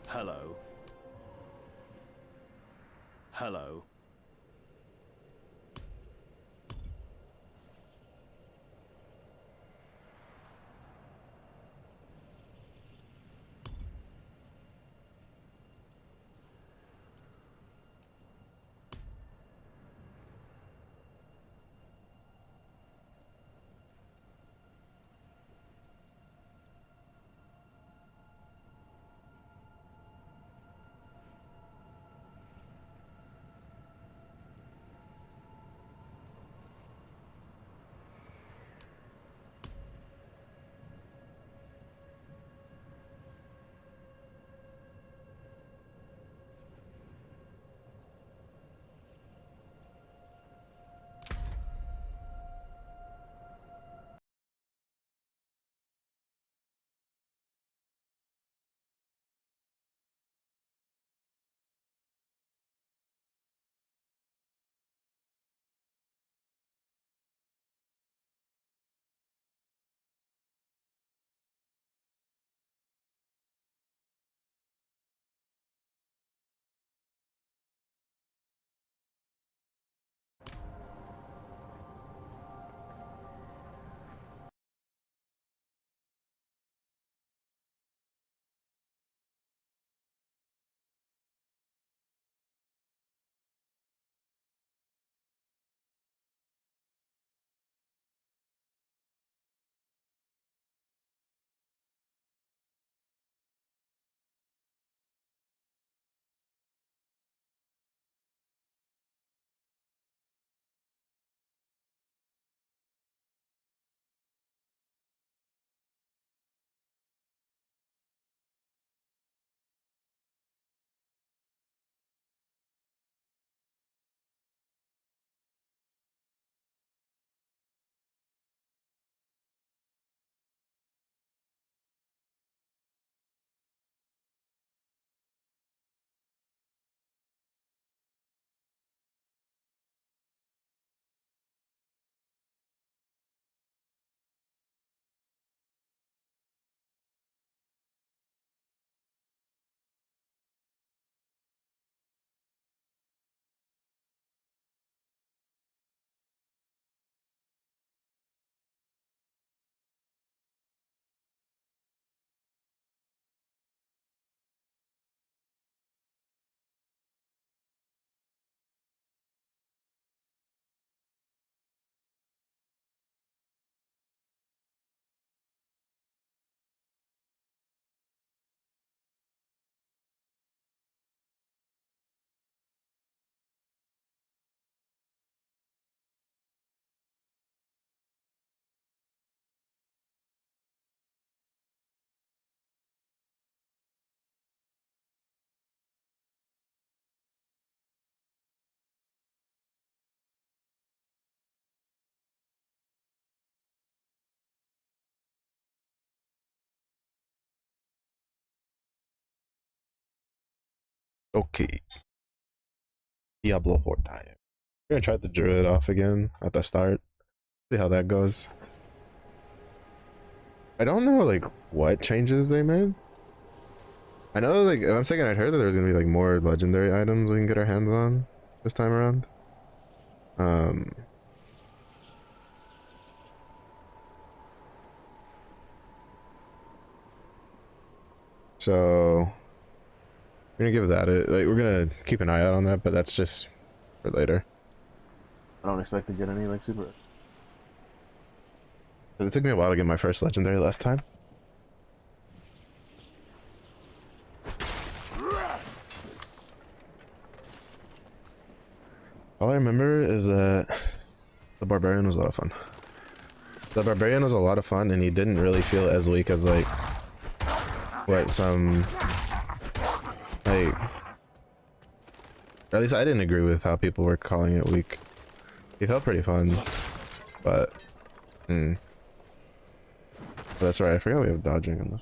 Hello. Hello. Okay, Diablo 4 time. We're gonna try the druid off again at the start. See how that goes. I don't know like what changes they made. I know like I'm saying I'd heard that there's gonna be like more legendary items we can get our hands on this time around. Um so we're gonna give that like we're gonna keep an eye out on that, but that's just for later. I don't expect to get any like super. It took me a while to get my first legendary last time. All I remember is that the barbarian was a lot of fun. The barbarian was a lot of fun, and he didn't really feel as weak as like what some like. Or at least I didn't agree with how people were calling it weak. He felt pretty fun, but that's right. I forgot we have dodging on this.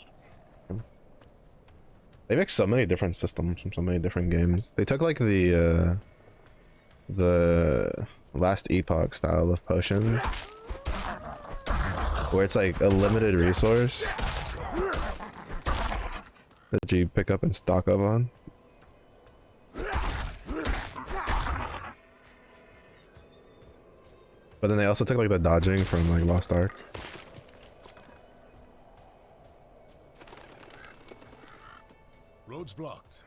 They make so many different systems from so many different games. They took like the last epoch style of potions, where it's like a limited resource that you pick up and stock up on. But then they also took like the dodging from like Lost Ark. Road's blocked.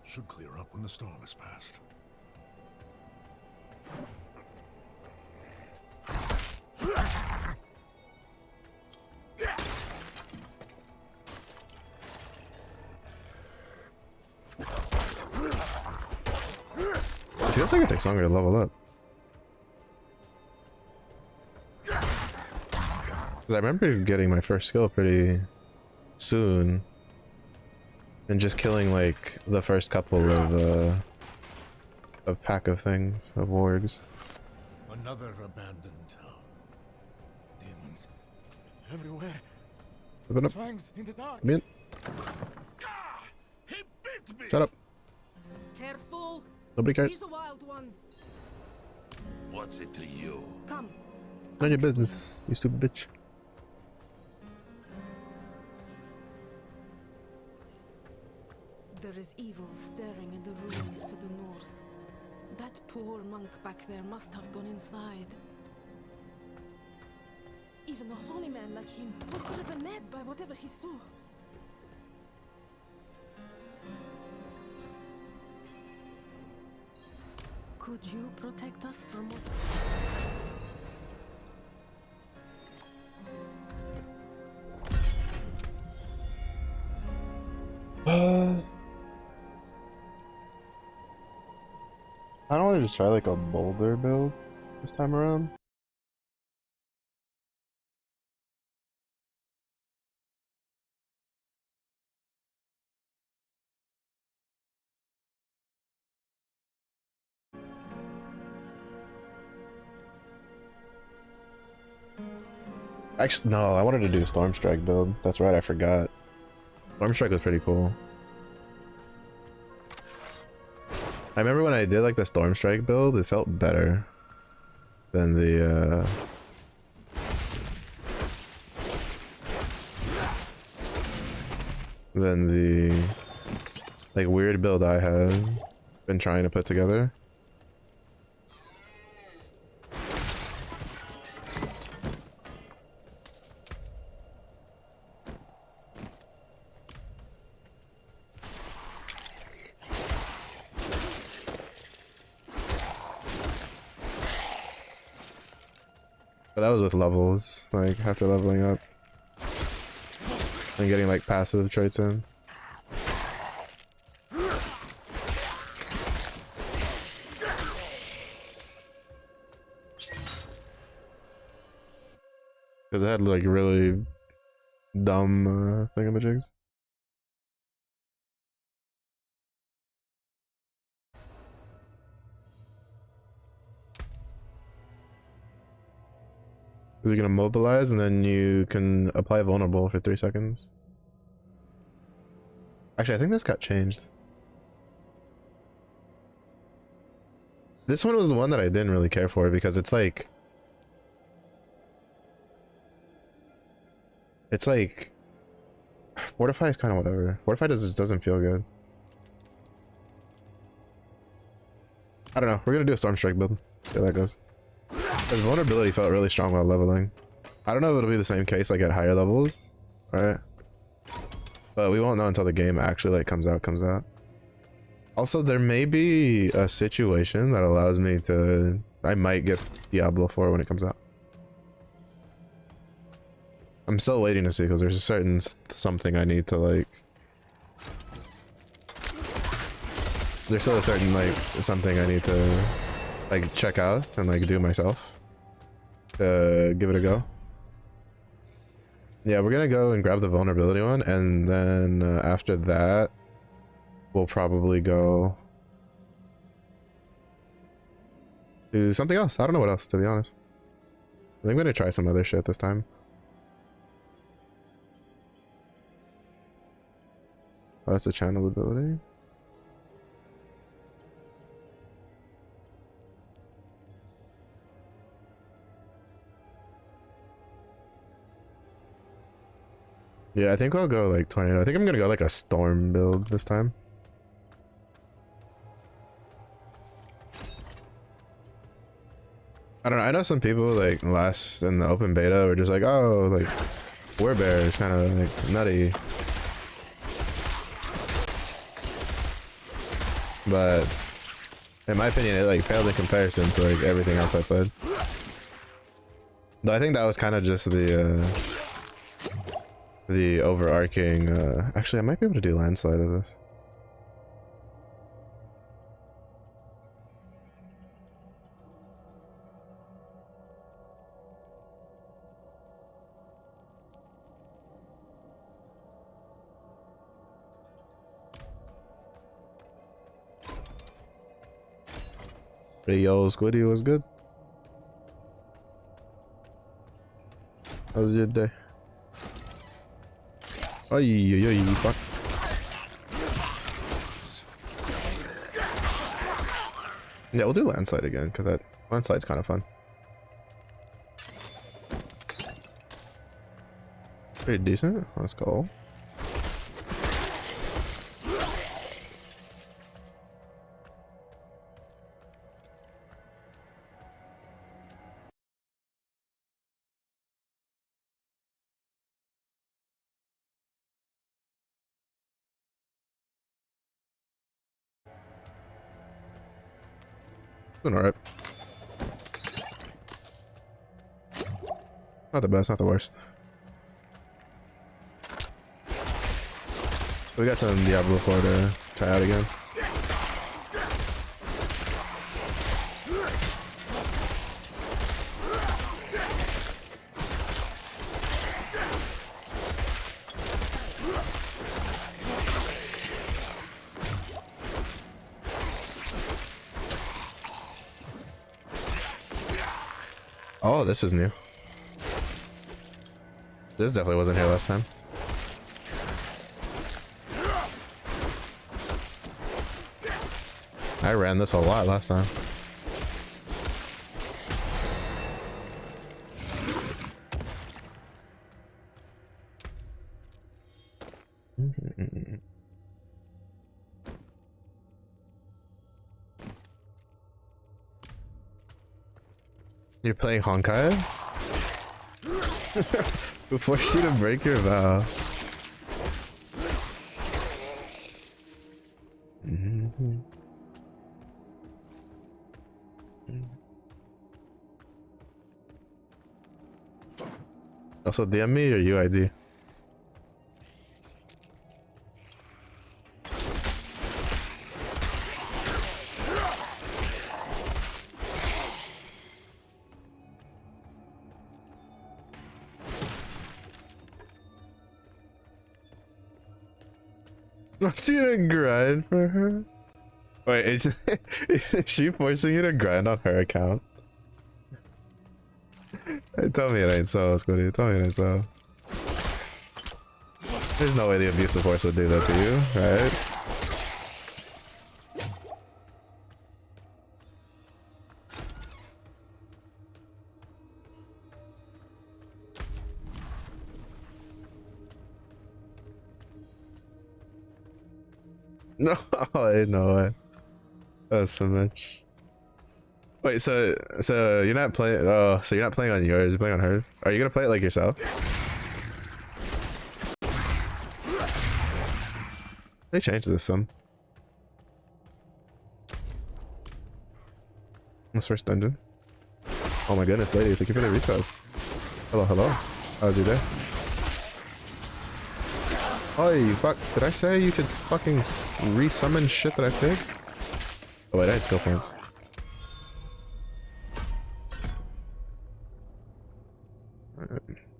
Should clear up when the storm has passed. It feels like it takes longer to level up. Because I remember getting my first skill pretty soon. And just killing like the first couple of pack of things, of wargs. Another abandoned town. Demons everywhere. Open up. Fangs in the dark. Come in. He bit me. Shut up. Careful. Nobody cares. He's a wild one. What's it to you? Come. None of your business, you stupid bitch. There is evil staring in the ruins to the north. That poor monk back there must have gone inside. Even a holy man like him was driven mad by whatever he saw. Could you protect us from what? I don't want to just try like a boulder build this time around. Actually, no, I wanted to do a Stormstrike build. That's right, I forgot. Stormstrike was pretty cool. I remember when I did like the Stormstrike build, it felt better than the like weird build I have been trying to put together. But that was with levels, like after leveling up and getting like passive traits in. Because it had like really dumb thingamajigs. Because you're gonna mobilize and then you can apply vulnerable for 3 seconds. Actually, I think this got changed. This one was the one that I didn't really care for because it's like Fortify is kind of whatever. Fortify just doesn't feel good. I don't know. We're gonna do a Stormstrike build. See how that goes. His vulnerability felt really strong while leveling. I don't know if it'll be the same case like at higher levels, right? But we won't know until the game actually like comes out. Also, there may be a situation that allows me to... I might get Diablo 4 when it comes out. I'm still waiting to see because there's a certain something I need to like... There's still a certain like something I need to like check out and like do myself to give it a go. Yeah, we're gonna go and grab the vulnerability one, and then after that we'll probably go do something else. I don't know what else, to be honest. I think I'm gonna try some other shit this time. Oh, that's a channel ability. Yeah, I think I'll go like tornado. I think I'm gonna go like a storm build this time. I don't know. I know some people like last in the open beta were just like, oh, like War Bear is kind of like nutty, but in my opinion, it like failed in comparison to like everything else I played. Though I think that was kind of just the overarching. Actually, I might be able to do landslide with this. Hey yo, Squiddy, was good? How was your day? Oh, yeah, fuck. Yeah, we'll do landslide again because that landslide's kind of fun. Pretty decent. Let's go. Doing alright. Not the best, not the worst. We got some Diablo 4 to try out again. Oh, this is new. This definitely wasn't here last time. I ran this a lot last time. You're playing Honkai? Who forced you to break your vow? Also, DM me or UID? Was you to grind for her? Wait, is she forcing you to grind on her account? Hey, tell me it ain't so, Squiddy. Tell me it ain't so. There's no way the abusive horse would do that to you, right? No, ain't no way. That's so much. Wait, so you're not playing? Oh, so you're not playing on yours? You're playing on hers? Are you gonna play it like yourself? They changed this some. This first dungeon. Oh my goodness, lady! Thank you for the resub. Hello, hello. How's your day? Oh, you fuck! Did I say you could fucking resummon shit that I picked? Oh wait, I have skill points.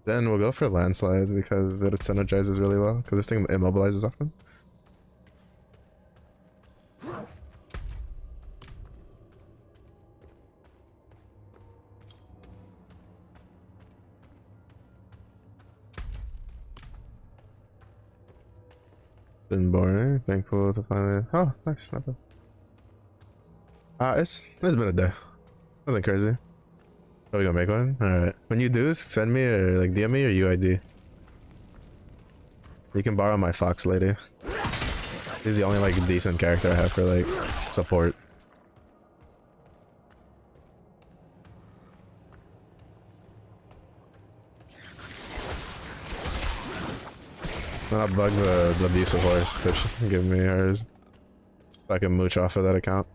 Then we'll go for landslide because it synergizes really well. Because this thing immobilizes often. been boring. Thankful to finally. Oh, nice. Not bad. It's been a day. Nothing crazy. Are we gonna make one? Alright. When you do, send me or like DM me or UID. You can borrow my fox lady. He's the only like decent character I have for like support. Then I'll bug the decent horse to give me hers. So I can mooch off of that account.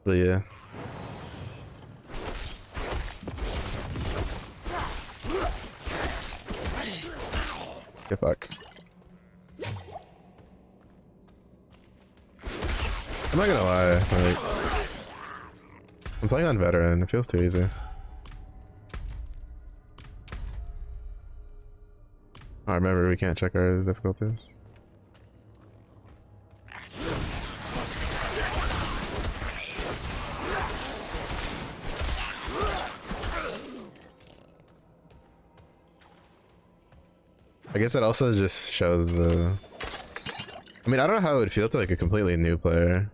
But yeah. Get back. I'm not gonna lie, like, I'm playing on veteran, it feels too easy. Oh, remember we can't check our difficulties. I guess it also just shows the... I mean, I don't know how it would feel to like a completely new player.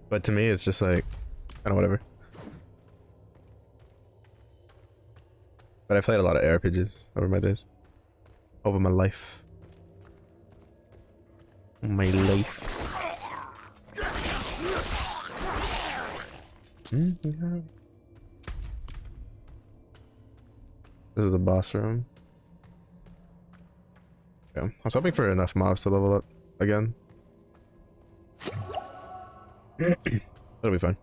But to me, it's just like, kind of whatever. But I played a lot of RPGs over my days. Over my life. My life. Yeah. This is the boss room. Yeah, I was hoping for enough mobs to level up again. That'll be fine.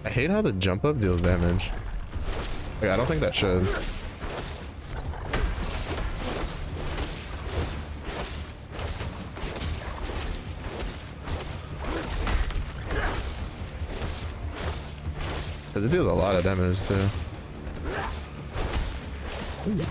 I hate how the jump up deals damage. Like, I don't think that should. Because it deals a lot of damage too. Ooh.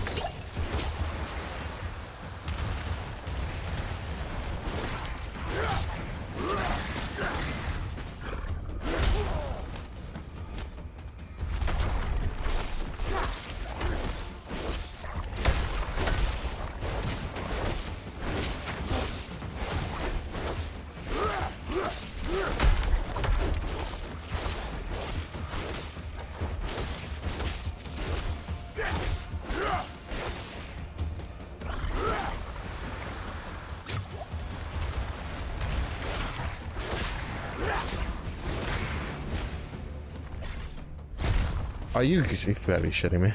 Oh, you gotta be shitting me.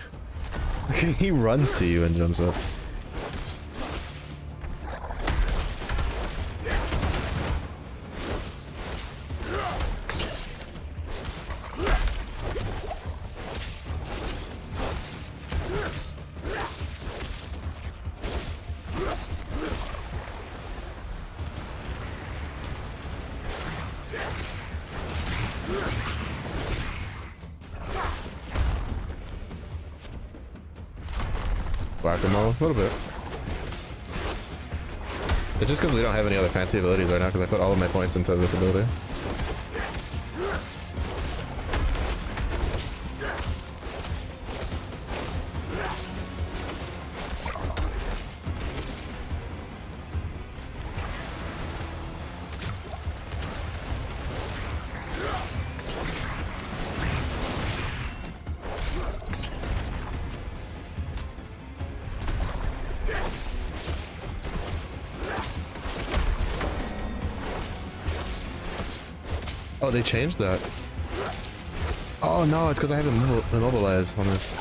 He runs to you and jumps up. Whack-a-mole, a little bit. It's just because we don't have any other fancy abilities right now because I put all of my points into this ability. Oh, they changed that. Oh no, it's because I haven't immobilized on this.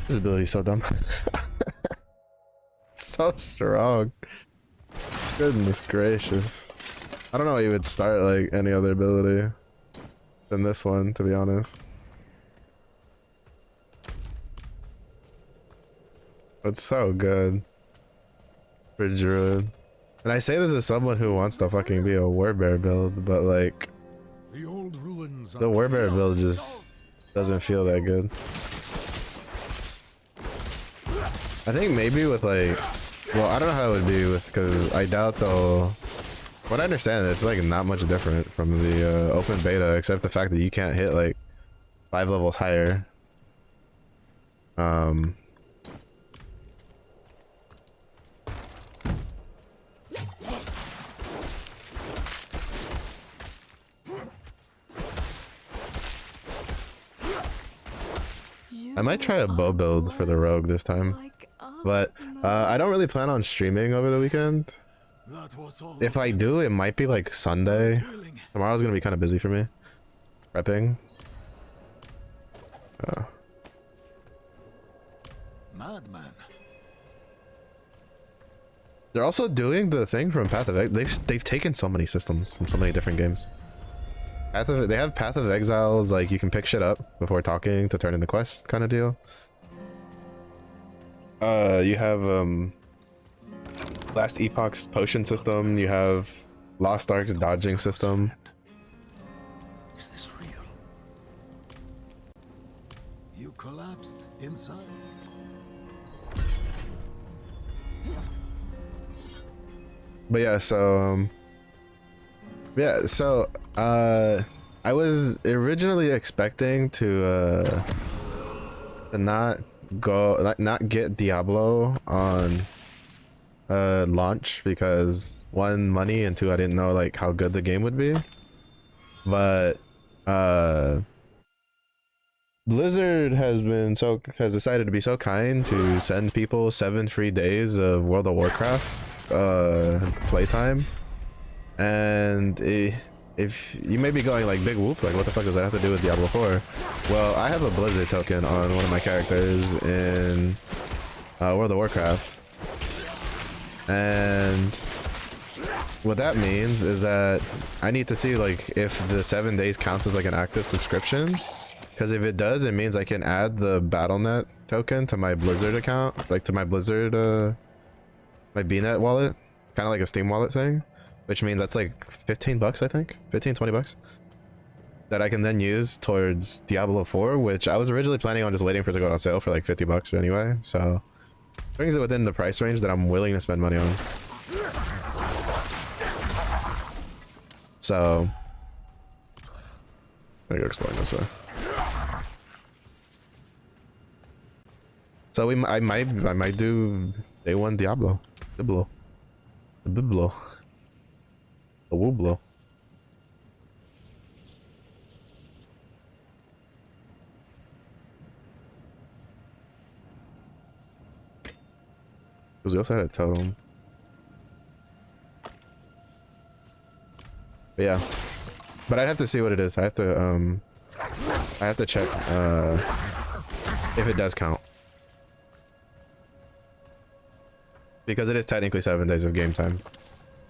This ability's so dumb. So strong. Goodness gracious. I don't know why you would start like any other ability than this one, to be honest. It's so good for Druid. And I say this as someone who wants to fucking be a Warbear build, but like The old ruins the Warbear build just doesn't feel that good. I think maybe with like, well, I don't know how it would be with, because I doubt they'll, what I understand, it's like not much different from the open beta, except the fact that you can't hit like 5 levels higher. I might try a bow build for the rogue this time, but I don't really plan on streaming over the weekend. If I do, it might be like Sunday. Tomorrow's gonna be kind of busy for me, prepping. Madman. They're also doing the thing from Path of Exile. They've taken so many systems from so many different games. They have Path of Exiles, like you can pick shit up before talking to turn in the quest kind of deal. You have Last Epoch's potion system, you have Lost Ark's dodging system. Is this real? You collapsed inside? But yeah, so I was originally expecting to not get Diablo on launch, because 1, money, and 2, I didn't know like how good the game would be. But Blizzard has decided to be so kind to send people 7 free days of World of Warcraft playtime. And if you may be going like, big whoop, like what the fuck does that have to do with Diablo 4? Well, I have a Blizzard token on one of my characters in World of Warcraft, and what that means is that I need to see like if the 7 days counts as like an active subscription, because if it does, it means I can add the BattleNet token to my Blizzard account, like to my Blizzard my BNet wallet, kind of like a Steam wallet thing, which means that's like 15 bucks, I think 15-20 bucks that I can then use towards Diablo 4, which I was originally planning on just waiting for it to go on sale for like 50 bucks anyway, so brings it within the price range that I'm willing to spend money on. So I go explain this way. So I might do day 1 Diablo. Dibble. The Biblo. The Wooblo. Because we also had a totem. But yeah. But I'd have to see what it is. I have to check if it does count. Because it is technically 7 days of game time.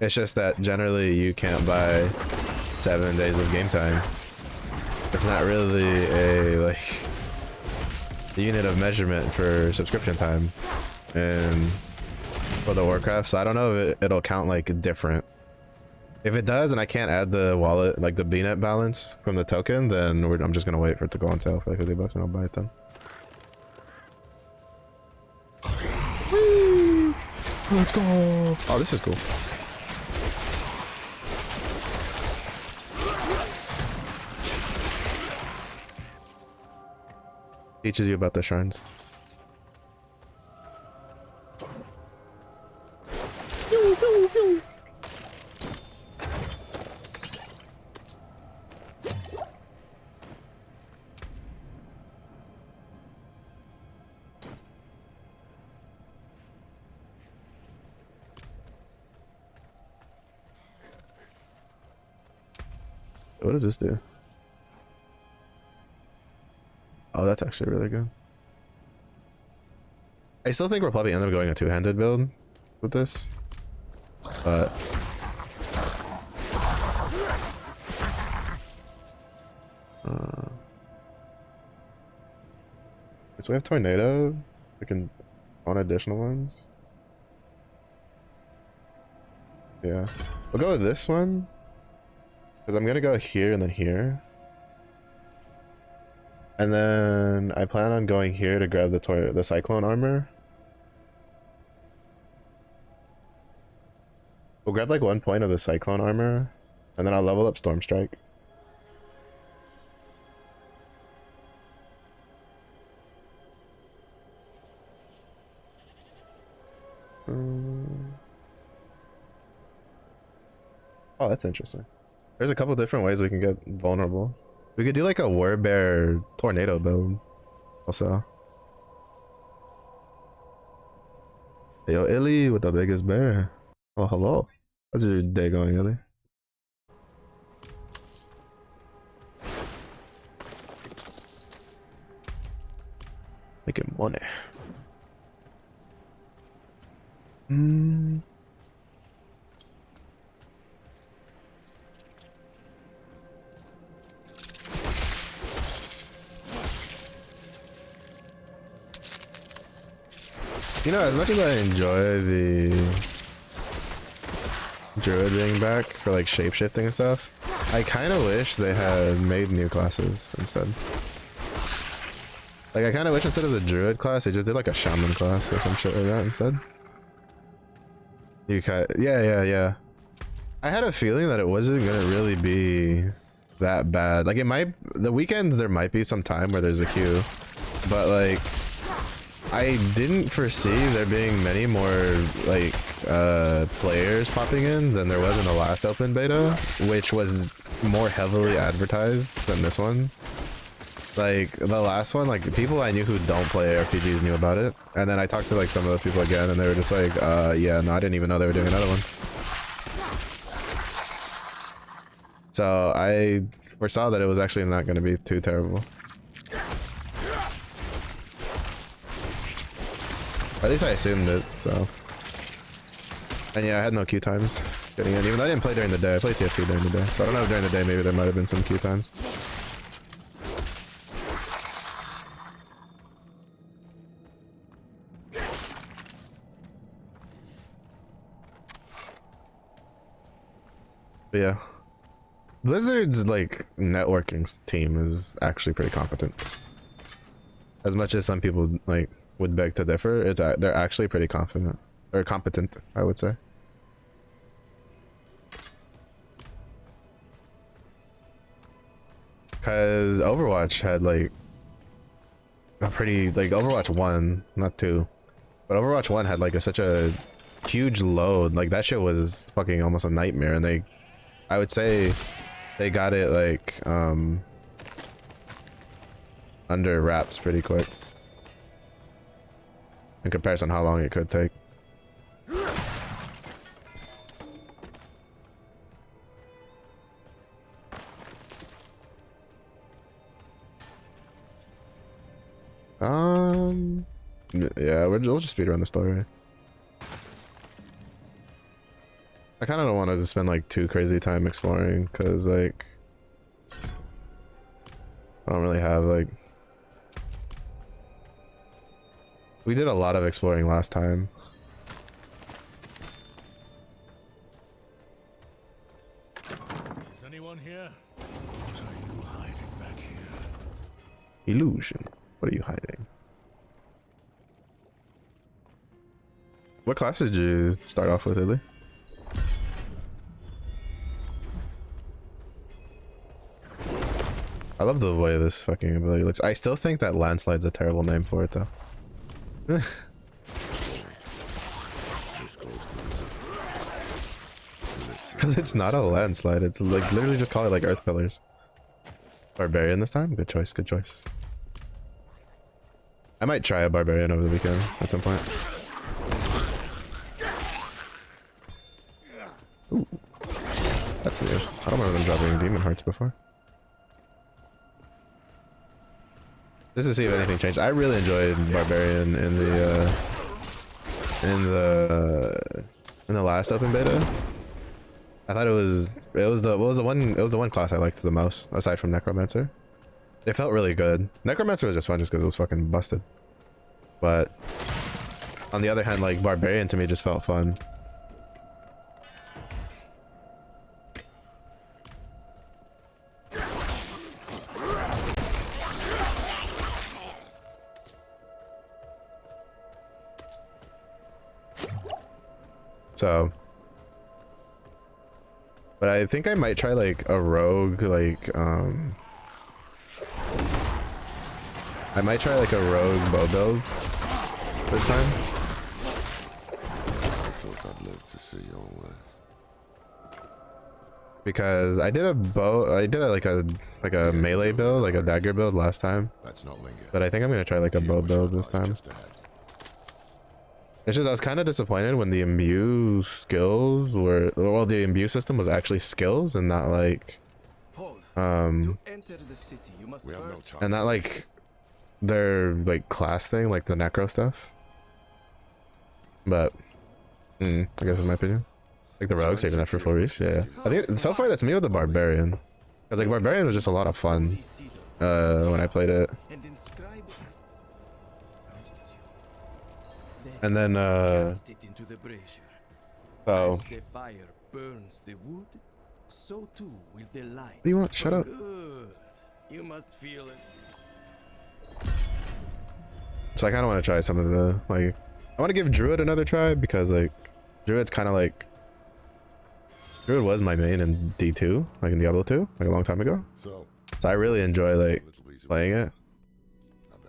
It's just that generally you can't buy 7 days of game time. It's not really a like unit of measurement for subscription time in World of Warcraft, so I don't know if it'll count like different. If it does and I can't add the wallet, like the BNet balance from the token, then I'm just gonna wait for it to go on sale for like 50 bucks and I'll buy it then. Whee! Let's go! Oh, this is cool. Teaches you about the shrines. What does this do? Oh, that's actually really good. I still think we'll probably end up going a two-handed build with this, but so we have tornado. We can own additional ones. Yeah, we'll go with this one because I'm gonna go here and then here, and then I plan on going here to grab the cyclone armor. We'll grab like 1 point of the cyclone armor, and then I'll level up storm strike. Oh, that's interesting. There's a couple different ways we can get vulnerable. We could do like a Bear tornado build also. Yo, Illy with the biggest bear. Oh, hello. How's your day going, Illy? Making money. You know, as much as I enjoy the druid being back for like shape-shifting and stuff, I kind of wish they had made new classes instead. Like, I kind of wish instead of the druid class, they just did like a shaman class or some shit like that instead. Yeah. I had a feeling that it wasn't gonna really be that bad. Like, it might, the weekends there might be some time where there's a queue, but like, I didn't foresee there being many more like players popping in than there was in the last open beta, which was more heavily advertised than this one. Like the last one, like people I knew who don't play RPGs knew about it, and then I talked to like some of those people again, and they were just like, yeah, no, I didn't even know they were doing another one. So I foresaw that it was actually not going to be too terrible. Or at least I assumed it, so. And yeah, I had no queue times getting in, even though I didn't play during the day. I played TF2 during the day, so I don't know if during the day maybe there might have been some queue times. But yeah, Blizzard's like networking team is actually pretty competent. As much as some people like would beg to differ, they're actually pretty confident or competent, I would say. Because Overwatch had like a pretty, like Overwatch 1, not 2, but Overwatch 1 had like such a huge load. Like that shit was fucking almost a nightmare, and I would say they got it like under wraps pretty quick in comparison to how long it could take. Yeah, we'll just speedrun the story. I kind of don't want to spend like too crazy time exploring, because like I don't really have like, we did a lot of exploring last time. Is anyone here? What are you hiding back here? Illusion. What are you hiding? What class did you start off with, Illy? I love the way this fucking ability looks. I still think that landslide's a terrible name for it though. Because it's not a landslide, it's like literally just call it like earth pillars. Barbarian this time? Good choice, good choice. I might try a barbarian over the weekend at some point. Ooh. That's new. I don't remember them dropping demon hearts before. just to see if anything changed. I really enjoyed Barbarian in the last open beta. I thought it was the one class I liked the most aside from Necromancer. It felt really good. Necromancer was just fun just because it was fucking busted. But on the other hand, like Barbarian to me just felt fun. So, but I think I might try like a rogue, like I might try like a rogue bow build this time. Because I did a melee build, like a dagger build last time. But I think I'm gonna try like a bow build this time. It's just I was kind of disappointed when the imbue skills were, well, the imbue system was actually skills and not like and not like their like class thing, like the necro stuff. But I guess is my opinion. Like the rogue, saving that for full res. Yeah, I think so far that's me with the barbarian, because like barbarian was just a lot of fun when I played it. And then oh, the fire burns the wood, so too will the light. What do you want? Shut up. Good. You must feel it. So I kind of want to try some of the, like, I want to give Druid another try because like Druid's kind of like, Druid was my main in D2, like in Diablo 2, like a long time ago. So I really enjoy like playing it.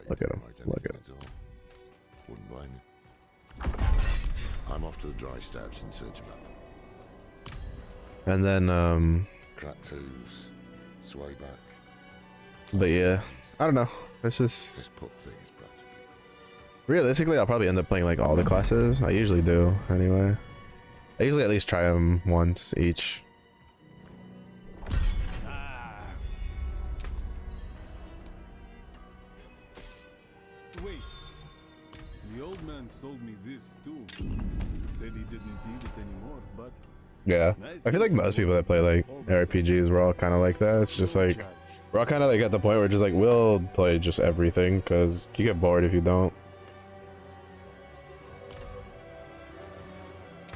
Look at him. Look at him. Wouldn't blame you. I'm off to the dry steps in search of that. And then Cracked hooves, sway back. but yeah, I don't know. It's just This put thing is practically. realistically, I'll probably end up playing like all the classes. I usually do anyway. I usually at least try them once each. Wait. The old man sold me this too. Said he didn't need it anymore, but Yeah, I feel like most people that play like RPGs were all kind of like that. It's just like we're all kind of like at the point where just like we'll play just everything because you get bored if you don't.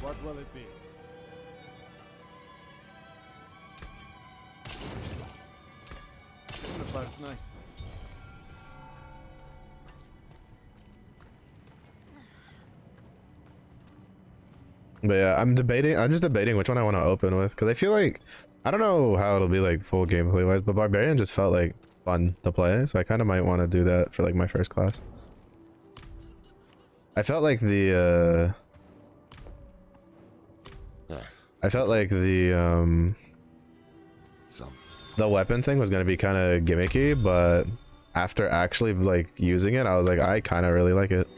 what will it be? Apart nicely. But yeah, I'm just debating which one I want to open with because I feel like I don't know how it'll be like full gameplay wise, but Barbarian just felt like fun to play, so I kind of might want to do that for like my first class. I felt like the the weapon thing was gonna be kind of gimmicky, but after actually like using it, I was like, I kind of really like it.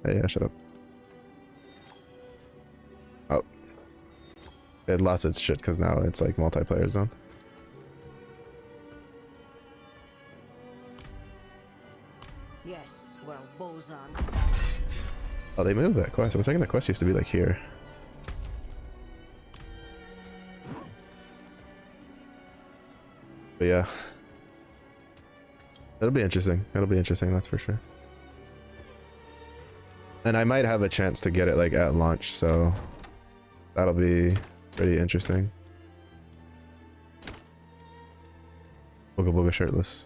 Hey, yeah, shut up. Oh, it lost its shit because now it's like multiplayer zone. Yes, well, Bozan. Oh, they moved that quest. I was thinking the quest used to be like here. But yeah, it'll be interesting. It'll be interesting, that's for sure. And I might have a chance to get it like at launch, so that'll be pretty interesting. Booga Booga shirtless.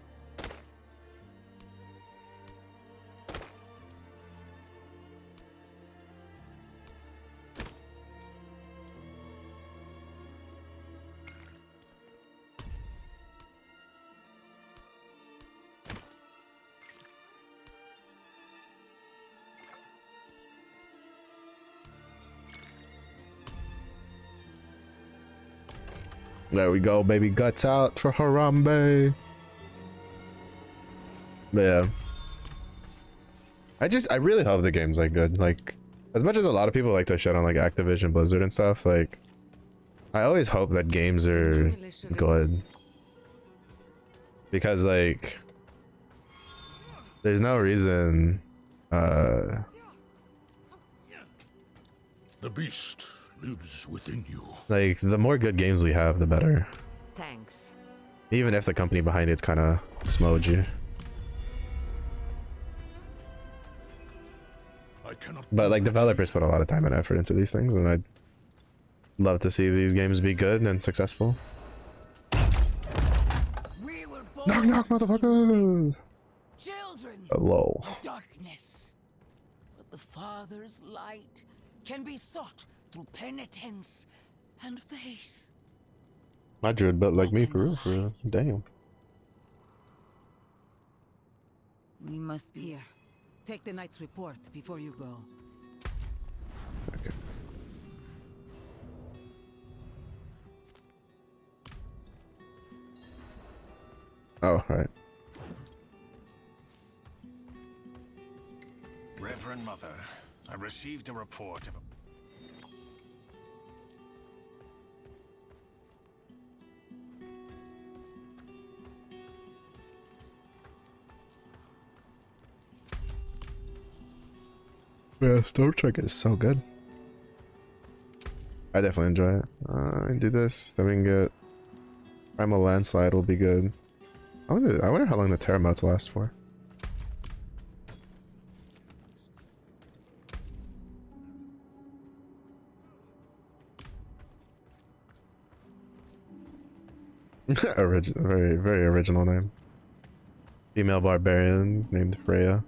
There we go, baby. Guts out for Harambe. But yeah, I really hope the game's like good. Like, as much as a lot of people like to shit on like Activision Blizzard and stuff, like I always hope that games are good. because like there's no reason The beast lives within you. like the more good games we have, the better. Thanks. Even if the company behind it's kind of smudgy. I cannot. But like developers put a lot of time and effort into these things, and I'd love to see these games be good and successful. We were born Knock knock motherfuckers! children Lol. of darkness. But the Father's light can be sought through penitence and faith. My druid built like me for real, for real. Damn. We must be here. Take the knight's report before you go. Okay. Oh, right. Reverend Mother, I received a report of a... Yeah, Storm Trek is so good. I definitely enjoy it. I do this, then we can get Primal Landslide will be good. I wonder how long the Terra modes last for. Very, very original name. Female barbarian named Freya.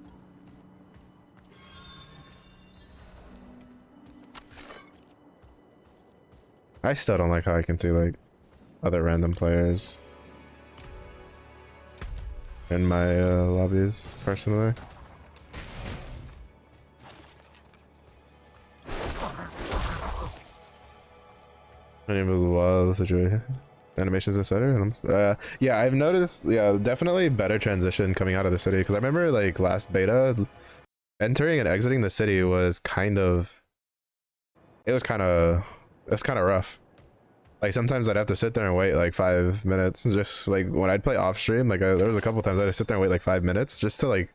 I still don't like how I can see like other random players in my lobbies personally. My name is Wild Situation. Animations etc. Yeah, I've noticed. Yeah, definitely better transition coming out of the city, because I remember like last beta, entering and exiting the city was kind of. It's kind of rough. Like sometimes I'd have to sit there and wait like 5 minutes, just like when I'd play off stream. Like there was a couple times I'd sit there and wait like 5 minutes just to like,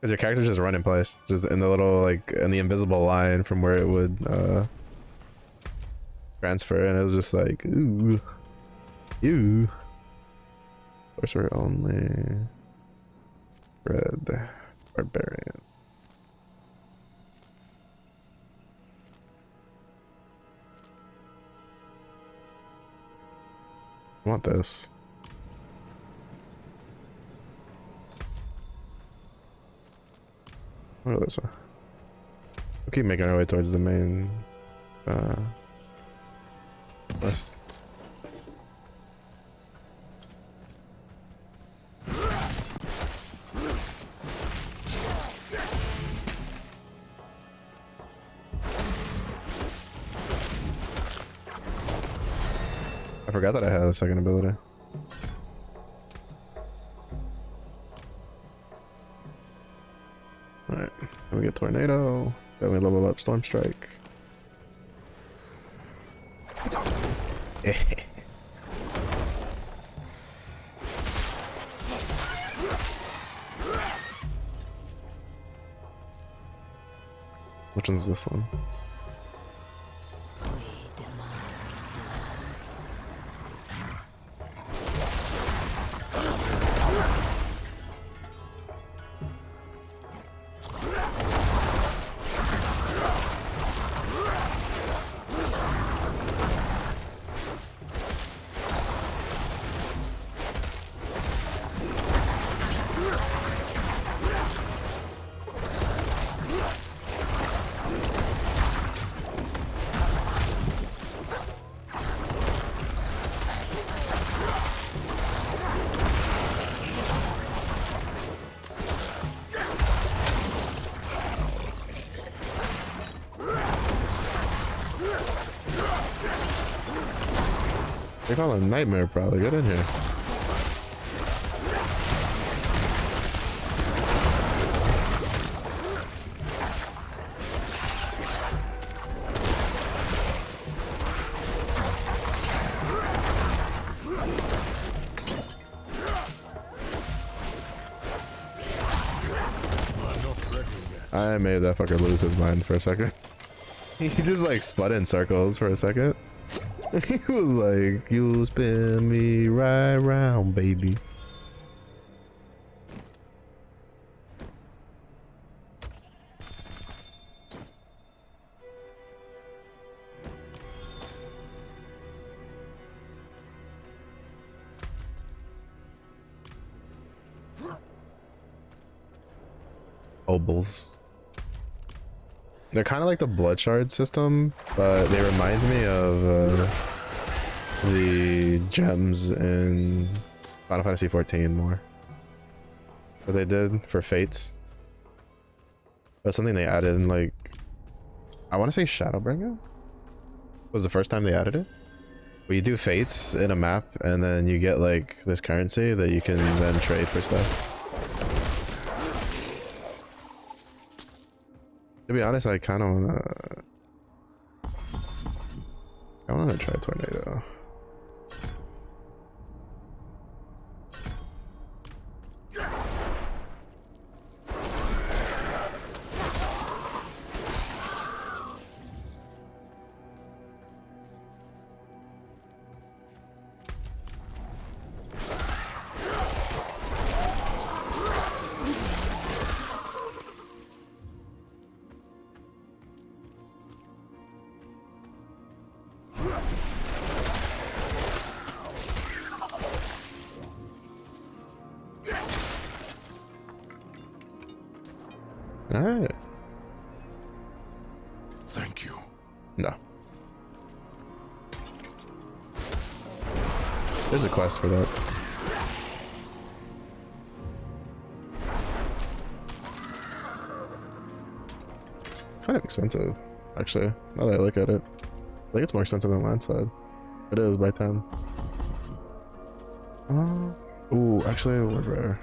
because your character just run in place, just in the little like in the invisible line from where it would transfer, and it was just like ooh. You. Sorcerer only. Red. Barbarian. I want this. What is this one? We'll keep making our way towards the main list. I forgot that I had a second ability. Alright, then we get Tornado, then we level up Storm Strike. Which one's this one? They call it a nightmare, probably. Get in here. I made that fucker lose his mind for a second. He just like spun in circles for a second. He was like, "You spin me right round, baby." Obols. They're kind of like the blood shard system, but they remind me of the gems in Final Fantasy 14 more. What they did for fates. That's something they added in, like, I want to say Shadowbringer was the first time they added it. Where you do fates in a map and then you get like this currency that you can then trade for stuff. To be honest, I kind of wanna try tornado. Alright. Thank you. No. There's a quest for that. It's kind of expensive, actually, now that I look at it. I think it's more expensive than Landside. It is by 10. Ooh, actually, word rare.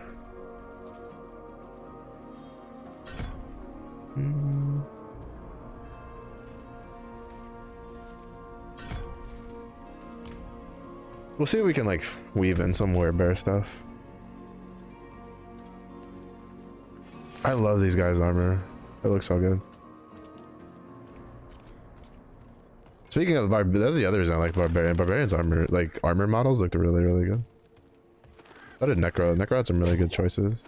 We'll see if we can like weave in some Word Bear stuff. I love these guys' armor. It looks so good. Speaking of that's the other reason I like Barbarian. Barbarian's armor, like armor models, looked really, really good. So did Necro. Necro had some really good choices.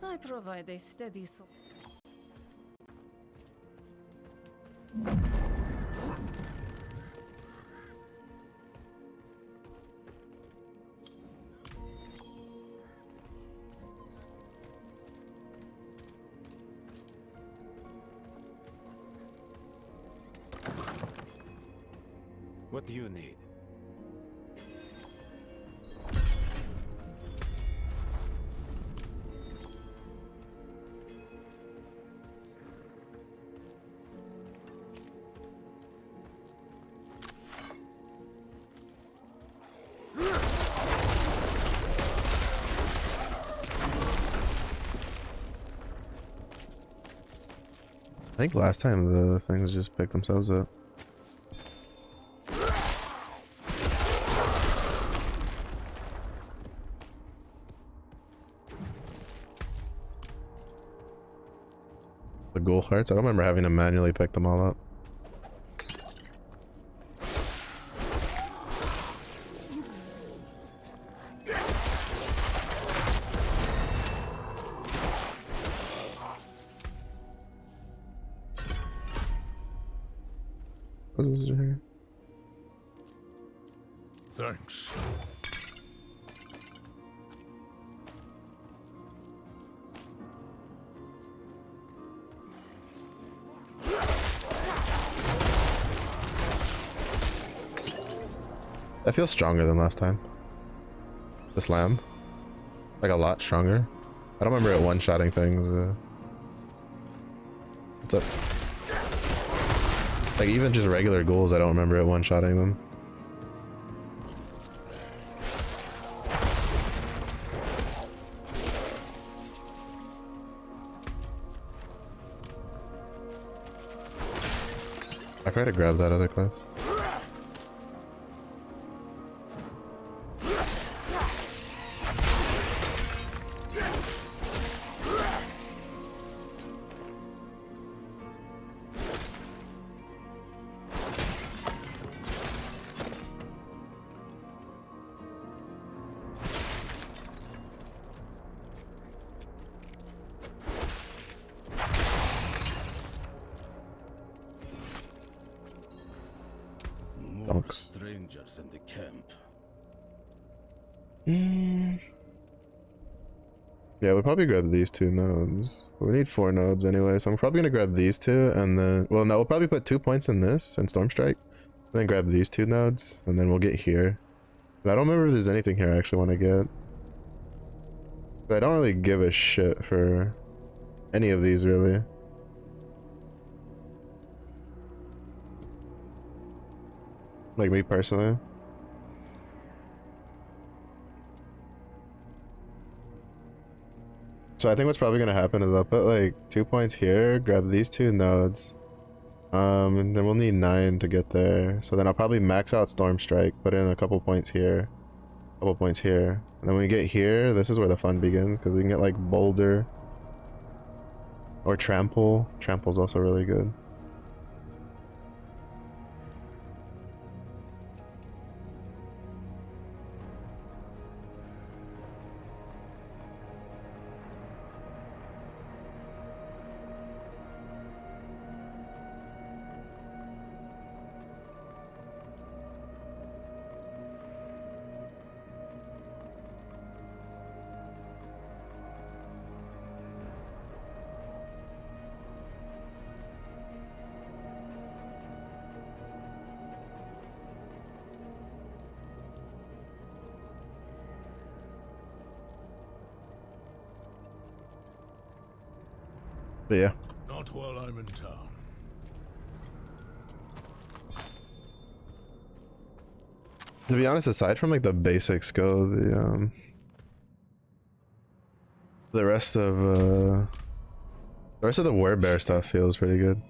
I provide a steady source. What do you need? I think last time the things just picked themselves up. The ghoul hearts? I don't remember having to manually pick them all up. What is it here? Thanks. That feels stronger than last time. The slam. Like a lot stronger. I don't remember it one-shotting things. What's up? Like even just regular ghouls, I don't remember it one-shotting them. I try to grab that other quest. strangers in the camp. Yeah, we'll probably grab these 2 nodes. We need 4 nodes anyway, so I'm probably gonna grab these 2 and then, well, no, we'll probably put 2 points in this and Storm Strike, and then grab these 2 nodes, and then we'll get here. But I don't remember if there's anything here I actually want to get. I don't really give a shit for any of these, really. Like me personally. So I think what's probably gonna happen is I'll put like 2 points here, grab these 2 nodes, and then we'll need 9 to get there. So then I'll probably max out Storm Strike, put in a couple points here, couple points here, and then when we get here, this is where the fun begins, because we can get like Boulder or Trample. Trample's also really good. But yeah. Not while I'm in town. To be honest, aside from like the basic skill, the rest of the Werebear stuff feels pretty good.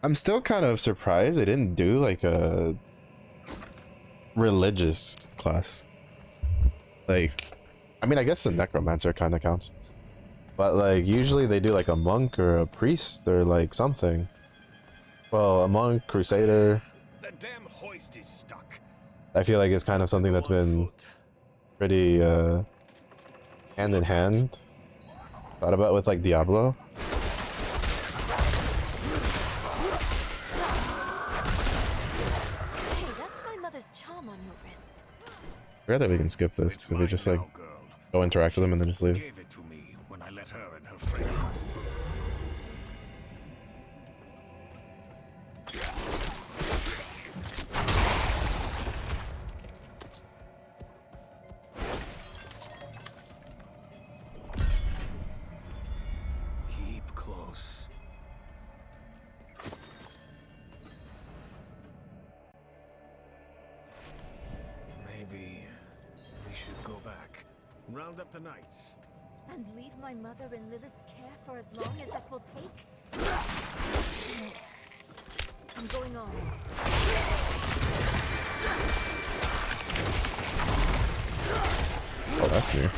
I'm still kind of surprised they didn't do like a religious class. Like, I mean, I guess the necromancer kind of counts, but like usually they do like a monk or a priest or like something. Well, a monk, crusader. The damn hoist is stuck. I feel like it's kind of something that's been pretty hand in hand thought about with like Diablo. Hey, that's my mother's charm on your wrist. I forgot that we can skip this because if we just like go interact with them and then just leave. Gave it to me when I let her and her friend pass through. Keep close. Maybe we should go back. Round up the knights. And leave my mother in Lilith's care for as long as that will take? I'm going on. Oh, that's new.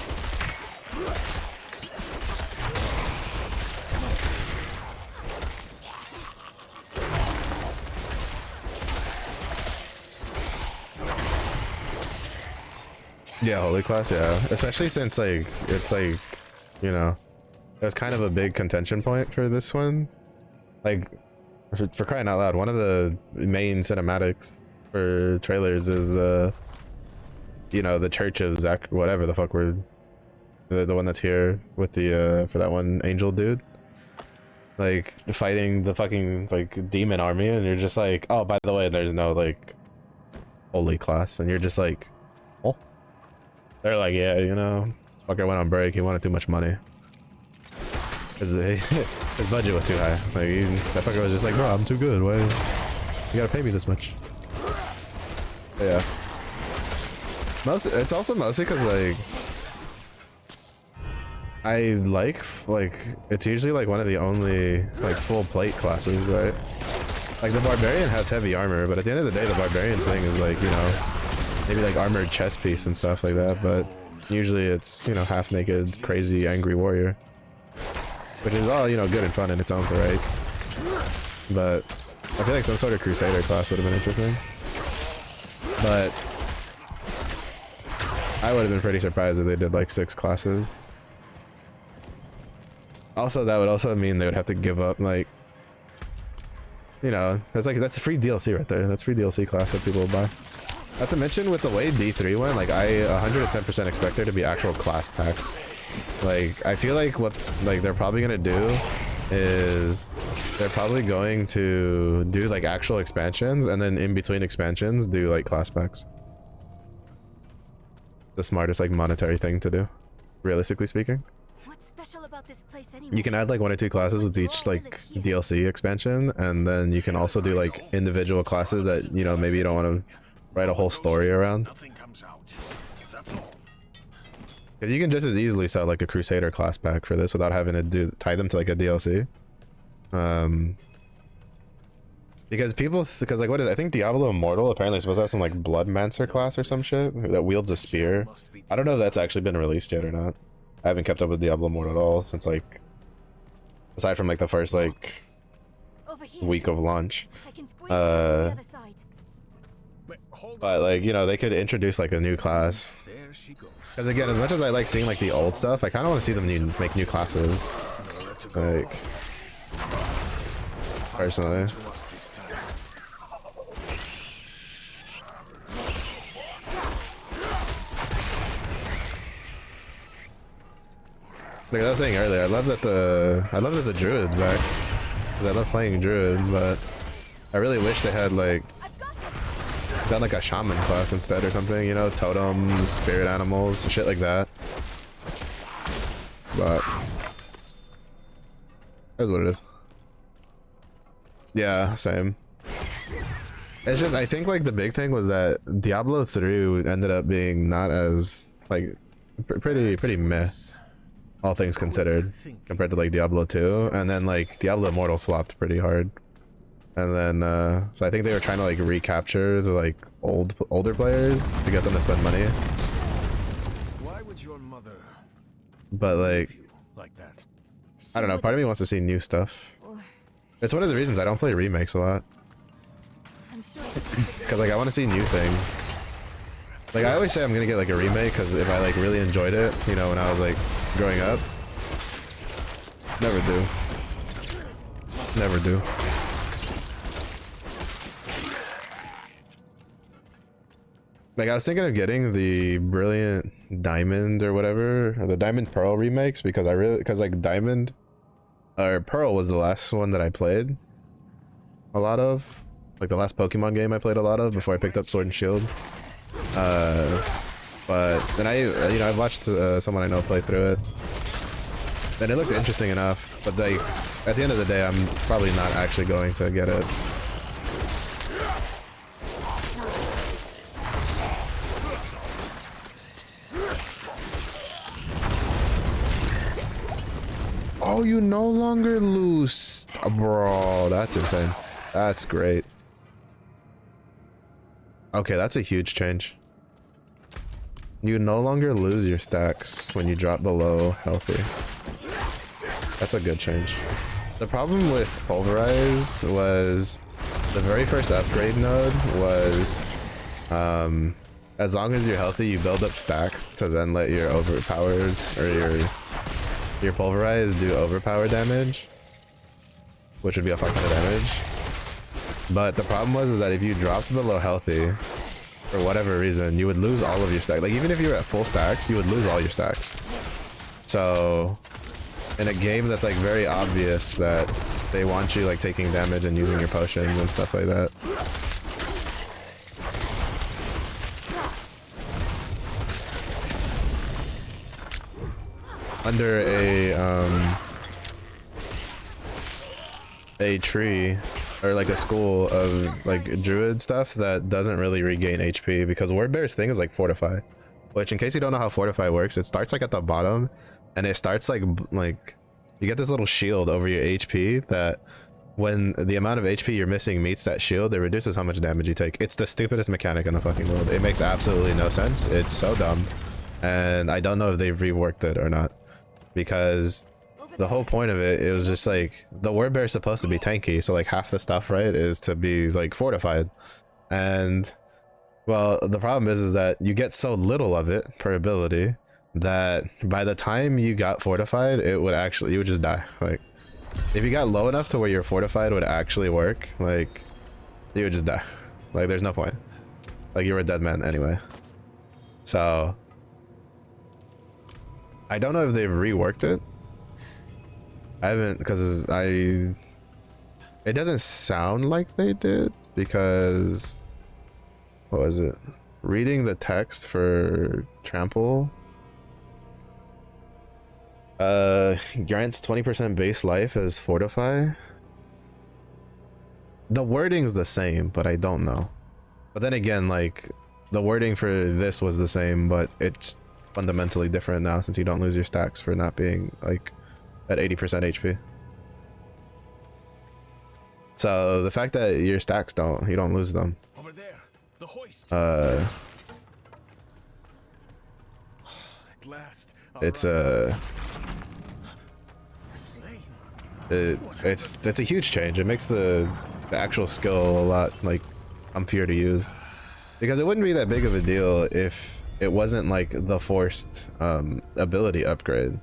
Yeah, holy class, yeah. Especially since like it's like, you know, it was kind of a big contention point for this one. Like for crying out loud, one of the main cinematics for trailers is the, you know, the Church of Zach, whatever the fuck we're, the one that's here with the for that one angel dude, like fighting the fucking like demon army, and you're just like, oh, by the way, there's no like holy class, and you're just like, oh. They're like, yeah, you know, fucker went on break. He wanted too much money. His budget was too high. Like, that fucker was just like, bro, I'm too good. Why you gotta pay me this much? But yeah. It's also mostly because like I like it's usually like one of the only like full plate classes, right? Like the barbarian has heavy armor, but at the end of the day, the barbarian's thing is like, you know, maybe like armored chest piece and stuff like that, but usually it's, you know, half naked, crazy, angry warrior, which is all, you know, good and fun in its own right. But I feel like some sort of crusader class would have been interesting. But I would have been pretty surprised if they did like 6 classes. Also, that would also mean they would have to give up like you know, that's free DLC right there. That's free DLC class that people will buy. Not to mention with the way D3 went, like I 110% expect there to be actual class packs. Like I feel like what they're probably gonna do is they're probably going to do like actual expansions, and then in between expansions do like class packs. The smartest like monetary thing to do, realistically speaking. What's special about this place anyway? You can add like 1 or 2 classes with each like DLC expansion, and then you can also do like individual classes that, you know, maybe you don't want to write a whole story around. Nothing comes out. That's all. Because you can just as easily sell like a Crusader class pack for this without having to tie them to like a DLC. Because because like I think Diablo Immortal apparently is supposed to have some like Bloodmancer class or some shit that wields a spear. I don't know if that's actually been released yet or not. I haven't kept up with Diablo Immortal at all since like, aside from like the first like week of launch. But like, you know, they could introduce like a new class. Because again, as much as I like seeing like the old stuff, I kind of want to see them make new classes. Like, personally. Like I was saying earlier, I love that the druid's back, because I love playing druid, but I really wish they had like done like a shaman class instead or something, you know, totems, spirit animals, shit like that. But that's what it is. Yeah, same. It's just, I think like the big thing was that Diablo 3 ended up being not as like pretty meh, all things considered, compared to like Diablo 2, and then like Diablo Immortal flopped pretty hard. And then so I think they were trying to like recapture the like older players to get them to spend money. Why would your mother But like that? I don't know, part of me wants to see new stuff. It's one of the reasons I don't play remakes a lot. Because like I want to see new things. Like I always say I'm gonna get like a remake because if I like really enjoyed it, you know, when I was like growing up. Never do. Never do. Like I was thinking of getting the Brilliant Diamond or whatever, or the Diamond Pearl remakes, because like Diamond or Pearl was the last one that I played a lot of, like the last Pokemon game I played a lot of before I picked up Sword and Shield. But then I've watched someone I know play through it, and it looked interesting enough, but like at the end of the day I'm probably not actually going to get it. Oh, you no longer lose, bro. That's insane. That's great. Okay, that's a huge change. You no longer lose your stacks when you drop below healthy. That's a good change. The problem with Pulverize was the very first upgrade node was as long as you're healthy, you build up stacks to then let your overpowered or your Pulverize do overpower damage, which would be a fuck ton of damage. But the problem was that if you dropped below healthy, for whatever reason, you would lose all of your stacks. Like even if you were at full stacks, you would lose all your stacks. So in a game that's like very obvious that they want you like taking damage and using your potions and stuff like that. Under a tree or like a school of like druid stuff that doesn't really regain HP, because Word Bear's thing is like Fortify, which in case you don't know how Fortify works, it starts like at the bottom and it starts like you get this little shield over your HP that when the amount of HP you're missing meets that shield, it reduces how much damage you take. It's the stupidest mechanic in the fucking world. It makes absolutely no sense. It's so dumb, and I don't know if they've reworked it or not, because the whole point of it was just like the Word Bear is supposed to be tanky, so like half the stuff, right, is to be like fortified. And well, the problem is that you get so little of it per ability that by the time you got fortified, you would just die. Like If you got low enough to where your fortified would actually work, like, you would just die. Like, there's no point. Like, you were a dead man anyway. So, I don't know if they've reworked it. I haven't, because it doesn't sound like they did, because, what was it? Reading the text for trample grants 20% base life as fortify. The wording's the same, but I don't know. But then again, like, the wording for this was the same, but it's fundamentally different now since you don't lose your stacks for not being like at 80% HP. So the fact that your stacks you don't lose them. Over there, the hoist. At last. It's it's a huge change. It makes the actual skill a lot like umpier to use, because it wouldn't be that big of a deal if it wasn't like the forced ability upgrade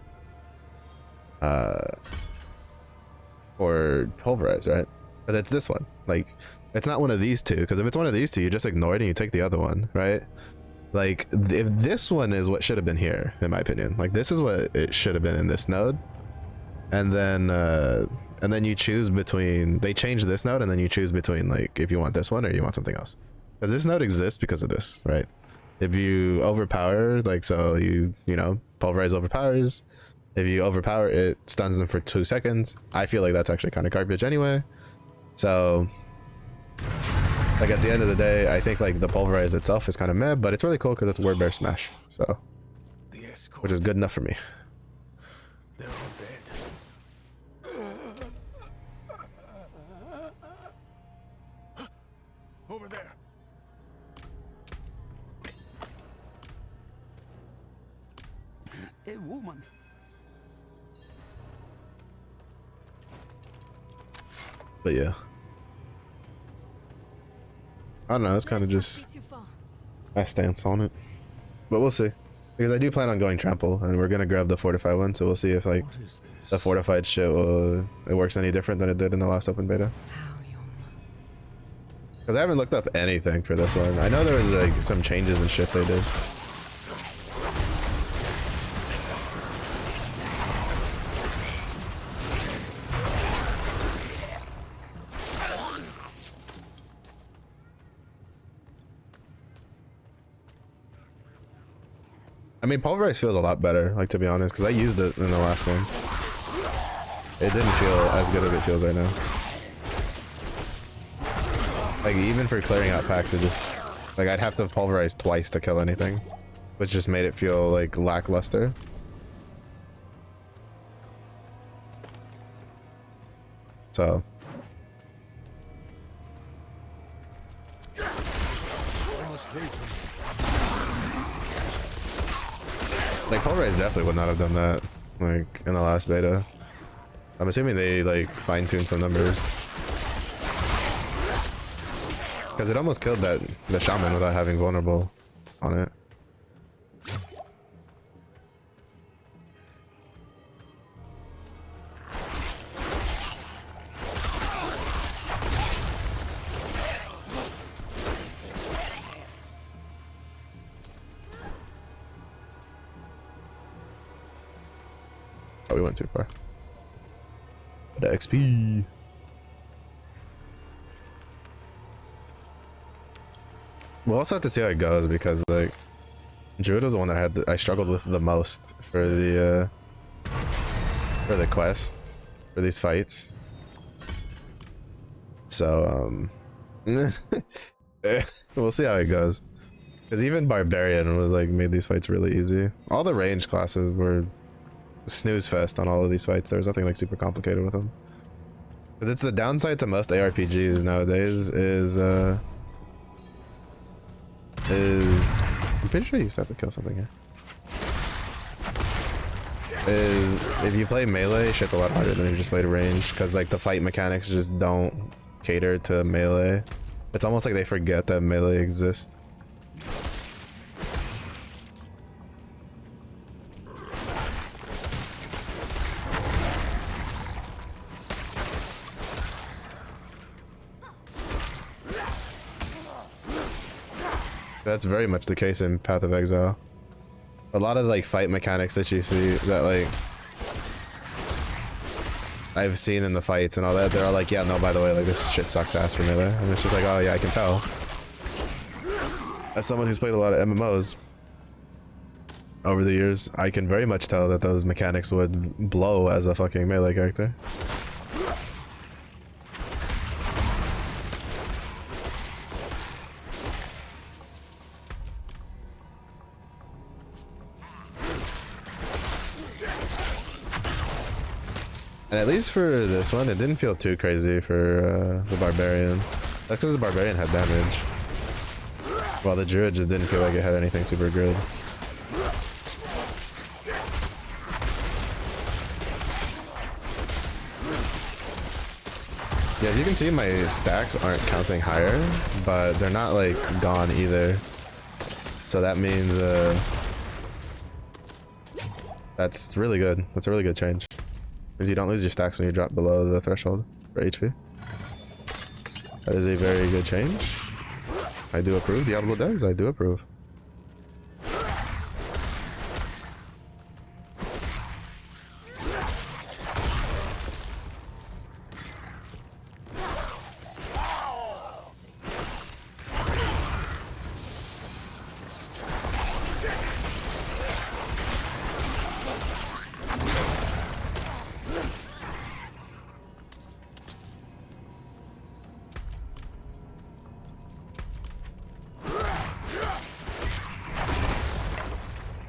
or pulverize, right? Because it's this one. Like, it's not one of these two, because if it's one of these two, you just ignore it and you take the other one, right? Like, if this one is what should have been here, in my opinion, like this is what it should have been in this node, and then you choose between, they change this node and then you choose between like if you want this one or you want something else, because this node exists because of this, right? If you overpower, like, so you know, pulverize overpowers. If you overpower, it stuns them for 2 seconds. I feel like that's actually kind of garbage anyway. So, like, at the end of the day, I think like the pulverize itself is kind of meh, but it's really cool because it's Word Bear Smash, so, which is good enough for me. They're all dead. Over there. A woman. But yeah, I don't know, it's kind of just my stance on it, but we'll see, because I do plan on going trample and we're gonna grab the fortified one, so we'll see if like the fortified shit it works any different than it did in the last open beta, because I haven't looked up anything for this one. I know there was like some changes and shit they did. I mean, pulverize feels a lot better, like, to be honest, because I used it in the last one. It didn't feel as good as it feels right now. Like, even for clearing out packs, it just, like, I'd have to pulverize twice to kill anything, which just made it feel like lackluster. So, like, pulverize definitely would not have done that, like, in the last beta. I'm assuming they like fine-tuned some numbers, because it almost killed the shaman without having vulnerable on it. Oh, we went too far. The XP. We'll also have to see how it goes, because like Druid was the one that I struggled with the most for the quests for these fights. So we'll see how it goes, because even Barbarian was like made these fights really easy. All the range classes were snooze fest on all of these fights. There was nothing like super complicated with them, because it's the downside to most ARPGs nowadays is I'm pretty sure you just have to kill something here. Is if you play melee, shit's a lot harder than if you just played range, because like the fight mechanics just don't cater to melee. It's almost like they forget that melee exists. That's very much the case in Path of Exile. A lot of like fight mechanics that you see that like I've seen in the fights and all that, they're all like, yeah, no, by the way, like this shit sucks ass for melee. And it's just like, oh yeah, I can tell. As someone who's played a lot of MMOs over the years, I can very much tell that those mechanics would blow as a fucking melee character. And at least for this one, it didn't feel too crazy for the Barbarian. That's because the Barbarian had damage. While the Druid just didn't feel like it had anything super good. Yeah, as you can see, my stacks aren't counting higher, but they're not like gone either. So that means that's really good. That's a really good change. Because you don't lose your stacks when you drop below the threshold for HP. That is a very good change. I do approve. Diablo does. I do approve.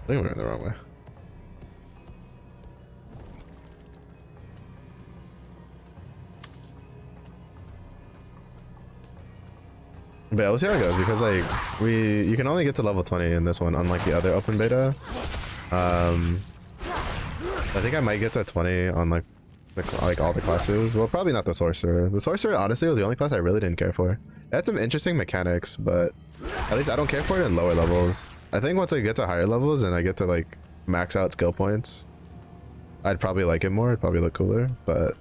I think we went the wrong way. But yeah, we'll see how it goes because like you can only get to level 20 in this one, unlike the other open beta. I think I might get to 20 on like all the classes. Well, probably not the sorcerer. The sorcerer honestly was the only class I really didn't care for. It had some interesting mechanics, but at least I don't care for it in lower levels. I think once I get to higher levels and I get to like max out skill points, I'd probably like it more. It'd probably look cooler, but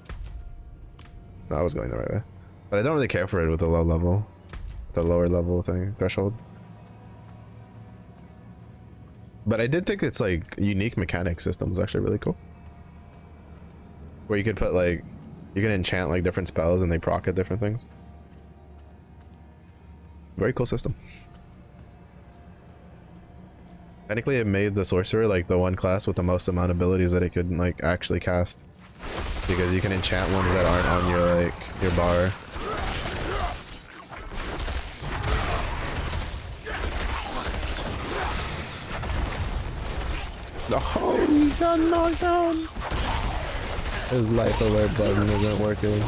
no, I was going the right way. But I don't really care for it with the low level, the lower level thing, threshold. But I did think its like unique mechanic system was actually really cool. Where you could put like, you can enchant like different spells and they proc at different things. Very cool system. Technically it made the sorcerer like the one class with the most amount of abilities that it could like actually cast. Because you can enchant ones that aren't on your like your bar. Oh, he got knocked down. His life alert button isn't working.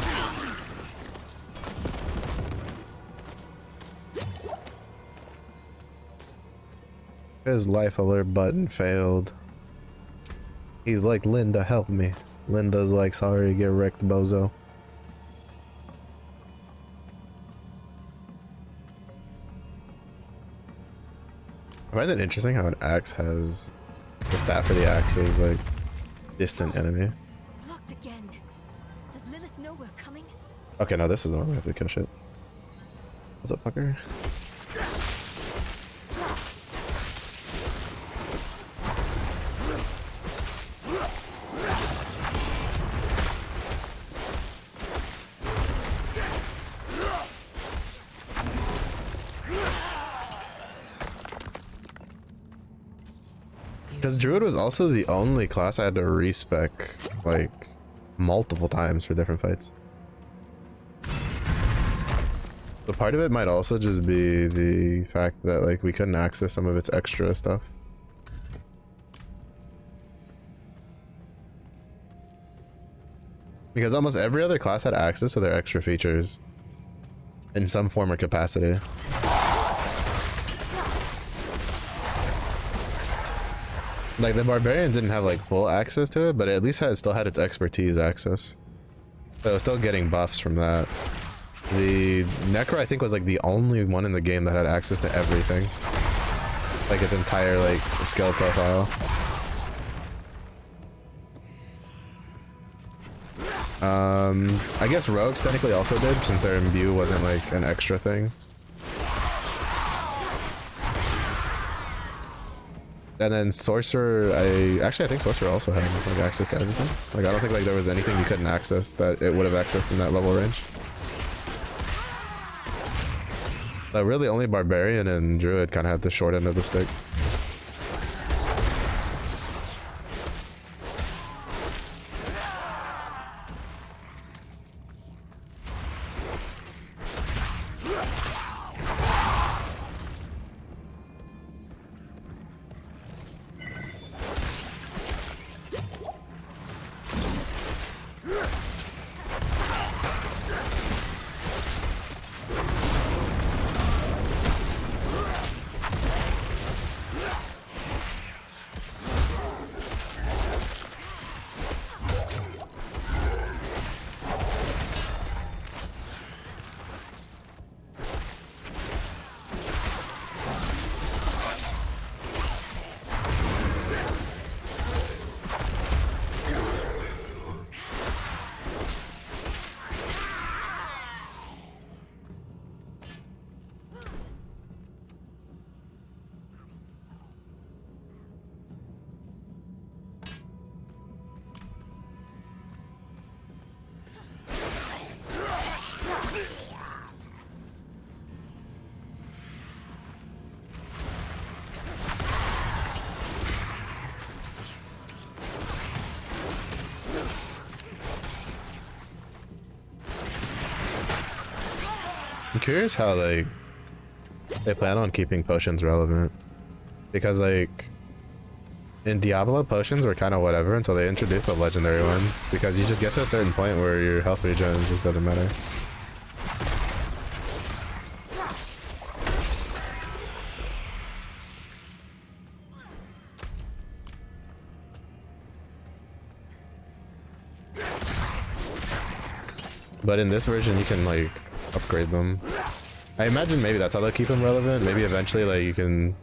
His life alert button failed. He's like, Linda, help me. Linda's like, sorry, get wrecked, bozo. I find it interesting how an axe has the stat for the axe is like distant enemy. Locked again. Does Lilith know we're coming? Okay, no, this is the one we have to kill shit. What's up, fucker? Because Druid was also the only class I had to respec like multiple times for different fights. The part of it might also just be the fact that like we couldn't access some of its extra stuff. Because almost every other class had access to their extra features in some form or capacity. Like the Barbarian didn't have like full access to it, but it at least still had its expertise access. So it was still getting buffs from that. The Necro I think was like the only one in the game that had access to everything. Like its entire like skill profile. I guess Rogues technically also did since their imbue wasn't like an extra thing. And then sorcerer, I think sorcerer also had like access to everything. Like I don't think like there was anything you couldn't access that it would have accessed in that level range. But really only barbarian and druid kind of had the short end of the stick. I'm curious how like they plan on keeping potions relevant, because like in Diablo potions were kind of whatever until they introduced the legendary ones, because you just get to a certain point where your health regen just doesn't matter. But in this version you can like upgrade them. I imagine maybe that's how they'll keep them relevant. Maybe eventually like you can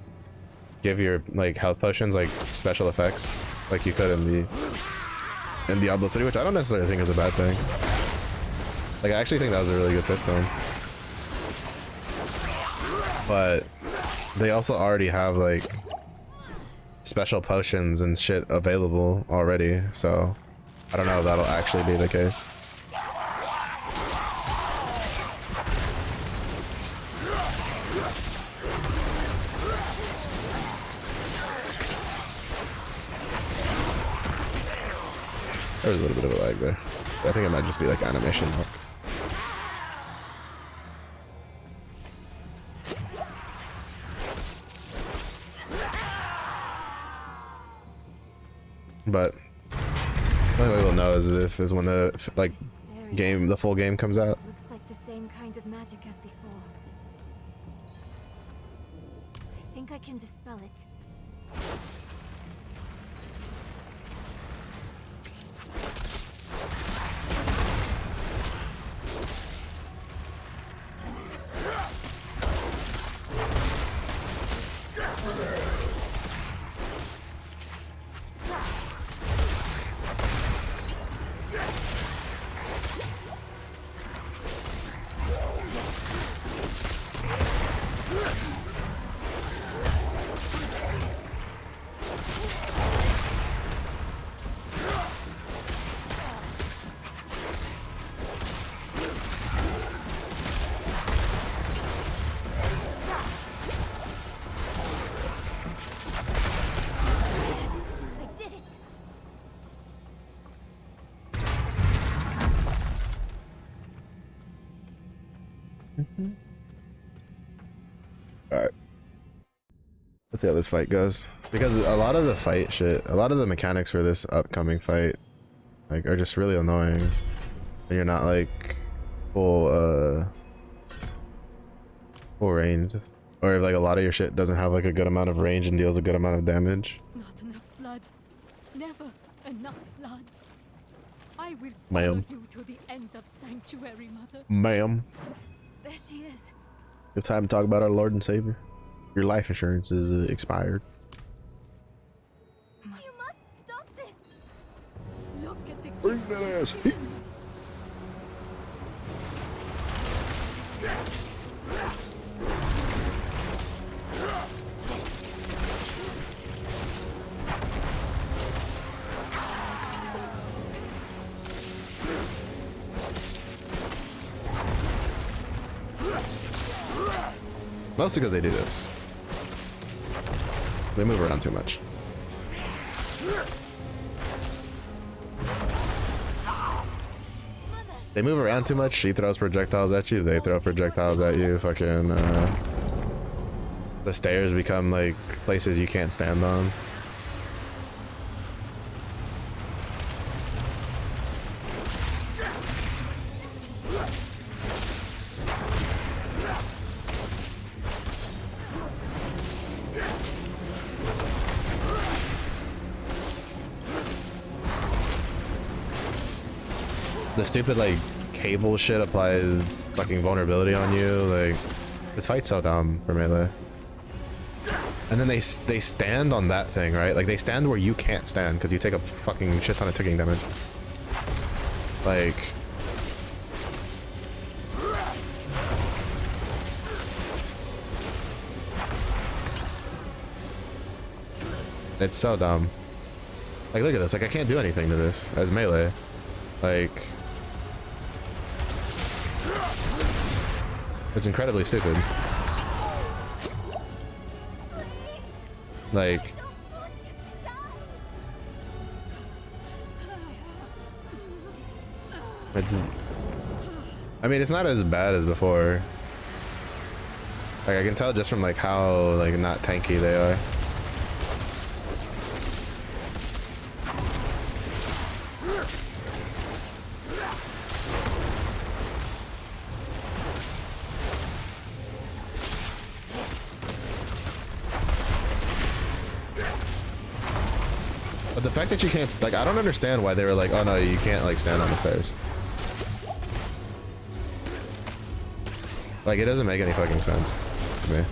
give your like health potions like special effects like you could in Diablo 3, which I don't necessarily think is a bad thing. Like I actually think that was a really good system. But they also already have like special potions and shit available already, so I don't know if that'll actually be the case. There was a little bit of a lag there. But I think it might just be like animation lock. But the only way we'll know is when the like the full game comes out. Looks like the same kind of magic as before. I think I can dispel it. Alright. Let's see how this fight goes. Because a lot of the fight shit, a lot of the mechanics for this upcoming fight, like, are just really annoying. And you're not, like, full ranged. Or if, like, a lot of your shit doesn't have, like, a good amount of range and deals a good amount of damage. Not enough blood. Never enough blood. I will Ma'am. follow you to the ends of Sanctuary, Mother. Ma'am. There she is. It's time to talk about our Lord and Savior. Your life insurance is expired. You must stop this. Look at the Bring that ass here. Mostly because they do this. They move around too much. They move around too much. She throws projectiles at you. They throw projectiles at you. Fucking, the stairs become like places you can't stand on. The stupid like cable shit applies fucking vulnerability on you. Like, this fight's so dumb for melee. And then they stand on that thing, right? Like they stand where you can't stand because you take a fucking shit ton of ticking damage. Like, it's so dumb. Like, look at this. Like, I can't do anything to this as melee. Like, it's incredibly stupid. Like, it's, I mean, it's not as bad as before. Like, I can tell just from like how like not tanky they are. But the fact that you can't, like, I don't understand why they were like, oh no, you can't like stand on the stairs. Like, it doesn't make any fucking sense to me.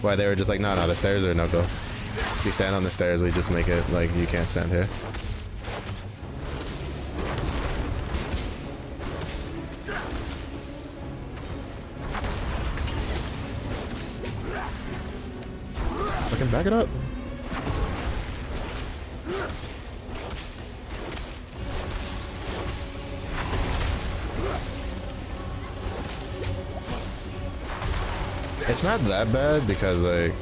Why they were just like, no, the stairs are no go. If you stand on the stairs, we just make it like you can't stand here. Fucking back it up. It's not that bad because like,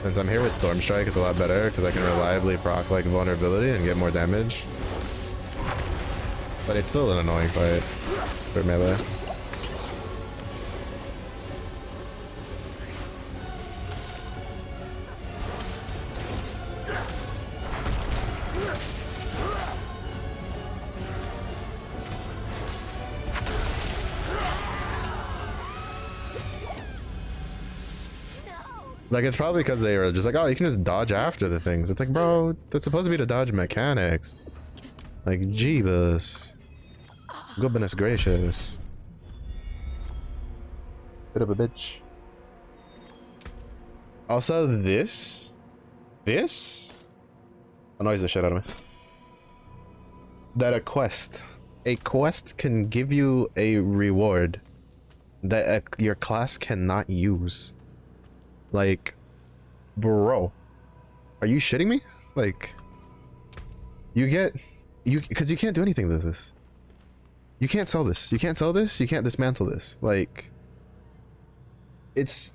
since I'm here with Storm Strike, it's a lot better because I can reliably proc like vulnerability and get more damage. But it's still an annoying fight for melee. Like, it's probably because they were just like, oh, you can just dodge after the things. It's like, bro, that's supposed to be the dodge mechanics. Like, Jeebus. Goodness gracious. Bit of a bitch. Also, this annoys the shit out of me. That a quest can give you a reward that your class cannot use. Like, bro, are you shitting me? Like, because you can't do anything with this. You can't sell this. You can't sell this. You can't dismantle this. Like, it's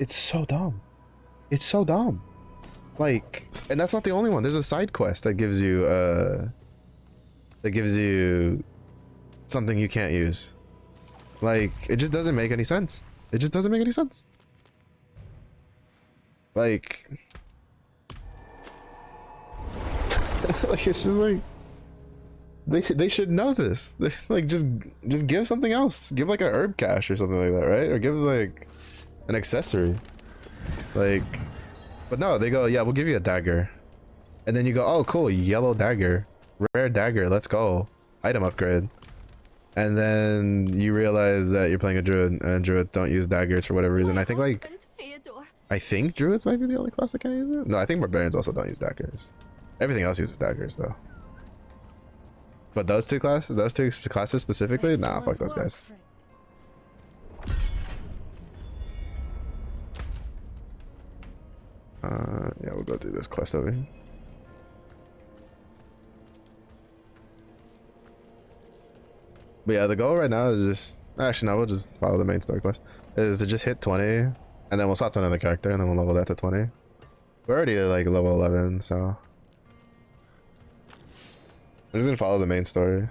so dumb. It's so dumb. Like, and that's not the only one. There's a side quest that gives you something you can't use. Like, it just doesn't make any sense. It just doesn't make any sense. Like, like, it's just like they should know this. They, like, just give something else. Give like a herb cache or something like that, right? Or give like an accessory. Like, but no, they go, yeah, we'll give you a dagger, and then you go, oh cool, yellow dagger, rare dagger, let's go, item upgrade. And then you realize that you're playing a druid, and druids don't use daggers for whatever reason. I think like, I think druids might be the only class that can't use it. No, I think barbarians also don't use daggers. Everything else uses daggers though. But those two classes specifically, nah, fuck those guys. Yeah, we'll go do this quest over here. But yeah, the goal right now is just Actually, no, we'll just follow the main story quest. Is to just hit 20, and then we'll swap to another character, and then we'll level that to 20. We're already at like level 11, so we're just gonna follow the main story.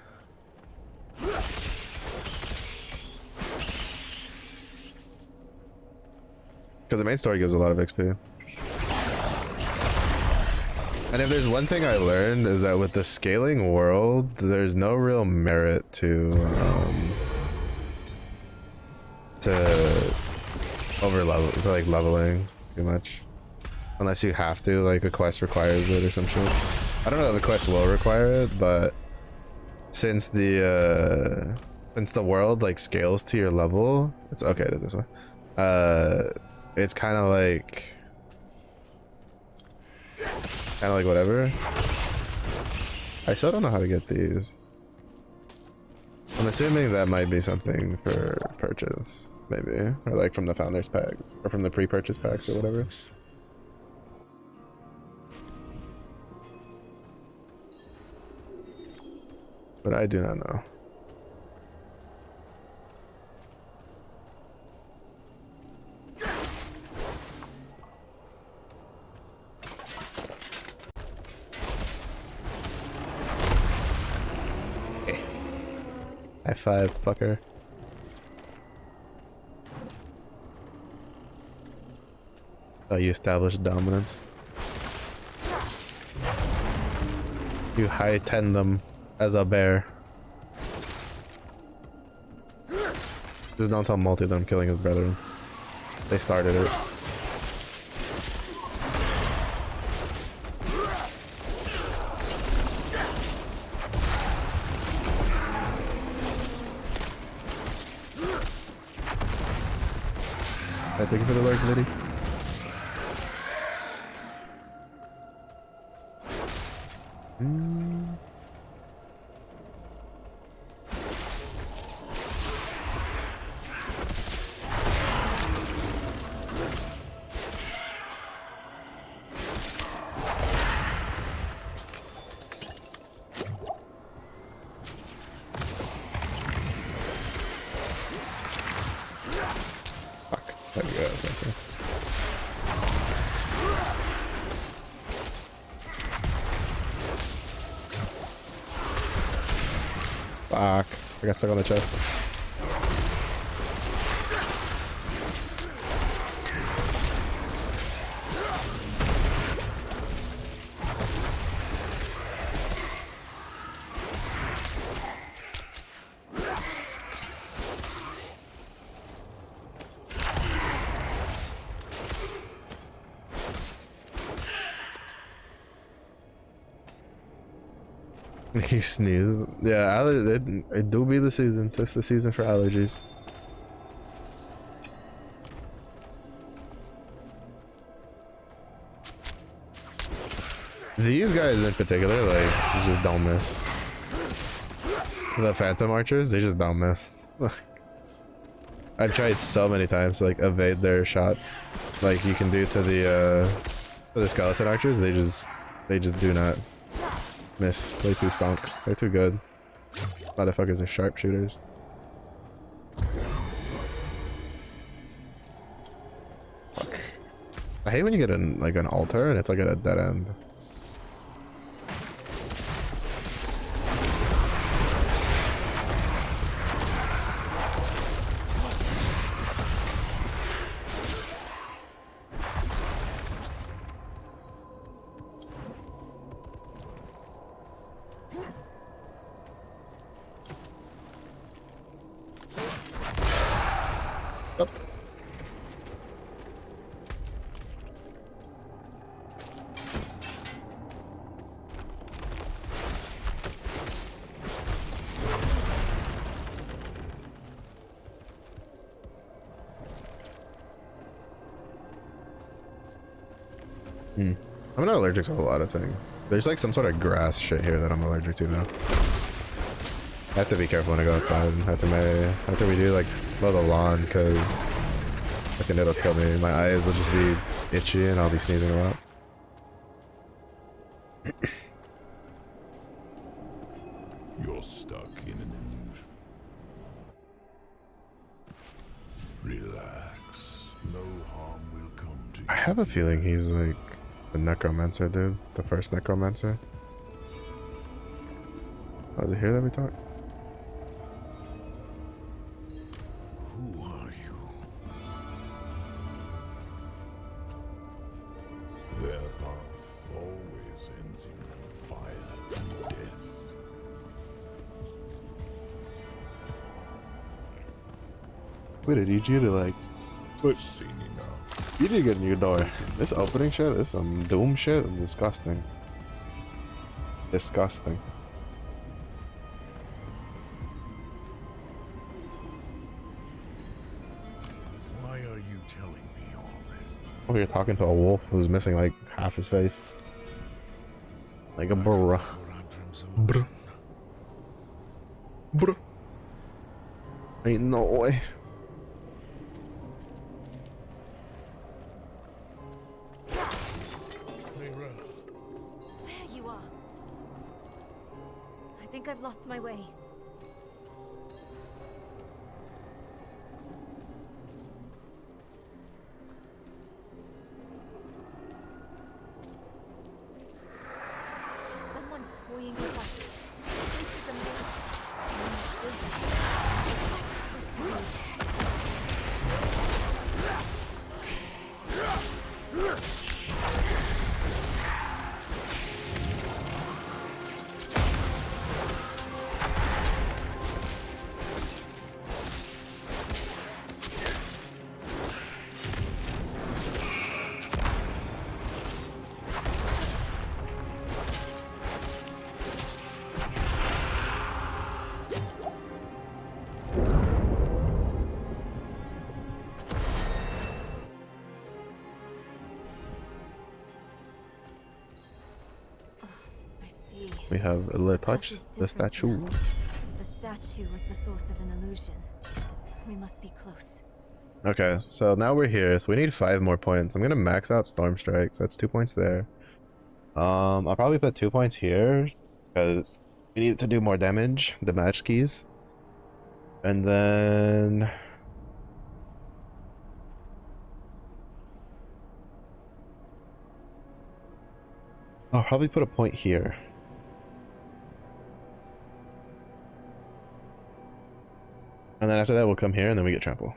Because the main story gives a lot of XP. And if there's one thing I learned is that with the scaling world, there's no real merit to over level, like leveling too much, unless you have to, like a quest requires it or some shit. I don't know if the quest will require it, but since the world like scales to your level, it's okay. It is this way. It's kind of like whatever. I still don't know how to get these. I'm assuming that might be something for purchase, maybe, or like from the founders packs or from the pre-purchase packs or whatever. But I do not know. High five, fucker. Oh, you established dominance. You high-tend them as a bear. Just don't tell Multi that I'm killing his brethren. They started it. Thank you for the large lady. There we go, that's it. Fuck. I got stuck on the chest. You sneeze. Yeah, it do be the season. It's the season for allergies. These guys in particular, like, just don't miss. The Phantom Archers, they just don't miss. I've tried so many times to like evade their shots, like you can do to the Skeleton Archers. They just do not miss. They're too stonks. They're too good. Motherfuckers are sharpshooters. I hate when you get an altar and it's like at a dead end. I'm not allergic to a lot of things. There's like some sort of grass shit here that I'm allergic to though. I have to be careful when I go outside after we do like mow the lawn, because fucking it'll kill me. My eyes will just be itchy and I'll be sneezing a lot. You're stuck in an illusion. see. I have a feeling he's like the necromancer dude, the first necromancer. Oh, is it here that we talk? Who are you? Their path always ends in fire and death. Wait, did you to like? What? Seen enough. You did get a new door. This opening shit, this some doom shit, disgusting. Disgusting. Why are you telling me all this? Oh, you're talking to a wolf who's missing like half his face. Like a bruh. Bruh. Bruh. Ain't no way. There you are. I think I've lost my way. Someone toying with us. This is We have Le Touch, the statue. The statue was the source of an illusion. We must be close. Okay, so now we're here. So we need 5 more points. I'm gonna max out Storm Strike. So that's 2 points there. I'll probably put 2 points here because we need to do more damage. The match keys, and then I'll probably put a point here. And then after that, we'll come here and then we get trample.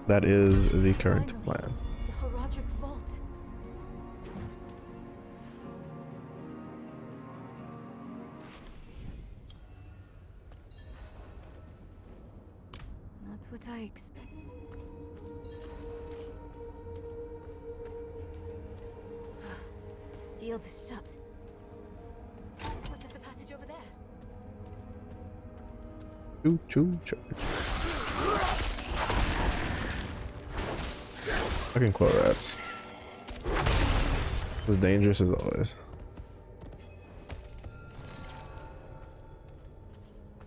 That is the current plan. The Heraldric Vault. Not what I expected. Sealed shut. What of the passage over there? Choo choo choo. Fucking claw rats. As dangerous as always.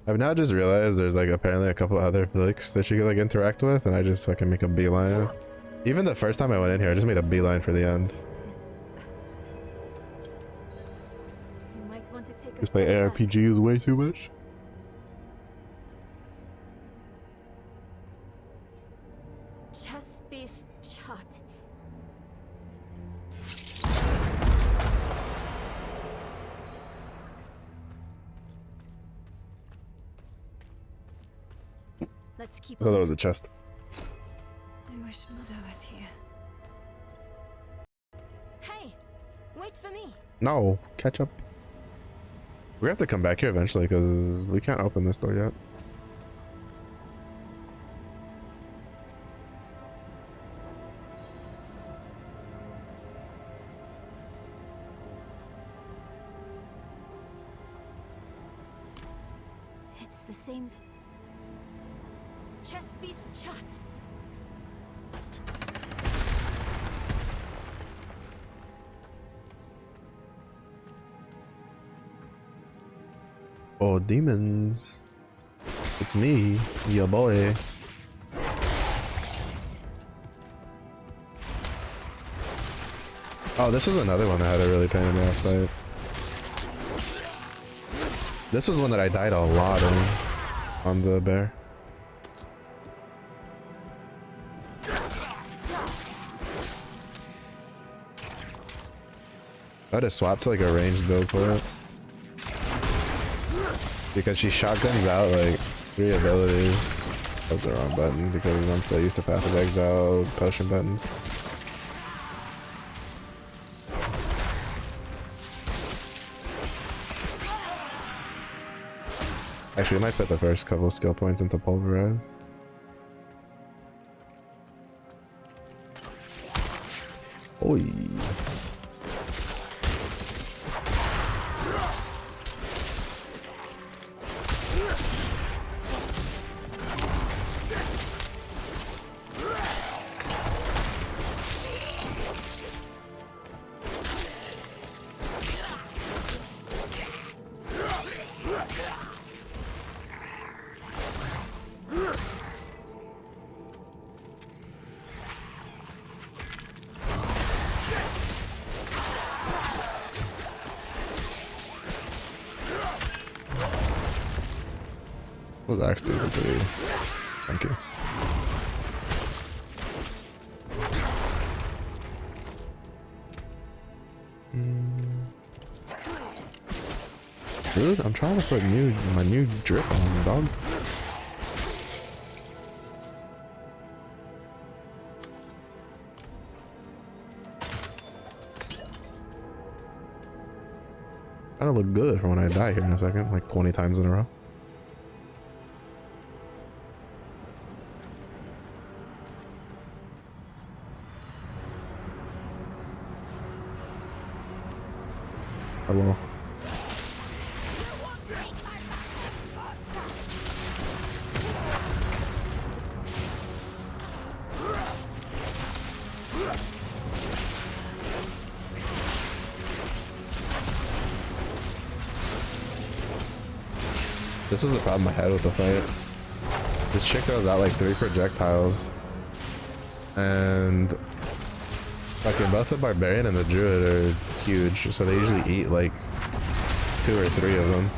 I've now just realized there's like apparently a couple other Blix that you can like interact with, and I just fucking make a beeline. Even the first time I went in here, I just made a beeline for the end. You might want to take Just play ARPGs way too much. Let's keep I thought that was a chest. I wish Mother was here. Hey, wait for me. No, catch up. We have to come back here eventually because we can't open this door yet. It's the same. Chest beats shut. Oh, demons. It's me, your boy. Oh, this was another one that had a really pain in the ass fight. This was one that I died a lot on the bear. I had to swap to like a ranged build for it. Because she shotguns out like 3 abilities. That was the wrong button because I'm still used to Path of Exile potion buttons. Actually, I might put the first couple of skill points into Pulverize. Oi. Those axe dudes are pretty funky. Dude, I'm trying to put my new drip on, dog. Trying to look good for when I die here in a second, like 20 times in a row. I will. This was the problem I had with the fight. This chick throws out like 3 projectiles, and fucking both the barbarian and the druid are huge, so they usually eat like 2 or 3 of them.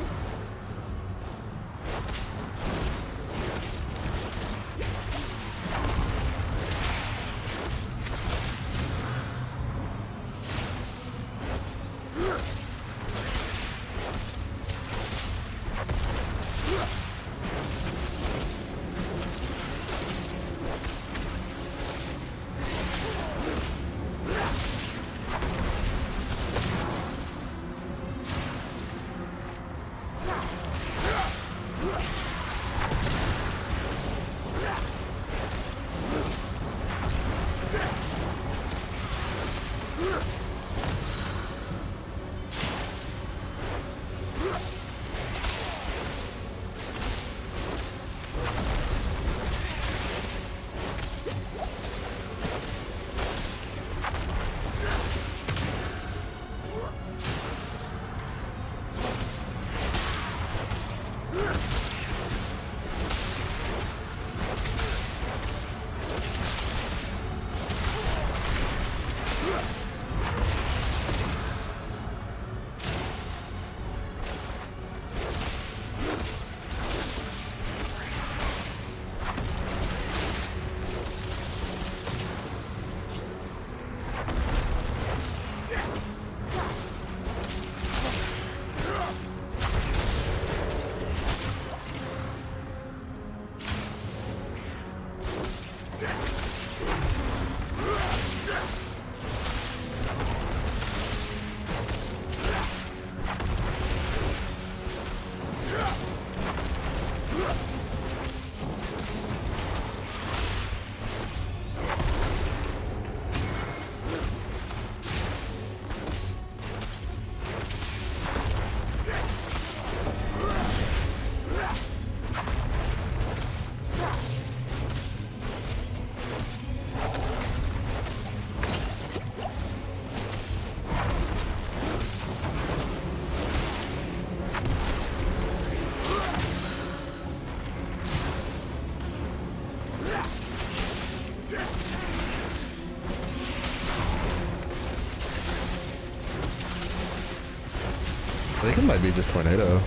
think it might be just tornado.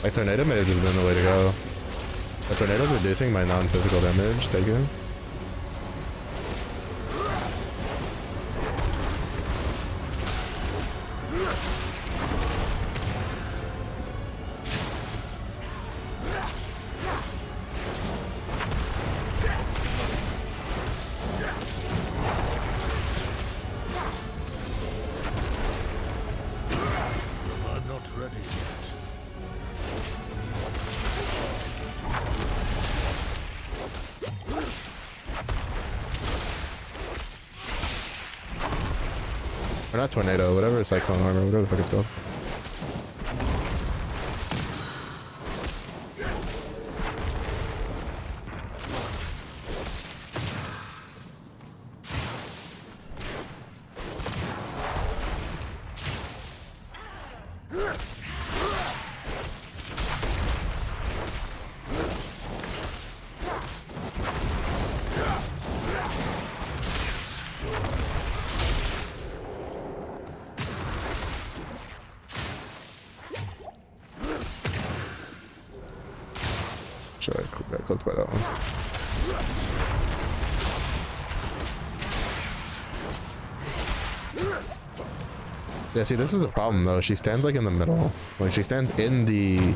Like tornado may have just been the way to go. The tornado's reducing my non-physical damage taken. I'm not ready yet. Or not tornado, whatever, cyclone armor, whatever the fuck it's called. Should I got clicked by that one? Yeah, see, this is the problem though. She stands like in the middle. Like she stands in the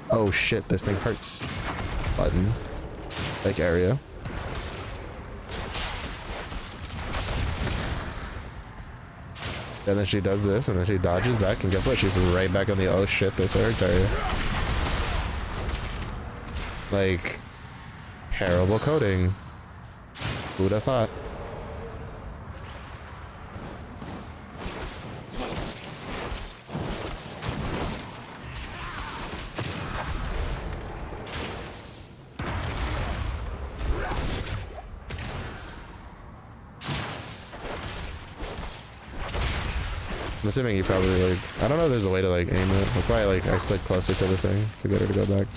oh shit, this thing hurts button like area. And then she does this and then she dodges back and guess what? She's right back on the oh shit, this hurts area. Like, terrible coding. Who'd have thought? I'm assuming you probably like, I don't know if there's a way to like aim it. That's why like I stood closer to the thing to get her to go back.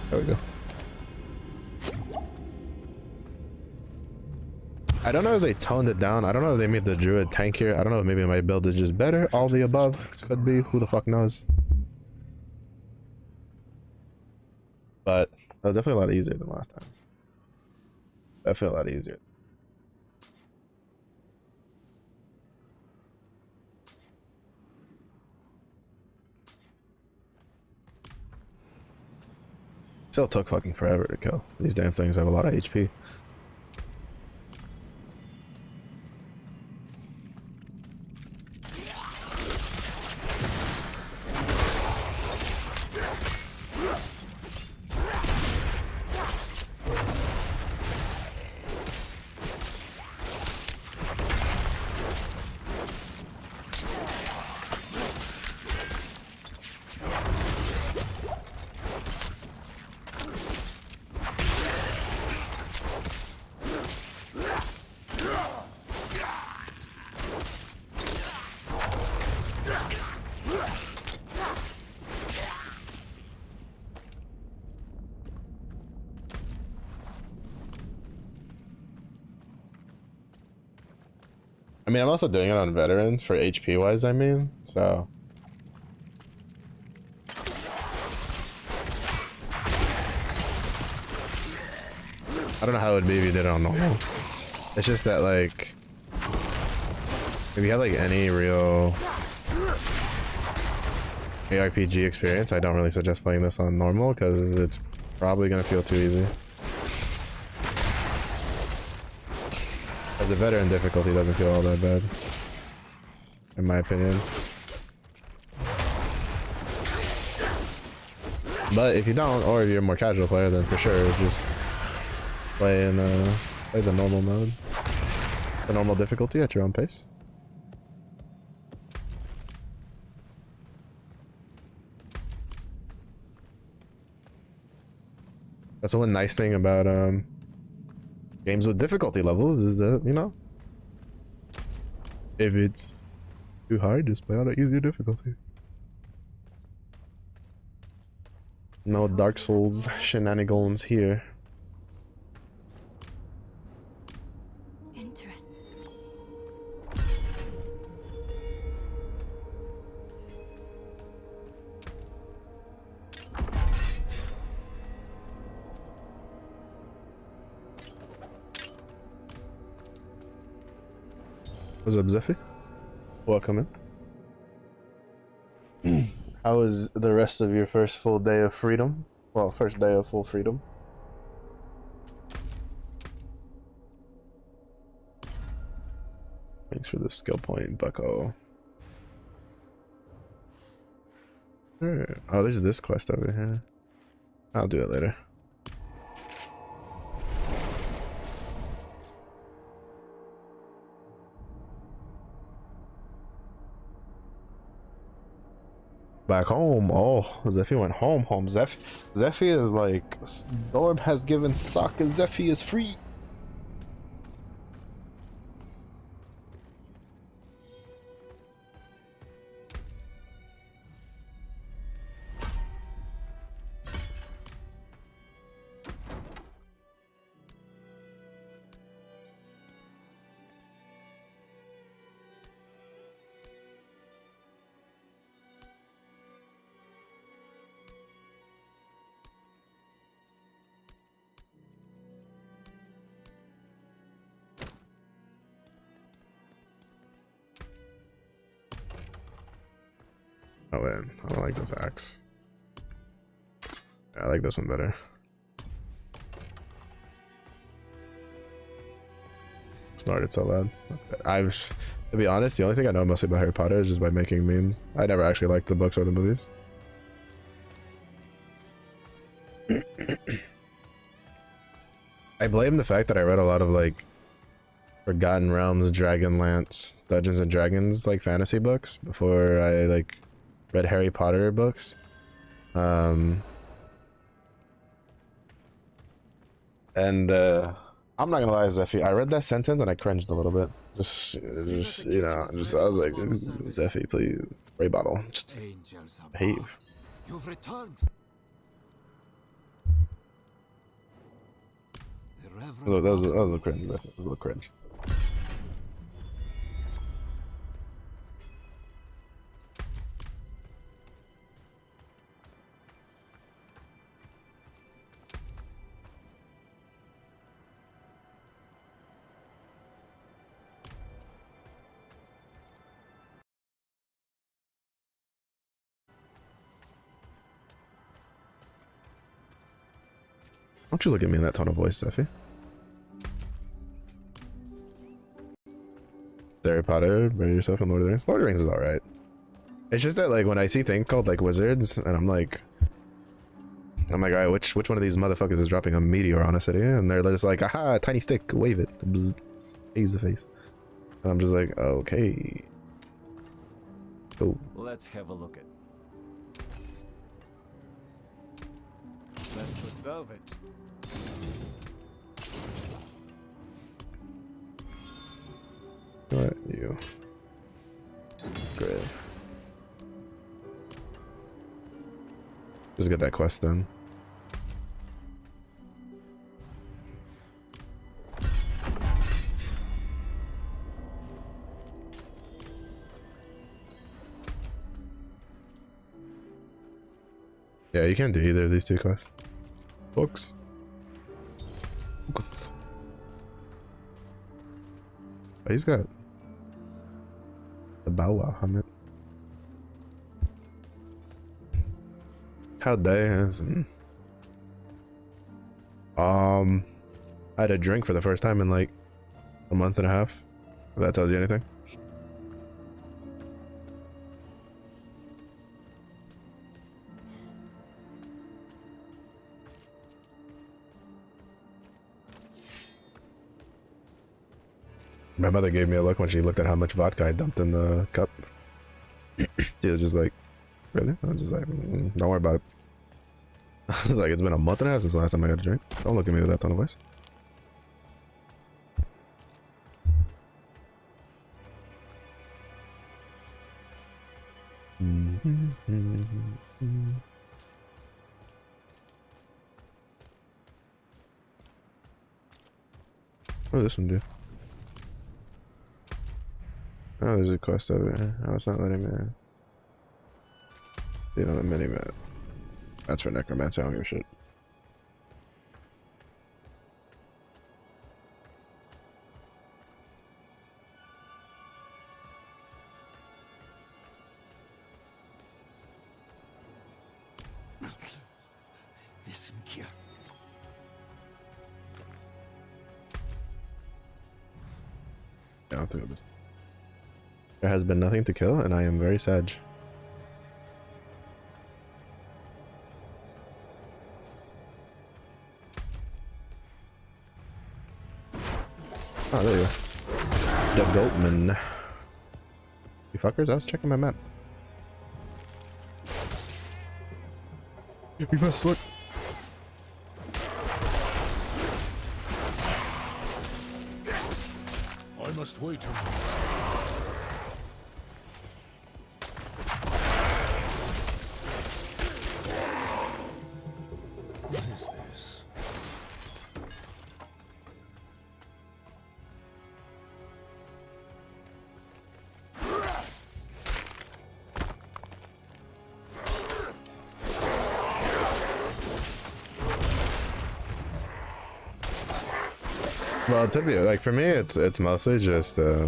There we go. I don't know if they toned it down. I don't know if they made the druid tankier. I don't know if maybe my build is just better. All the above. Could be. Who the fuck knows? But that was definitely a lot easier than last time. I feel a lot easier. Still took fucking forever to kill. These damn things have a lot of HP. I mean, I'm also doing it on veterans for HP wise, I mean, so. I don't know how it would be if you did it on normal. It's just that, like, if you have like any real ARPG experience, I don't really suggest playing this on normal because it's probably gonna feel too easy. As a veteran, difficulty doesn't feel all that bad, in my opinion. But if you don't, or if you're a more casual player, then for sure just play play the normal mode, the normal difficulty at your own pace. That's one nice thing about games with difficulty levels is that, you know, if it's too hard, just play on an easier difficulty. No Dark Souls shenanigans here. Interesting. What's up, Zephy? Welcome in. How was the rest of your first full day of freedom? Well, first day of full freedom. Thanks for the skill point, bucko. Sure. Oh, there's this quest over here. I'll do it later. Back home. Oh, Zephy went home. Zephy is like, Lord has given Sokka. Zephy is free. Oh wait, I don't like this axe. Yeah, I like this one better. Snorted so loud. That's good. To be honest, the only thing I know mostly about Harry Potter is just by making memes. I never actually liked the books or the movies. I blame the fact that I read a lot of like Forgotten Realms, Dragonlance, Dungeons and Dragons like fantasy books before I like read Harry Potter books. I'm not gonna lie, Zephy, I read that sentence and I cringed a little bit. Just you know, I was like, Zephy, please, spray bottle, just behave. You've returned. Look, that was a little cringe. That was a little cringe. Don't you look at me in that tone of voice, Zephy. Harry Potter, bury yourself in Lord of the Rings. Lord of the Rings is alright. It's just that like when I see things called like wizards and I'm like, alright, which one of these motherfuckers is dropping a meteor on a city? And they're just like, aha, tiny stick, wave it. Bzz, haze the face. And I'm just like, okay. Oh. Let's have a look at. Let's resolve it. What you? Great. Just get that quest done. Yeah, you can't do either of these two quests. Books. Books. Oh, he's got the Bow Wow helmet. How day is I had a drink for the first time in like a month and a half. If that tells you anything. My mother gave me a look when she looked at how much vodka I dumped in the cup. She was just like, really? I was just like, don't worry about it. I was like, it's been a month and a half since the last time I got a drink. Don't look at me with that tone of voice. What does this one do? Oh, there's a quest over here. Oh, it's not letting me. You know, the mini map. That's for necromancy. I don't give a shit. Listen here. Yeah, I'll do this. There has been nothing to kill, and I am very sad. Oh, there you go. The Goatman. You fuckers, I was checking my map. You must look. I must wait a moment. What is this? Well, to be like for me, it's mostly just I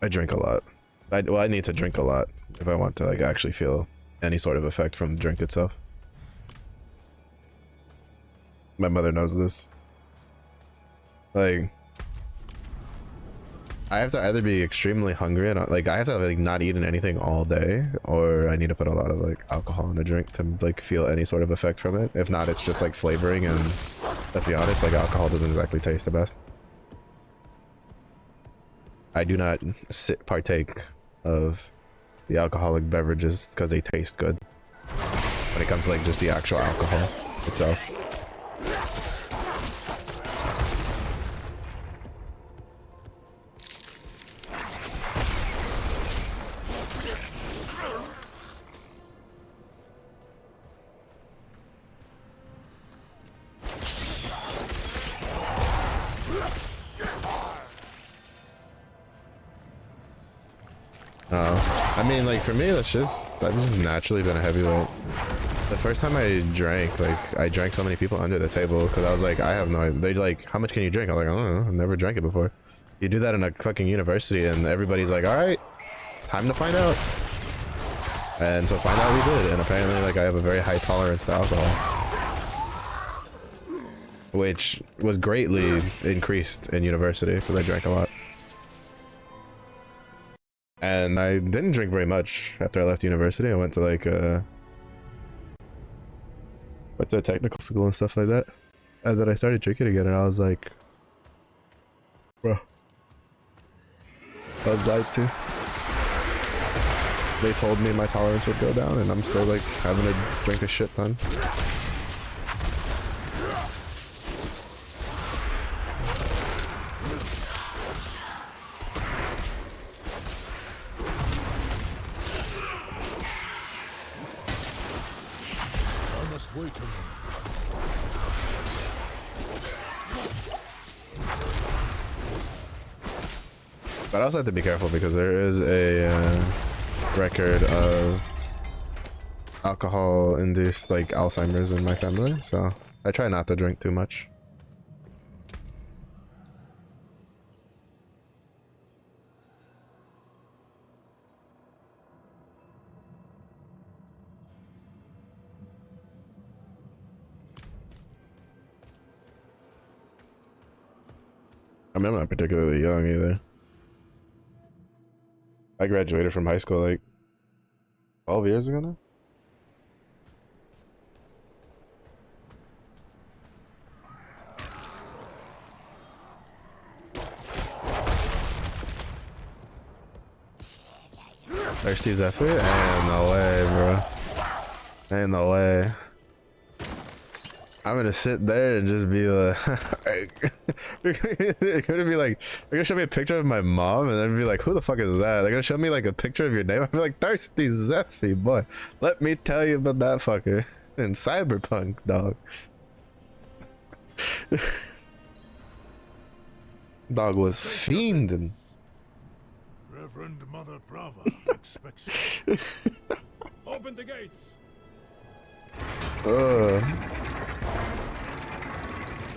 drink a lot. I need to drink a lot if I want to like actually feel any sort of effect from the drink itself. My mother knows this. Like, I have to either be extremely hungry and like I have to like not eating anything all day, or I need to put a lot of like alcohol in a drink to like feel any sort of effect from it. If not, it's just like flavoring, and let's be honest, like alcohol doesn't exactly taste the best. I do not partake of the alcoholic beverages because they taste good. When it comes to like just the actual alcohol itself. I mean, like for me, I've just naturally been a heavyweight. The first time I drank, like I drank so many people under the table because I was like, I have no idea. They're like, how much can you drink? I'm like, I don't know. I've never drank it before. You do that in a fucking university and everybody's like, all right, time to find out. And so find out we did. And apparently like I have a very high tolerance to alcohol, which was greatly increased in university because I drank a lot. And I didn't drink very much after I left university. I went to like went to technical school and stuff like that. And then I started drinking again and I was like, bro, I was lied to. They told me my tolerance would go down and I'm still like having to drink a shit ton. Wait a minute. But I also have to be careful because there is a record of alcohol-induced like Alzheimer's in my family, so I try not to drink too much. I mean, I'm not particularly young either. I graduated from high school like 12 years ago now. Thirsty Zephyr? Ain't no way, bro. Ain't no way. I'm gonna sit there and just be like, they're gonna be like, they're gonna show me a picture of my mom and then be like, who the fuck is that? They're gonna show me like a picture of your name. I'll be like, Thirsty Zephyr, boy. Let me tell you about that fucker in Cyberpunk, dog. Dog was fiending. Reverend Mother Brava expects. Open the gates.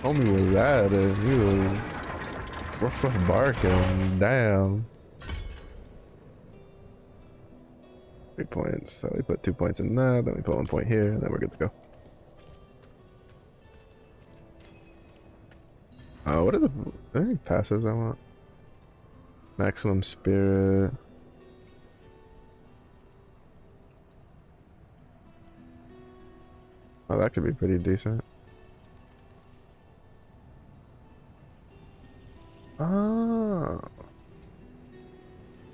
Homie was at it. He was rough barking. Damn. 3 points. So we put 2 points in that. Then we put 1 point here. And then we're good to go. What are there any passives I want? Maximum spirit. Oh, that could be pretty decent. Oh.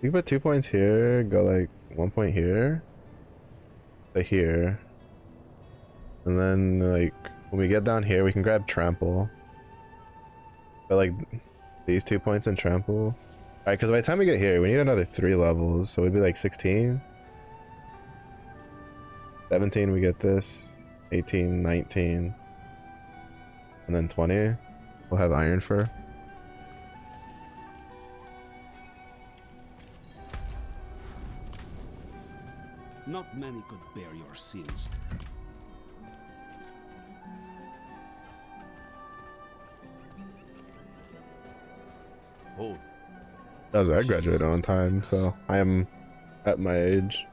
You can put 2 points here, go like 1 point here, to here. And then like when we get down here we can grab trample. But like these 2 points in trample. Alright, because by the time we get here we need another 3 levels, so it'd be like 16. 17 we get this. 18, 19, and then 20. We'll have iron fur. Not many could bear your sins. Hold. I graduated on time, so I am at my age.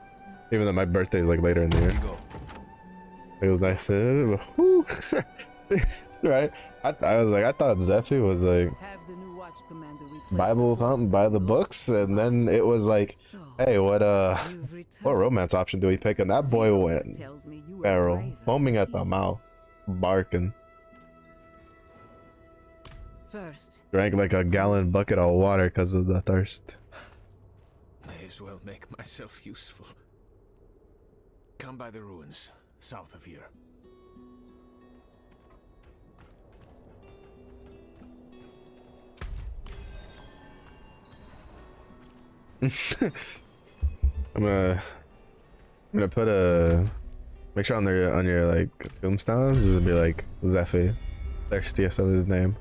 Even though my birthday is like later in the year. It was nice to, right? I was like, I thought Zephy was like Bible thump by the books, and then it was like, hey, what romance option do we pick? And that boy went feral, foaming at the mouth, barking. Drank like a gallon bucket of water because of the thirst. May as well make myself useful. Come by the ruins. South of here. I'm gonna put a make sure on your like tombstones just be like Zephy, thirstiest of his name.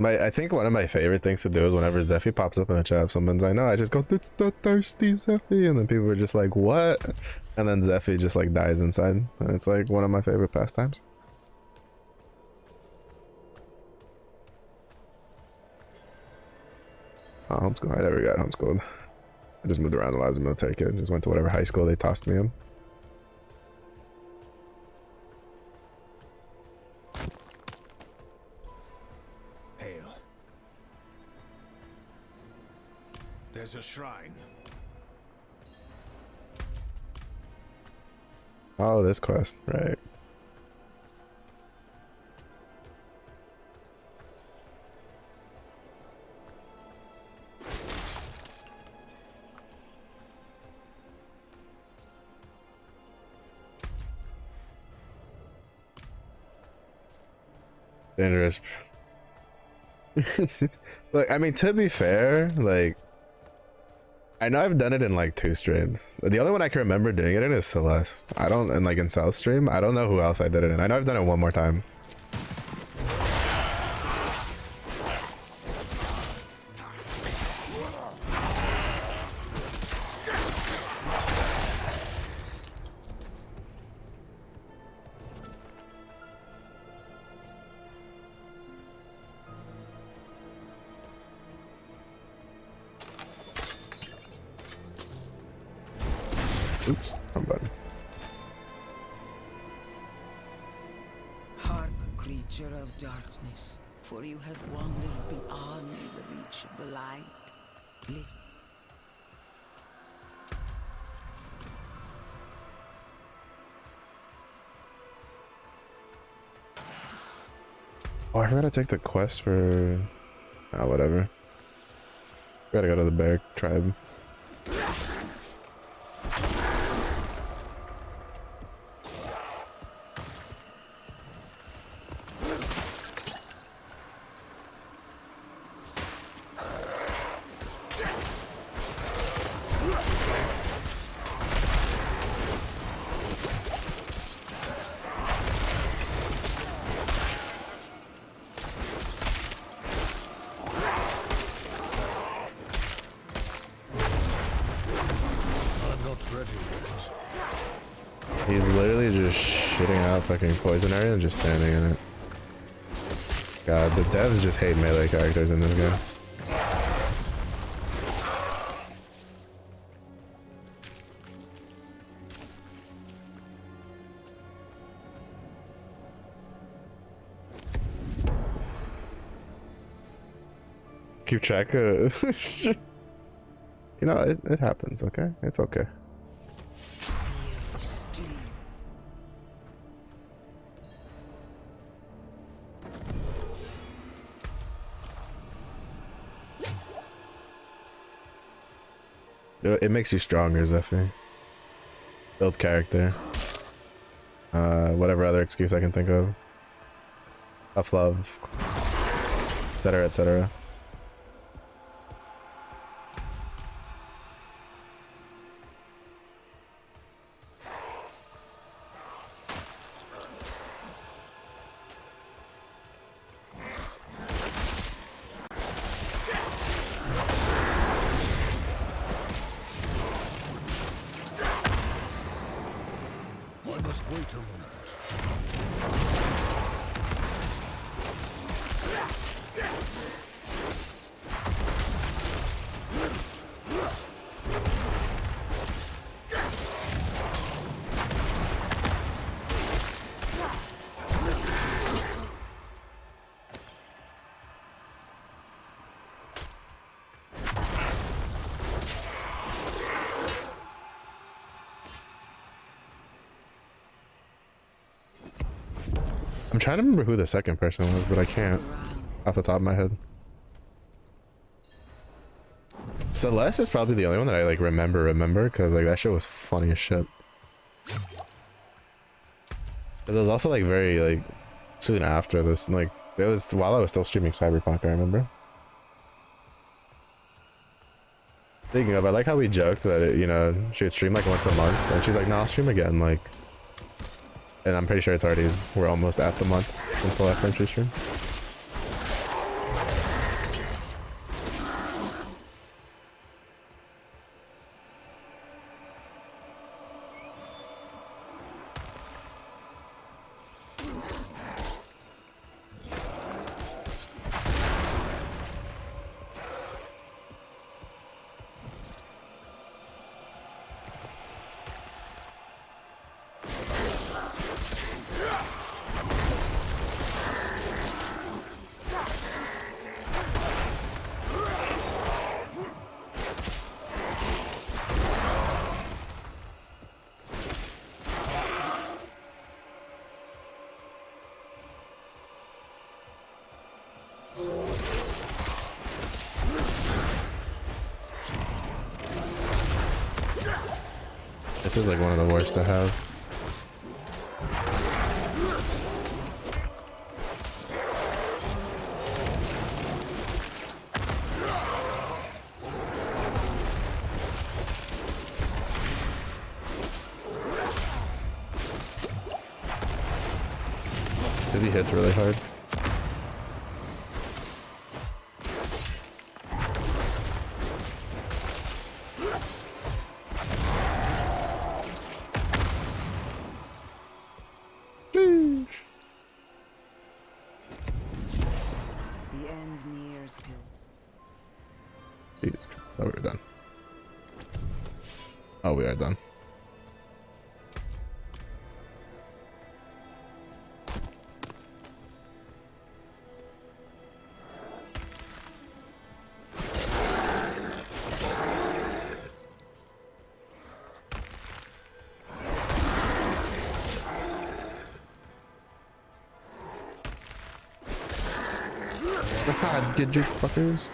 I think one of my favorite things to do is whenever Zephy pops up in the chat, if someone's I know, I just go, it's the thirsty Zephy, and then people are just like, what? And then Zephy just like dies inside, and it's like one of my favorite pastimes. Oh, homeschool. I never got homeschooled. I just moved around a lot as a military kid. Just went to whatever high school they tossed me in. There's a shrine. Oh, this quest, right. Dangerous. Look, I mean, to be fair, like, I know I've done it in like 2 streams. The only one I can remember doing it in is Celeste. I don't, and like in South stream, I don't know who else I did it in. I know I've done it one more time. Oops, I'm button. Hark, creature of darkness, for you have wandered beyond the reach of the light. Live. Oh, I forgot to take the quest for Ah, whatever. Gotta go to the bear tribe. He's literally just shitting out fucking poison area and just standing in it. God, the devs just hate melee characters in this game. Keep track of... You know, it happens, okay? It's okay. It makes you stronger, Zephyr. Builds character. Whatever other excuse I can think of. Tough love. Etc, etc. I'm trying to remember who the second person was, but I can't off the top of my head. Celeste is probably the only one that I like remember because like that shit was funny as shit. It was also like very like soon after this, like it was while I was still streaming Cyberpunk, I remember. Speaking of, I like how we joked that it, you know, she would stream like once a month, and she's like, "No, I'll stream again." Like, and I'm pretty sure it's already, we're almost at the month since the last time she streamed. This is like one of the worst to have. Because he hits really hard. Jesus Christ, I thought we were done. Oh, we are done. Did you fuckers?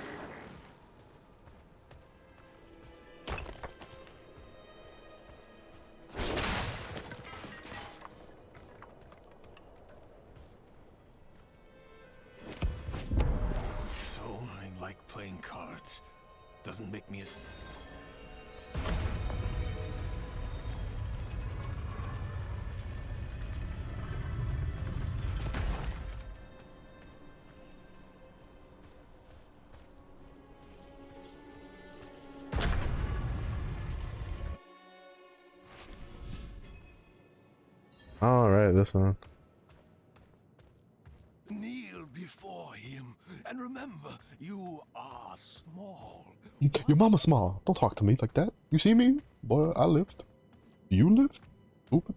So I like playing cards. Doesn't make me as... All right, this one. Kneel before him, and remember, you are small. Your mama's small. Don't talk to me like that. You see me? Boy, I lift. You lift? Stupid.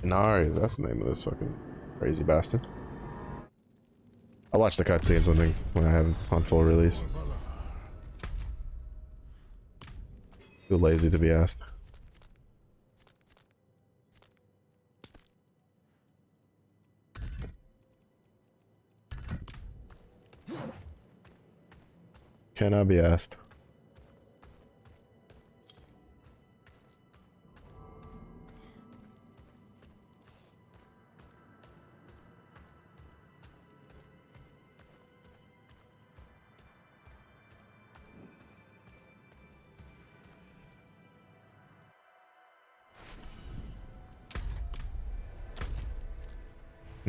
Inari, that's the name of this fucking crazy bastard. I'll watch the cutscenes when I have it on full release. Too lazy to be asked. Cannot be asked.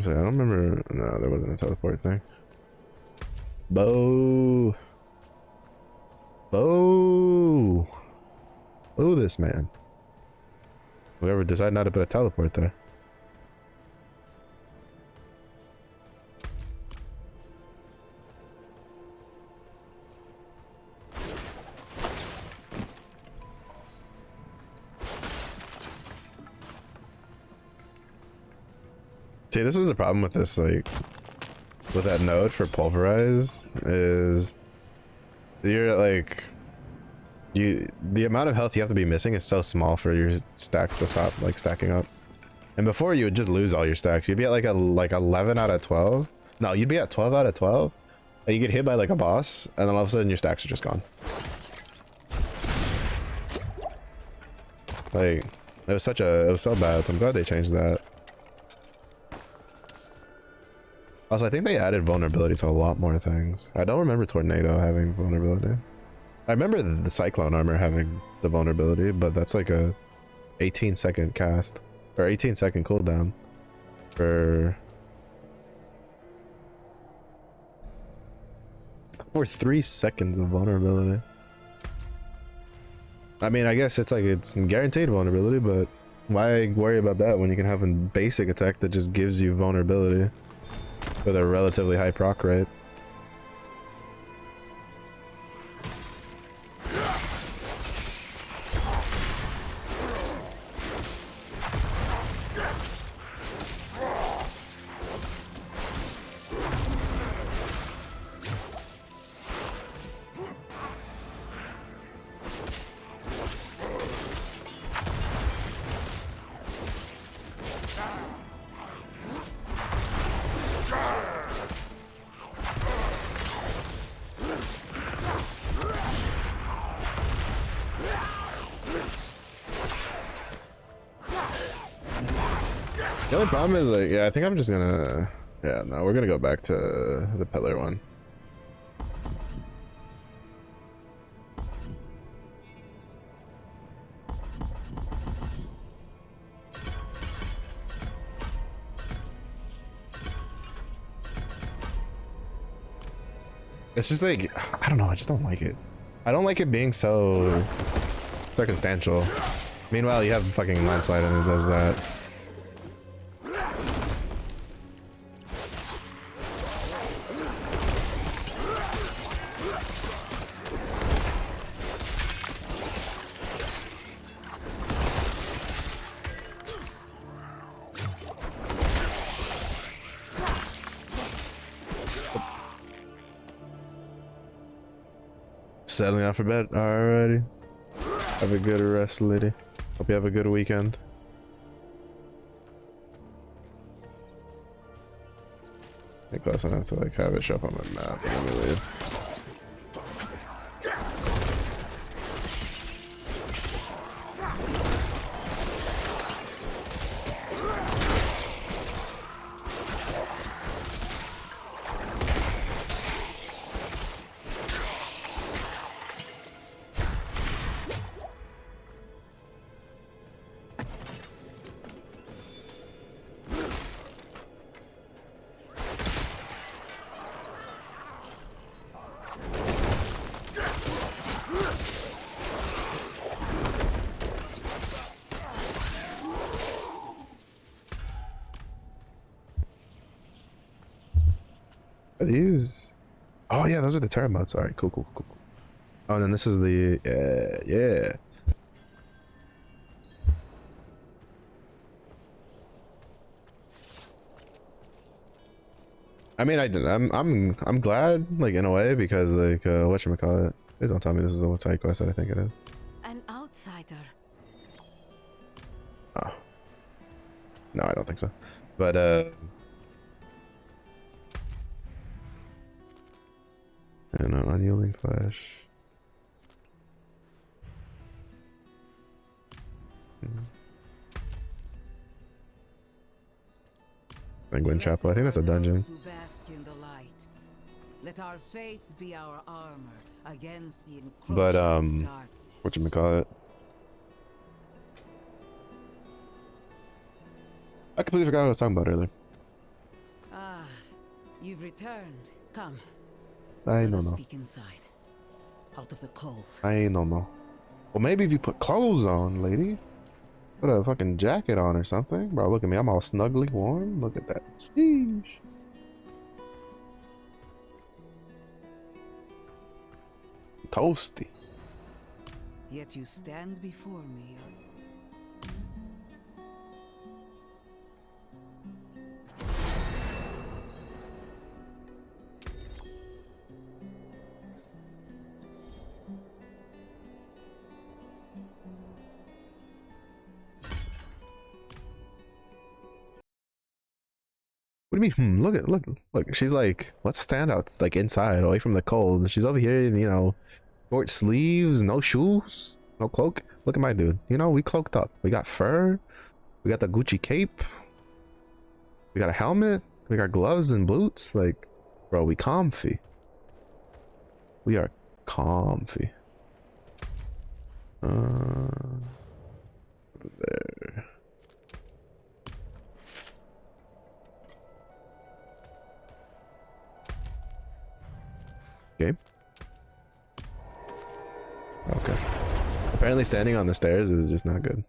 I don't remember. No, there wasn't a teleport thing. Boo! Boo! Boo this man. Whoever decided not to put a teleport there. See, this was the problem with this, like, with that node for pulverize, is you're like, the amount of health you have to be missing is so small for your stacks to stop, like, stacking up. And before you would just lose all your stacks. You'd be at like 11 out of 12. No, you'd be at 12 out of 12. And you get hit by like a boss, and then all of a sudden your stacks are just gone. Like, it was so bad, so I'm glad they changed that. Also, I think they added vulnerability to a lot more things. I don't remember Tornado having vulnerability. I remember the Cyclone armor having the vulnerability, but that's like a 18-second cast. Or 18-second cooldown. For 3 seconds of vulnerability. I mean, I guess it's like it's guaranteed vulnerability, but why worry about that when you can have a basic attack that just gives you vulnerability with a relatively high proc rate? The only problem is, like, yeah, I think I'm just gonna, yeah, no, we're gonna go back to the pillar one. It's just like, I don't know, I just don't like it. I don't like it being so circumstantial. Meanwhile, you have fucking landslide and it does that. Settling out for bed. Alrighty. Have a good rest, lady. Hope you have a good weekend. I think close enough to like have it show up on my map. Let me leave. Are these? Oh yeah, those are the terramotes. All right, cool, cool, cool, cool. Oh, and then this is the yeah. I mean, I'm glad, like in a way, because like whatchamacallit. Please don't tell me this is a side quest that I think it is. An outsider. Oh. No, I don't think so. But and an unyielding flesh. Penguin Chapel. I think that's a dungeon. Let our faith be our armor against the But darkness. whatchamacallit. I completely forgot what I was talking about earlier. Ah, you've returned. Come. I Let don't us know. speak inside. Out of the cold. I don't know. Well, maybe if you put clothes on, lady. Put a fucking jacket on or something. Bro, look at me. I'm all snugly warm. Look at that. Sheesh. Toasty. Yet you stand before me. What do you mean? Look. She's like, let's stand out. It's like inside, away from the cold. She's over here, you know, short sleeves, no shoes, no cloak. Look at my dude. You know, we cloaked up. We got fur. We got the Gucci cape. We got a helmet. We got gloves and boots. Like, bro, we comfy. We are comfy. Over there. Okay. Okay. Apparently standing on the stairs is just not good.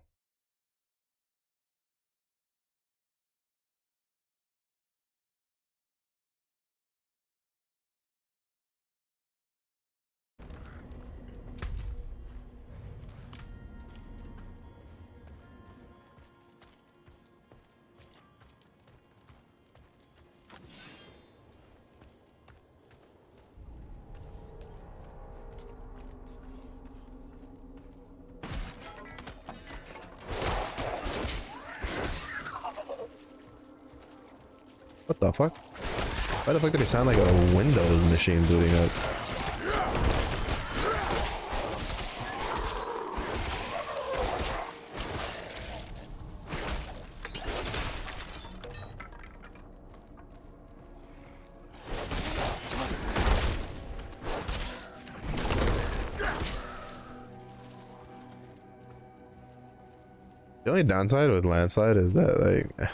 What the fuck? Why the fuck did it sound like a Windows machine booting up? The only downside with landslide is that, like,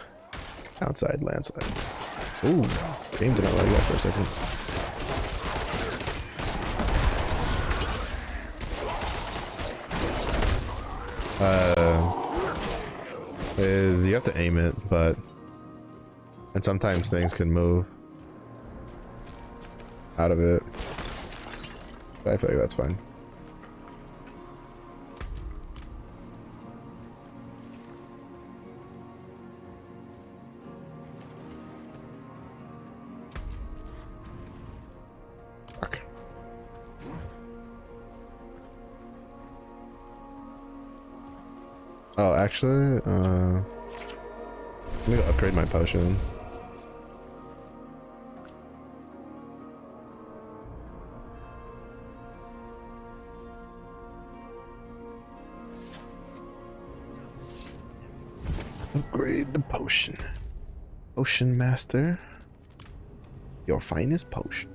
outside landslide. Ooh, game did not like that for a second. Is you have to aim it, and sometimes things can move out of it. But I feel like that's fine. Oh, actually, let me upgrade my potion. Upgrade the potion. Potion master. Your finest potion.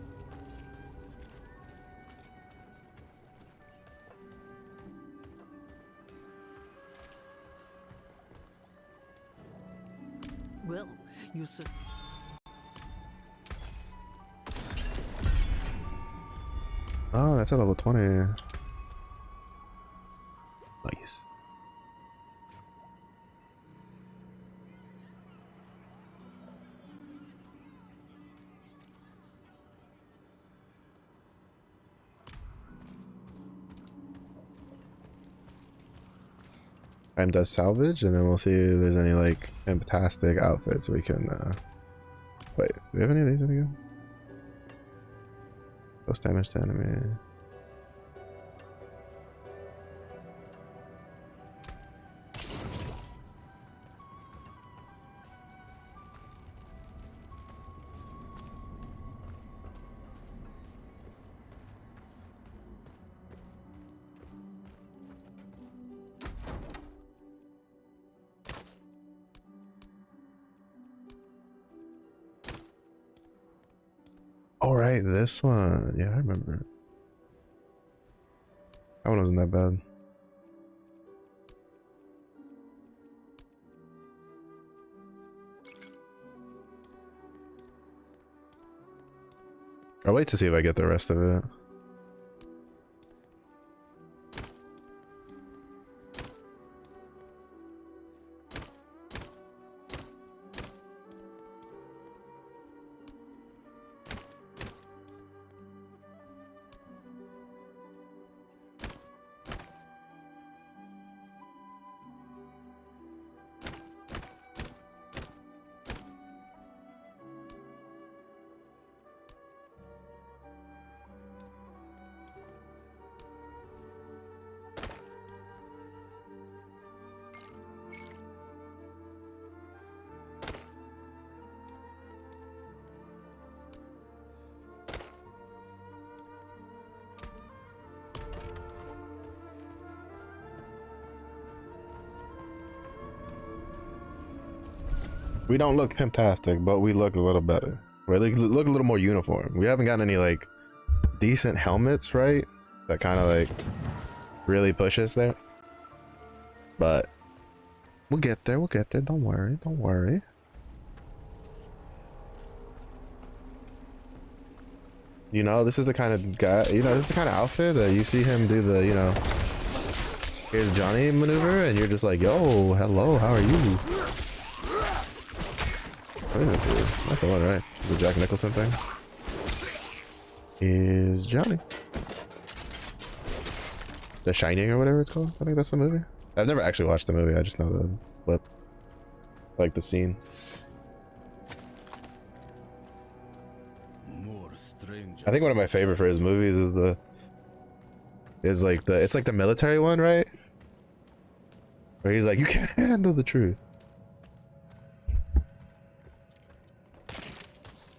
Well, you said. Oh, that's a level 20. Nice. Time does salvage, and then we'll see if there's any like fantastic outfits we can. Wait, do we have any of these again? Post damage to enemy. All right, this one. Yeah, I remember it. That one wasn't that bad. I'll wait to see if I get the rest of it. We don't look fantastic, but we look a little better. We look a little more uniform. We haven't gotten any like decent helmets, right? That kind of like really push us there. But we'll get there. We'll get there. Don't worry. Don't worry. You know, this is the kind of guy, you know, this is the kind of outfit that you see him do the, you know, here's Johnny maneuver, and you're just like, yo, hello, how are you? I think that's the one, right? The Jack Nicholson thing. Is Johnny. The Shining or whatever it's called. I think that's the movie. I've never actually watched the movie. I just know the clip. Like the scene. I think one of my favorite for his movies is it's like the military one, right? Where he's like, you can't handle the truth.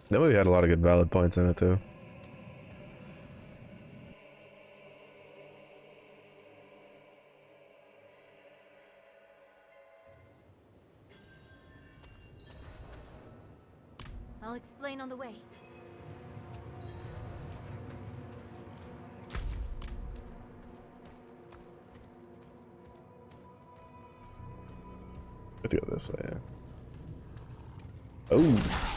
That movie had a lot of good valid points in it too. I'll explain on the way. Let's go this way, yeah. Oh.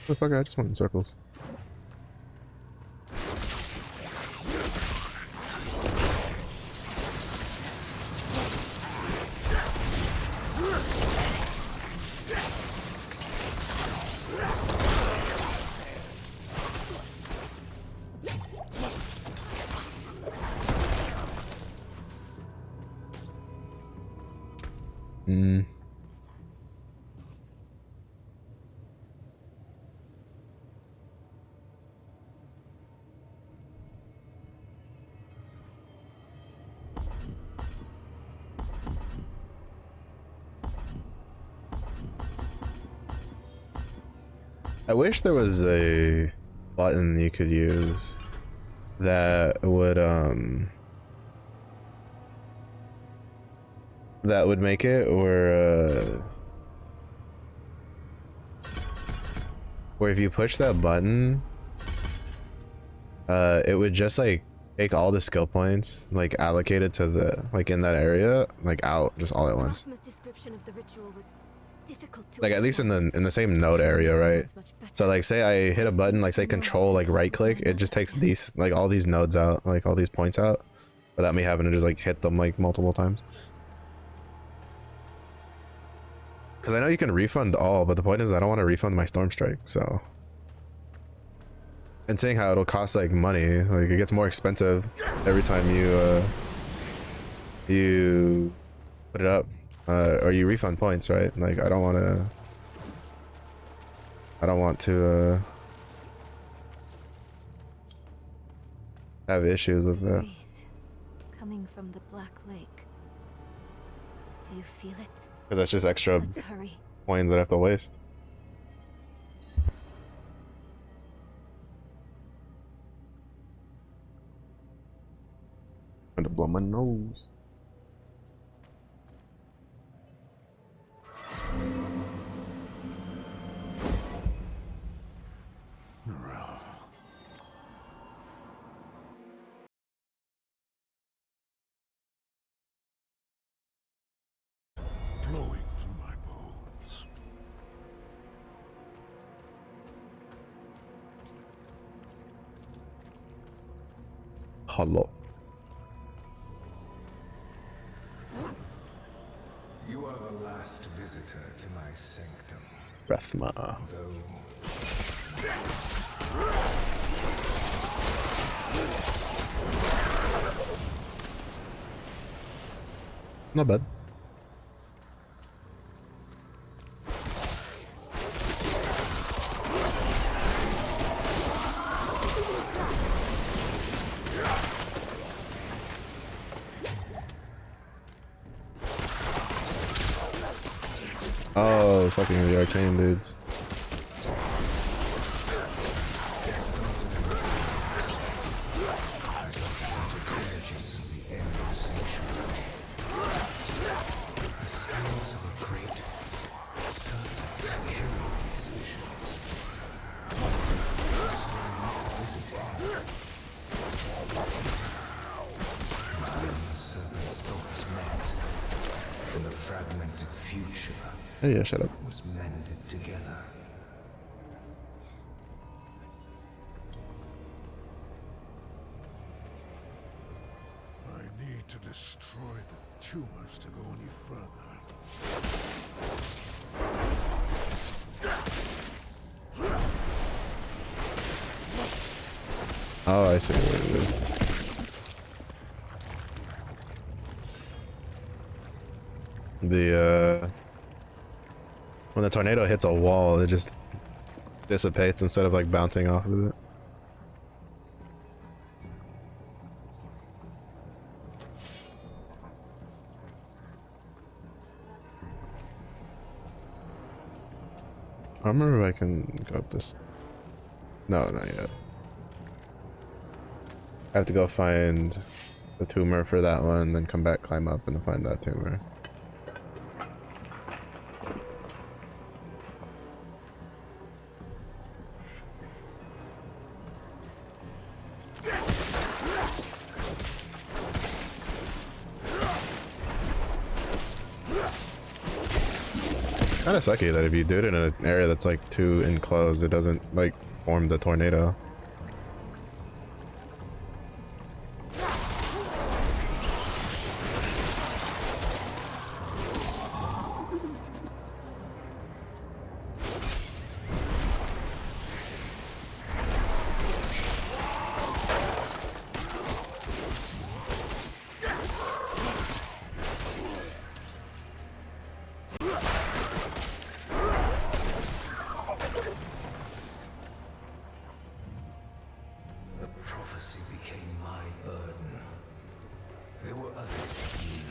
Motherfucker, I just went in circles. I wish there was a button you could use that would make it where if you push that button, it would just like take all the skill points like allocated to the like in that area like out just all at once. Description of the ritual was difficult to Like at least in the same node area, right? So like say I hit a button like say control like right click, it just takes these like all these nodes out, like all these points out, without me having to just like hit them like multiple times. Because I know you can refund all, but the point is I don't want to refund my storm strike. So, and seeing how it'll cost like money, like it gets more expensive every time you put it up. Or you refund points, right? Like I don't want to have issues with that. Coming from the Black Lake. Do you feel it? Because that's just extra Let's hurry. coins that I have to waste. I'm gonna blow my nose. Flowing through my bones. Hello. You are the last visitor to my sanctum. Rathma. Not bad. Oh, fucking the arcane dudes. Oh yeah, shut up. Was mended together. I need to destroy the tumors to go any further. Oh, I see what it is. When the tornado hits a wall, it just dissipates instead of like bouncing off of it. I remember if I can go up this. No, not yet. I have to go find the tumor for that one, then come back, climb up, and find that tumor. Kind of sucky that if you do it in an area that's like too enclosed, it doesn't like form the tornado. The prophecy became my burden. There were others to heal.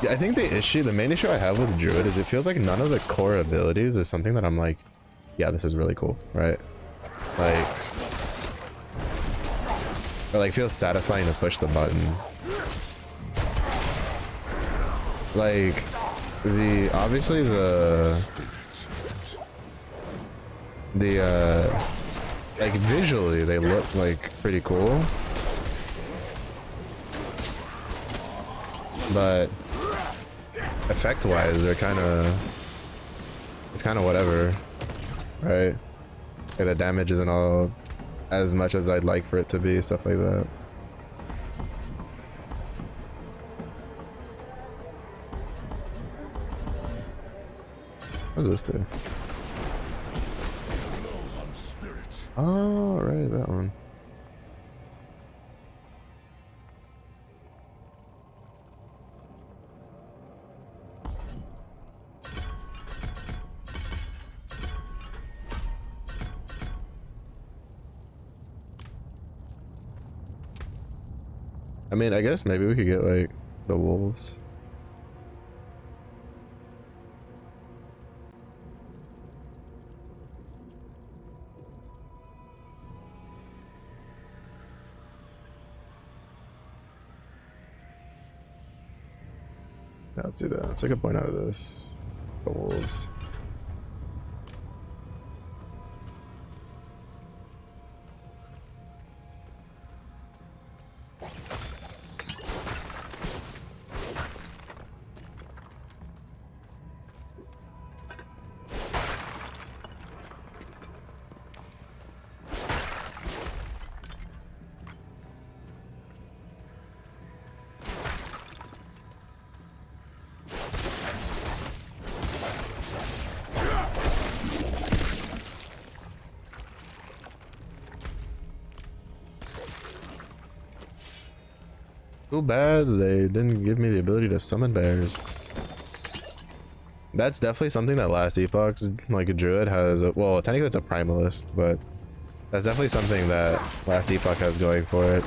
Yeah, I think the main issue I have with Druid is it feels like none of the core abilities is something that I'm like, yeah, this is really cool, right? Like, or like feels satisfying to push the button. Like, obviously like visually they look like pretty cool, but effect wise they're it's kind of whatever, right? Like the damage isn't all as much as I'd like for it to be, stuff like that. What does this do? Oh, right, that one. I mean, I guess maybe we could get like the wolves. Yeah, let's do that. Let's take a point out of this. The wolves. Too bad they didn't give me the ability to summon bears. That's definitely something that last epoch's like a druid has. Well, technically it's a primalist, but that's definitely something that last epoch has going for it.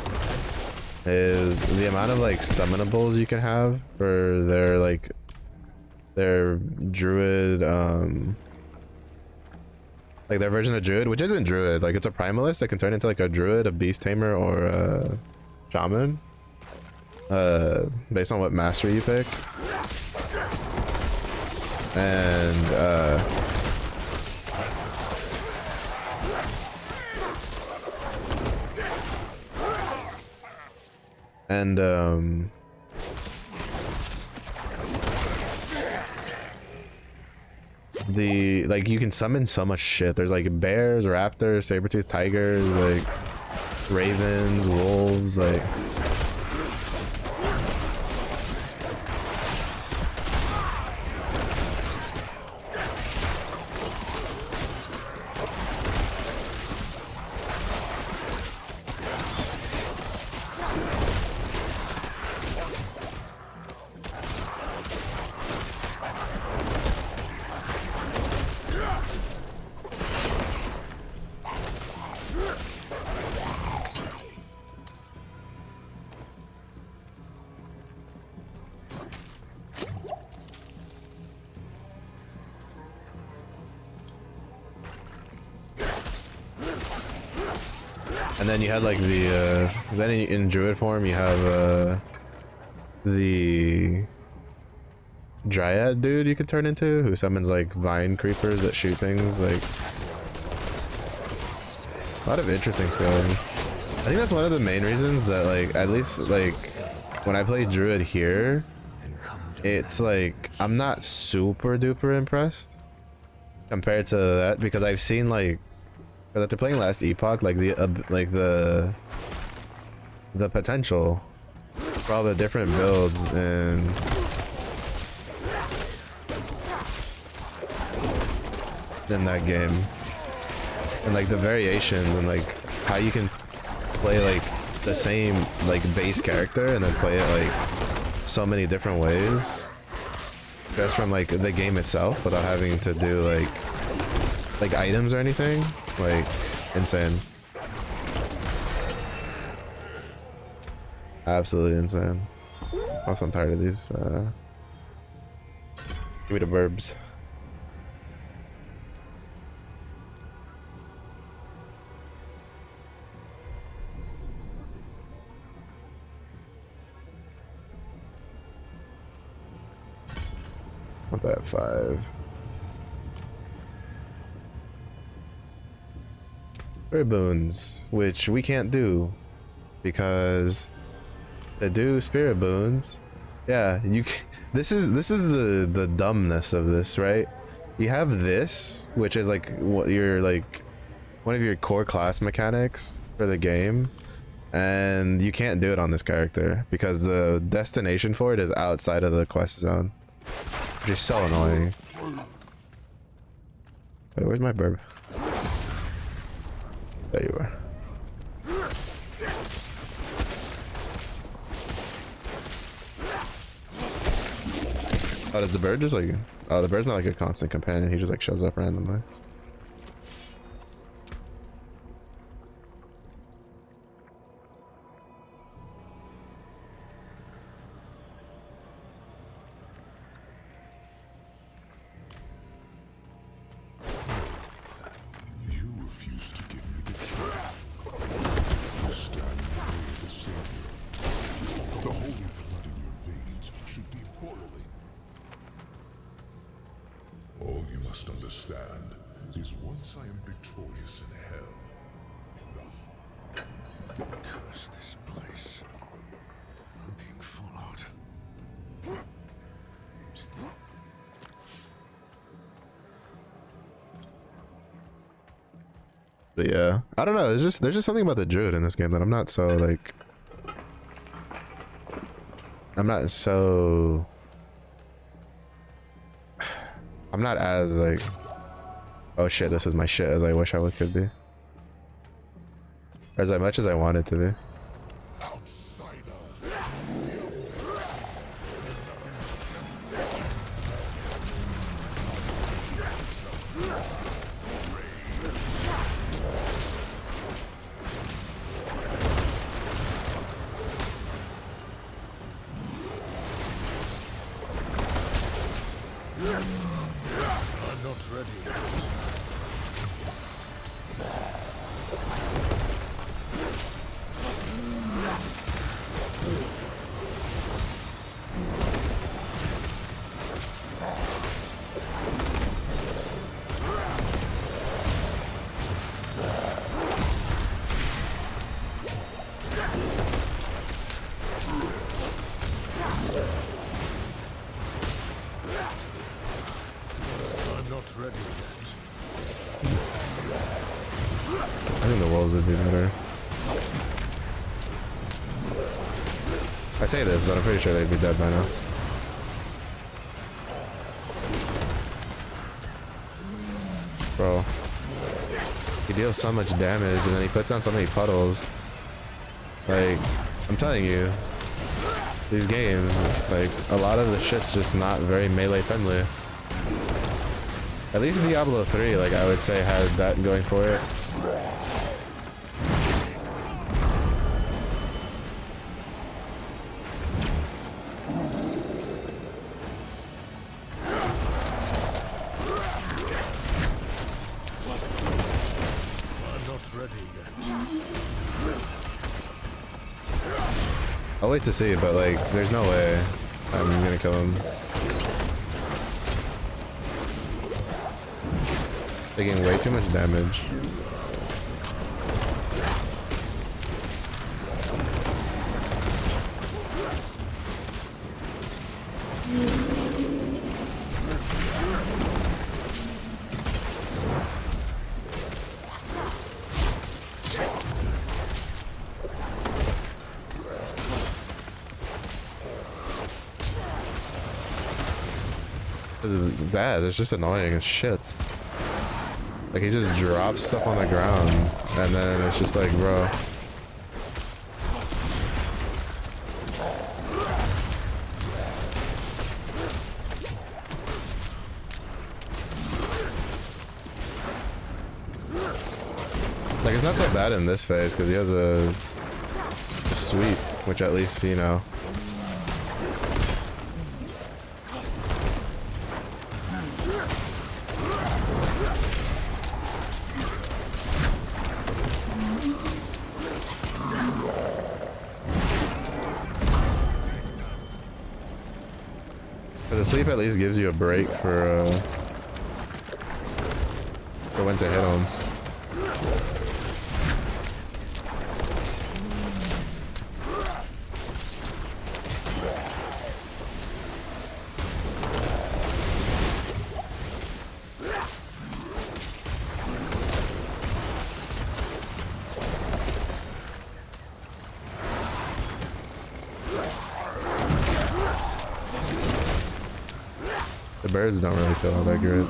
Is the amount of like summonables you can have for their druid, like their version of druid, which isn't druid. Like it's a primalist that can turn into like a druid, a beast tamer, or a shaman. Based on what mastery you pick. And the like you can summon so much shit. There's like bears, raptors, saber-toothed tigers, like ravens, wolves, like And then you had like the then in druid form you have the dryad dude you could turn into, who summons like vine creepers that shoot things. Like a lot of interesting skills. I think that's one of the main reasons that, like, at least like when I play druid here, it's like I'm not super duper impressed compared to that, because I've seen like, because after playing last epoch, like the potential for all the different builds and in that game, and like the variations and like how you can play like the same like base character and then play it like so many different ways just from like the game itself without having to do like items or anything. Like insane, absolutely insane. Also, I'm tired of these. Give me the verbs. Want that at 5. Spirit boons, which we can't do because to do spirit boons, yeah, this is the dumbness of this, right? You have this, which is like what you're like one of your core class mechanics for the game, and you can't do it on this character because the destination for it is outside of the quest zone, which is so annoying. Wait, where's my burb? There you are. Oh, does the bird just like... Oh, the bird's not like a constant companion. He just like shows up randomly. But yeah, I don't know. There's just something about the druid in this game that I'm not so like. I'm not as like, oh shit, this is my shit as I wish I could be, or as much as I want it to be. I think the wolves would be better. I say this, but I'm pretty sure they'd be dead by now. Bro, he deals so much damage and then he puts down so many puddles. Like, I'm telling you, these games, like, a lot of the shit's just not very melee friendly. At least Diablo 3, like, I would say had that going for it. I'll wait to see, but like, there's no way I'm gonna kill him. Taking way too much damage. This is bad. It's just annoying as shit. Like he just drops stuff on the ground and then it's just like, bro. Like it's not so bad in this phase because he has a sweep, which at least, you know. The sweep at least gives you a break for when to hit him. The birds don't really feel all that good.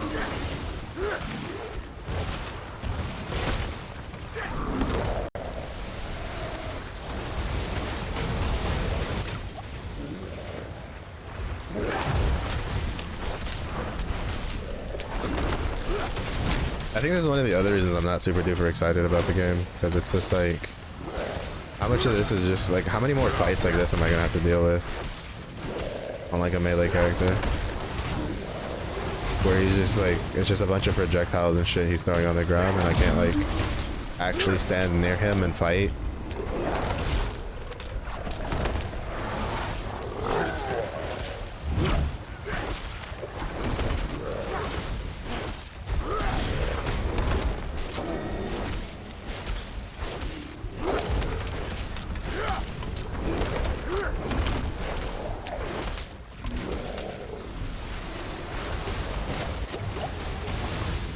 I think this is one of the other reasons I'm not super duper excited about the game, because it's just like, how much of this is just like, how many more fights like this am I gonna have to deal with on like a melee character? Where he's just like, it's just a bunch of projectiles and shit he's throwing on the ground and I can't like actually stand near him and fight.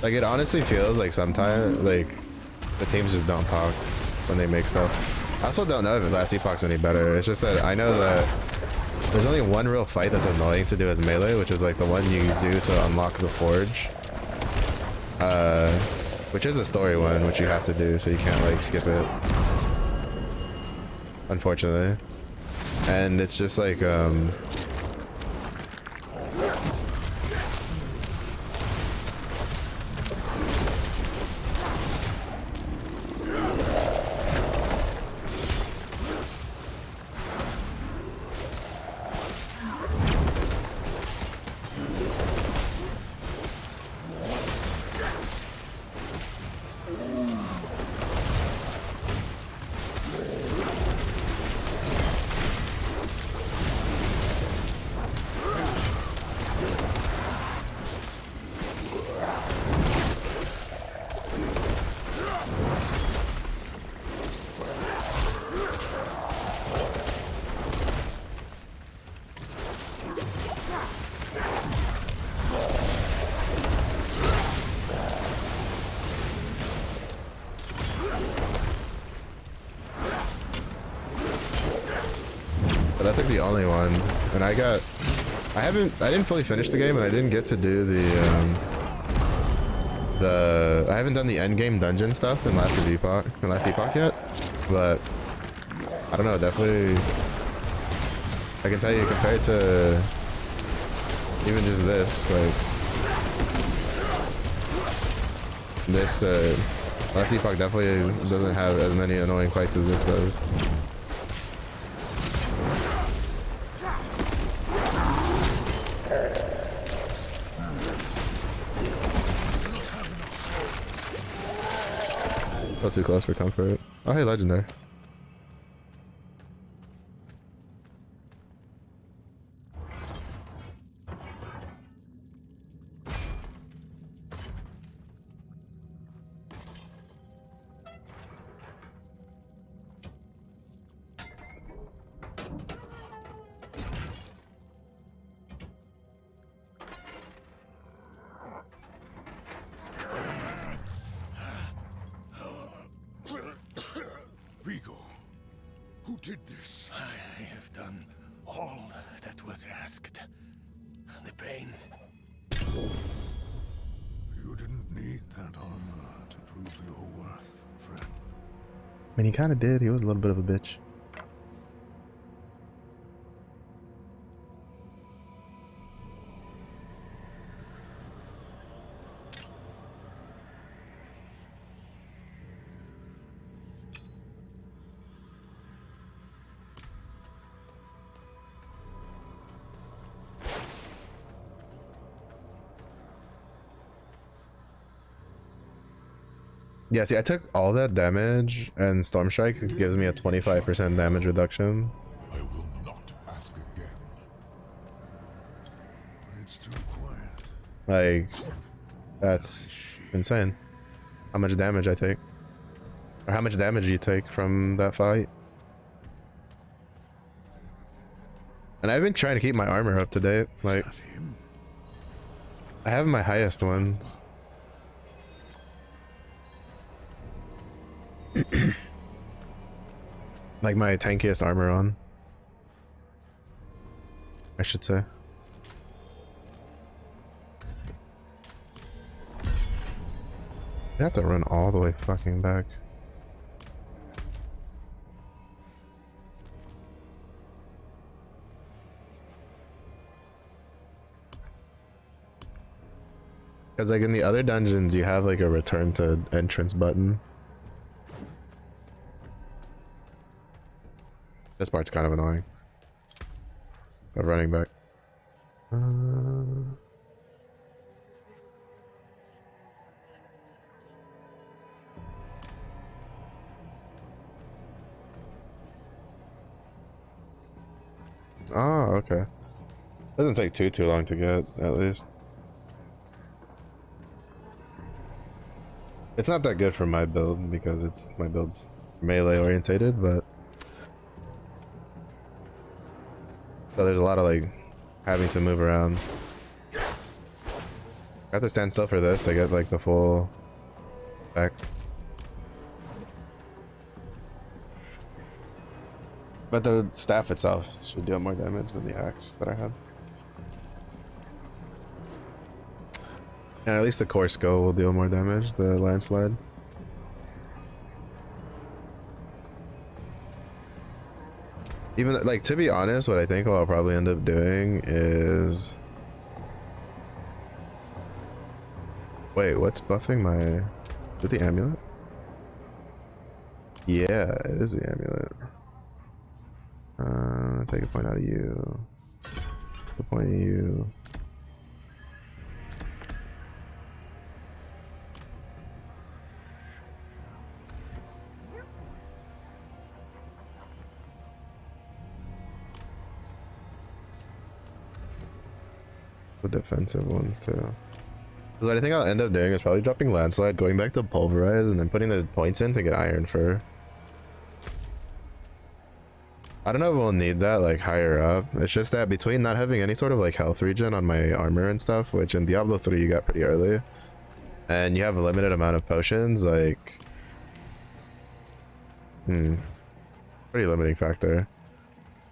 Like it honestly feels like sometimes like the teams just don't talk when they make stuff. I also don't know if Last Epoch's any better. It's just that I know that there's only one real fight that's annoying to do as melee, which is like the one you do to unlock the forge. Which is a story one, which you have to do, so you can't like skip it. Unfortunately. And it's just like but that's like the only one. And I didn't fully finish the game and I didn't get to do I haven't done the end game dungeon stuff in Last Epoch yet, but I don't know, definitely I can tell you compared to even just this, like this Last Epoch definitely doesn't have as many annoying fights as this does. Not too close for comfort. Oh hey, legendary. did this? I have done all that was asked. The pain. You didn't need that armor to prove your worth, friend. I mean, he kind of did. He was a little bit of a bitch. Yeah, see, I took all that damage, and Storm Strike gives me a 25% damage reduction. I will not ask again. It's too quiet. Like, that's insane. How much damage I take. Or how much damage you take from that fight. And I've been trying to keep my armor up to date. Like, I have my highest ones. Like my tankiest armor on, I should say. I have to run all the way fucking back. Because like in the other dungeons you have like a return to entrance button. This part's kind of annoying. But running back. Oh, okay. Doesn't take too long to get, at least. It's not that good for my build because my build's melee orientated, but so there's a lot of like having to move around. I have to stand still for this to get like the full effect. But the staff itself should deal more damage than the axe that I have. And at least the core skill will deal more damage, the landslide. Even like, to be honest, what I think I'll probably end up doing is, wait, what's buffing my, is it the amulet? Yeah, it is the amulet. Take a point out of you. The point of you. The defensive ones too. So what I think I'll end up doing is probably dropping landslide, going back to pulverize, and then putting the points in to get iron fur. I don't know if we'll need that like higher up. It's just that between not having any sort of like health regen on my armor and stuff, which in Diablo 3 you got pretty early, and you have a limited amount of potions, like pretty limiting factor.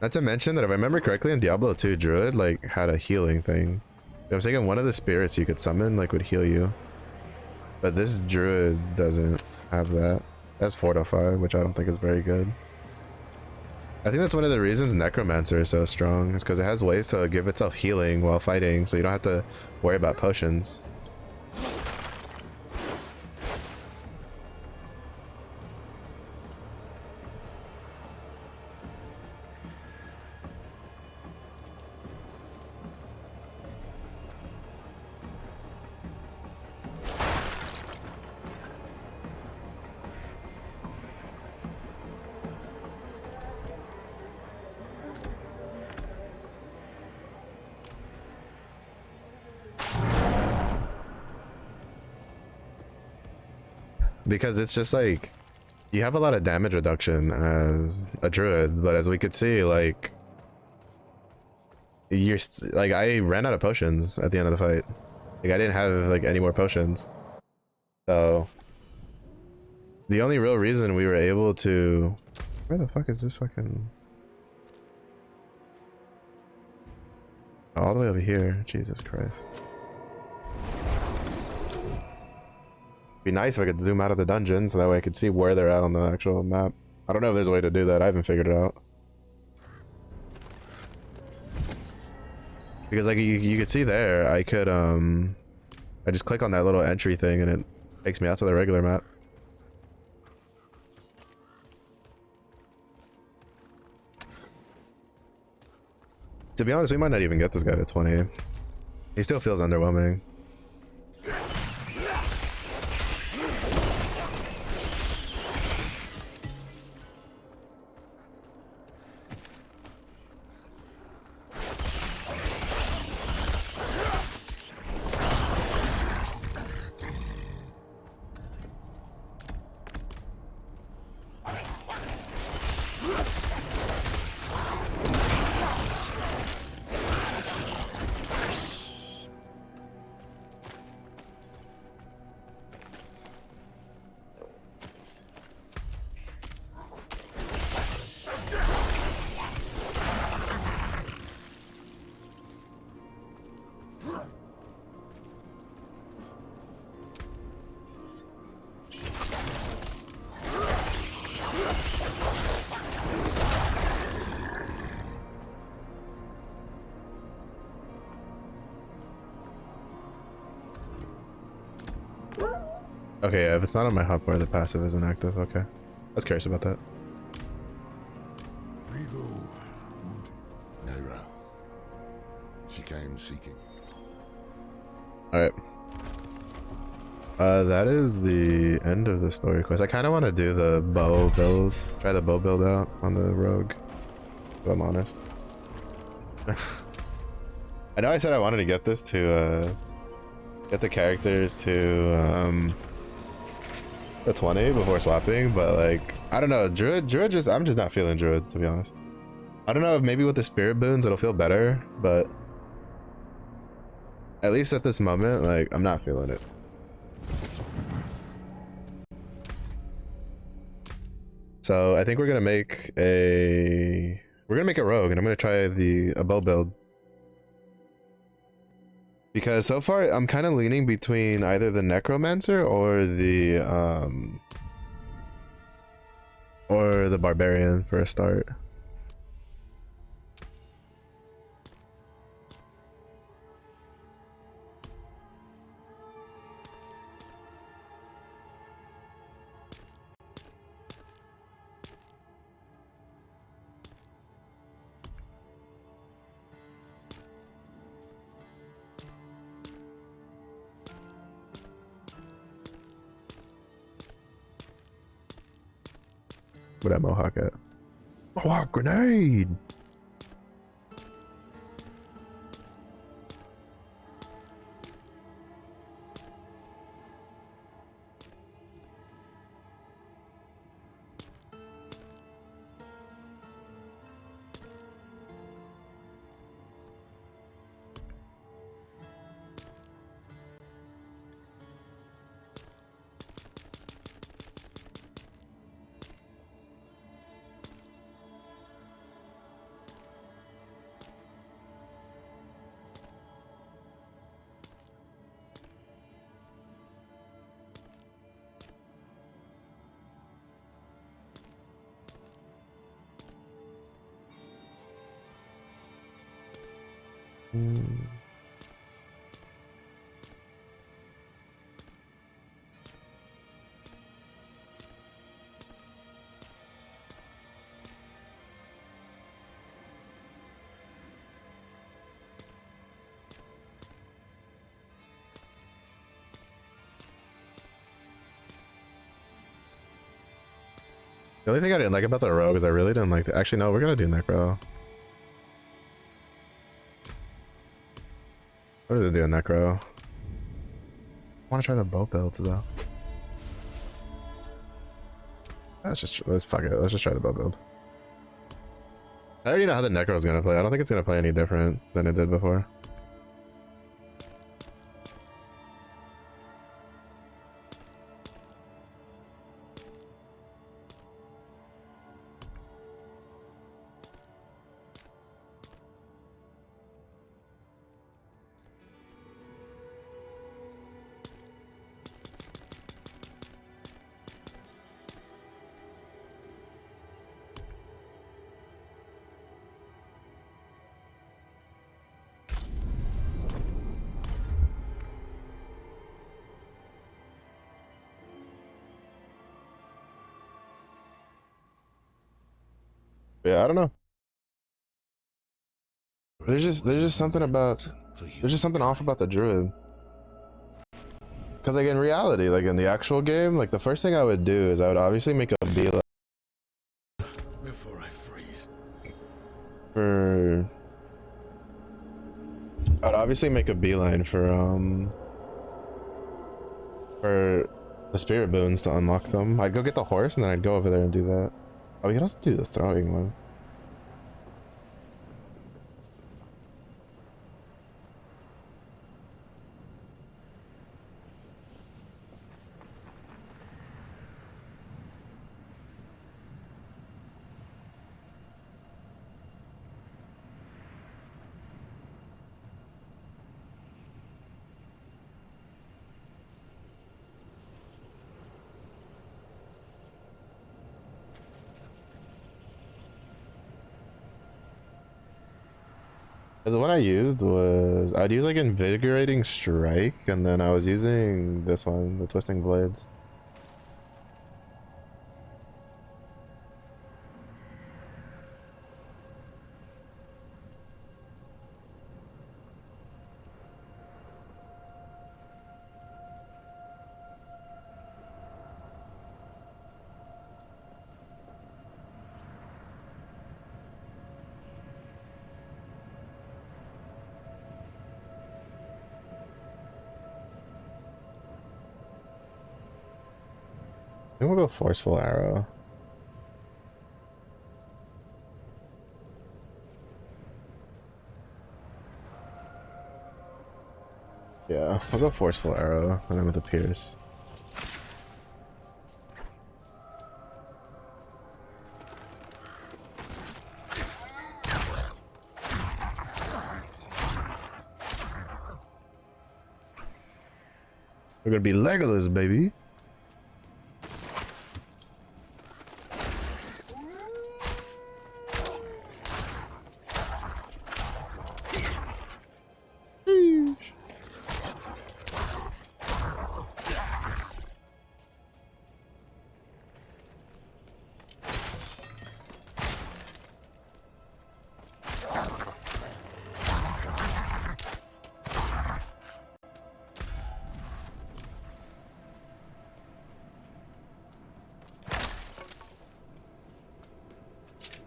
Not to mention that if I remember correctly, in Diablo 2 Druid like had a healing thing. I was thinking one of the spirits you could summon like would heal you, but this Druid doesn't have that. That's Fortify, which I don't think is very good. I think that's one of the reasons Necromancer is so strong, is because it has ways to give itself healing while fighting, so you don't have to worry about potions. Because it's just like, you have a lot of damage reduction as a druid, but as we could see, like, like I ran out of potions at the end of the fight. Like I didn't have like any more potions. So the only real reason we were able to Where the fuck is this fucking... Oh, all the way over here. Jesus Christ. Be nice if I could zoom out of the dungeon so that way I could see where they're at on the actual map. I don't know if there's a way to do that. I haven't figured it out. Because like you could see there, I could I just click on that little entry thing and it takes me out to the regular map. To be honest, we might not even get this guy to 20. He still feels underwhelming. Okay, yeah, if it's not on my hotbar, the passive isn't active. Okay. I was curious about that. Nera. She came seeking. Alright. That is the end of the story quest. I kind of want to do the bow build. Try the bow build out on the rogue. If I'm honest. I know I said I wanted to get this to, get the characters to, the 20 before swapping, but like, I don't know. Druid just, I'm just not feeling Druid, to be honest. I don't know if maybe with the spirit boons it'll feel better, but at least at this moment, like, I'm not feeling it. So I think we're gonna make a rogue, and I'm gonna try a bow build. Because so far I'm kind of leaning between either the necromancer or the barbarian for a start. Where that Mohawk at? Mohawk grenade! The only thing I didn't like about the rogue is I really didn't like the— actually no, we're gonna do necro. What does it do in necro? I want to try the bow builds though. Let's fuck it. Let's just try the bow build. I already know how the necro is gonna play. I don't think it's gonna play any different than it did before. Yeah, I don't know. There's just something about there's just something off about the druid. Cause like in reality, like in the actual game, like the first thing I would do is I would obviously make a beeline Before I freeze. for. I'd obviously make a beeline for the spirit boons to unlock them. I'd go get the horse and then I'd go over there and do that. Oh, we could also do the throwing one. Cause the one I used was I'd use like invigorating strike, and then I was using this one, the twisting blades. I think we'll go forceful arrow. Yeah, I'll go forceful arrow and then with the pierce. We're gonna be Legolas, baby.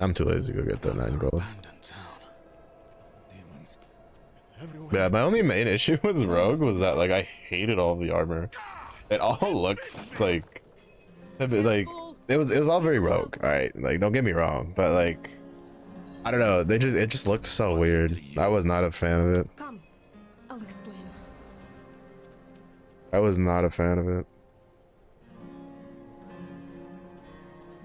I'm too lazy to go get that 9 gold. Yeah, my only main issue with Rogue was that like I hated all the armor. It all looks like it was all very Rogue. All right, like don't get me wrong, but like I don't know, it just looked so weird. I was not a fan of it. Come, I'll explain. I was not a fan of it.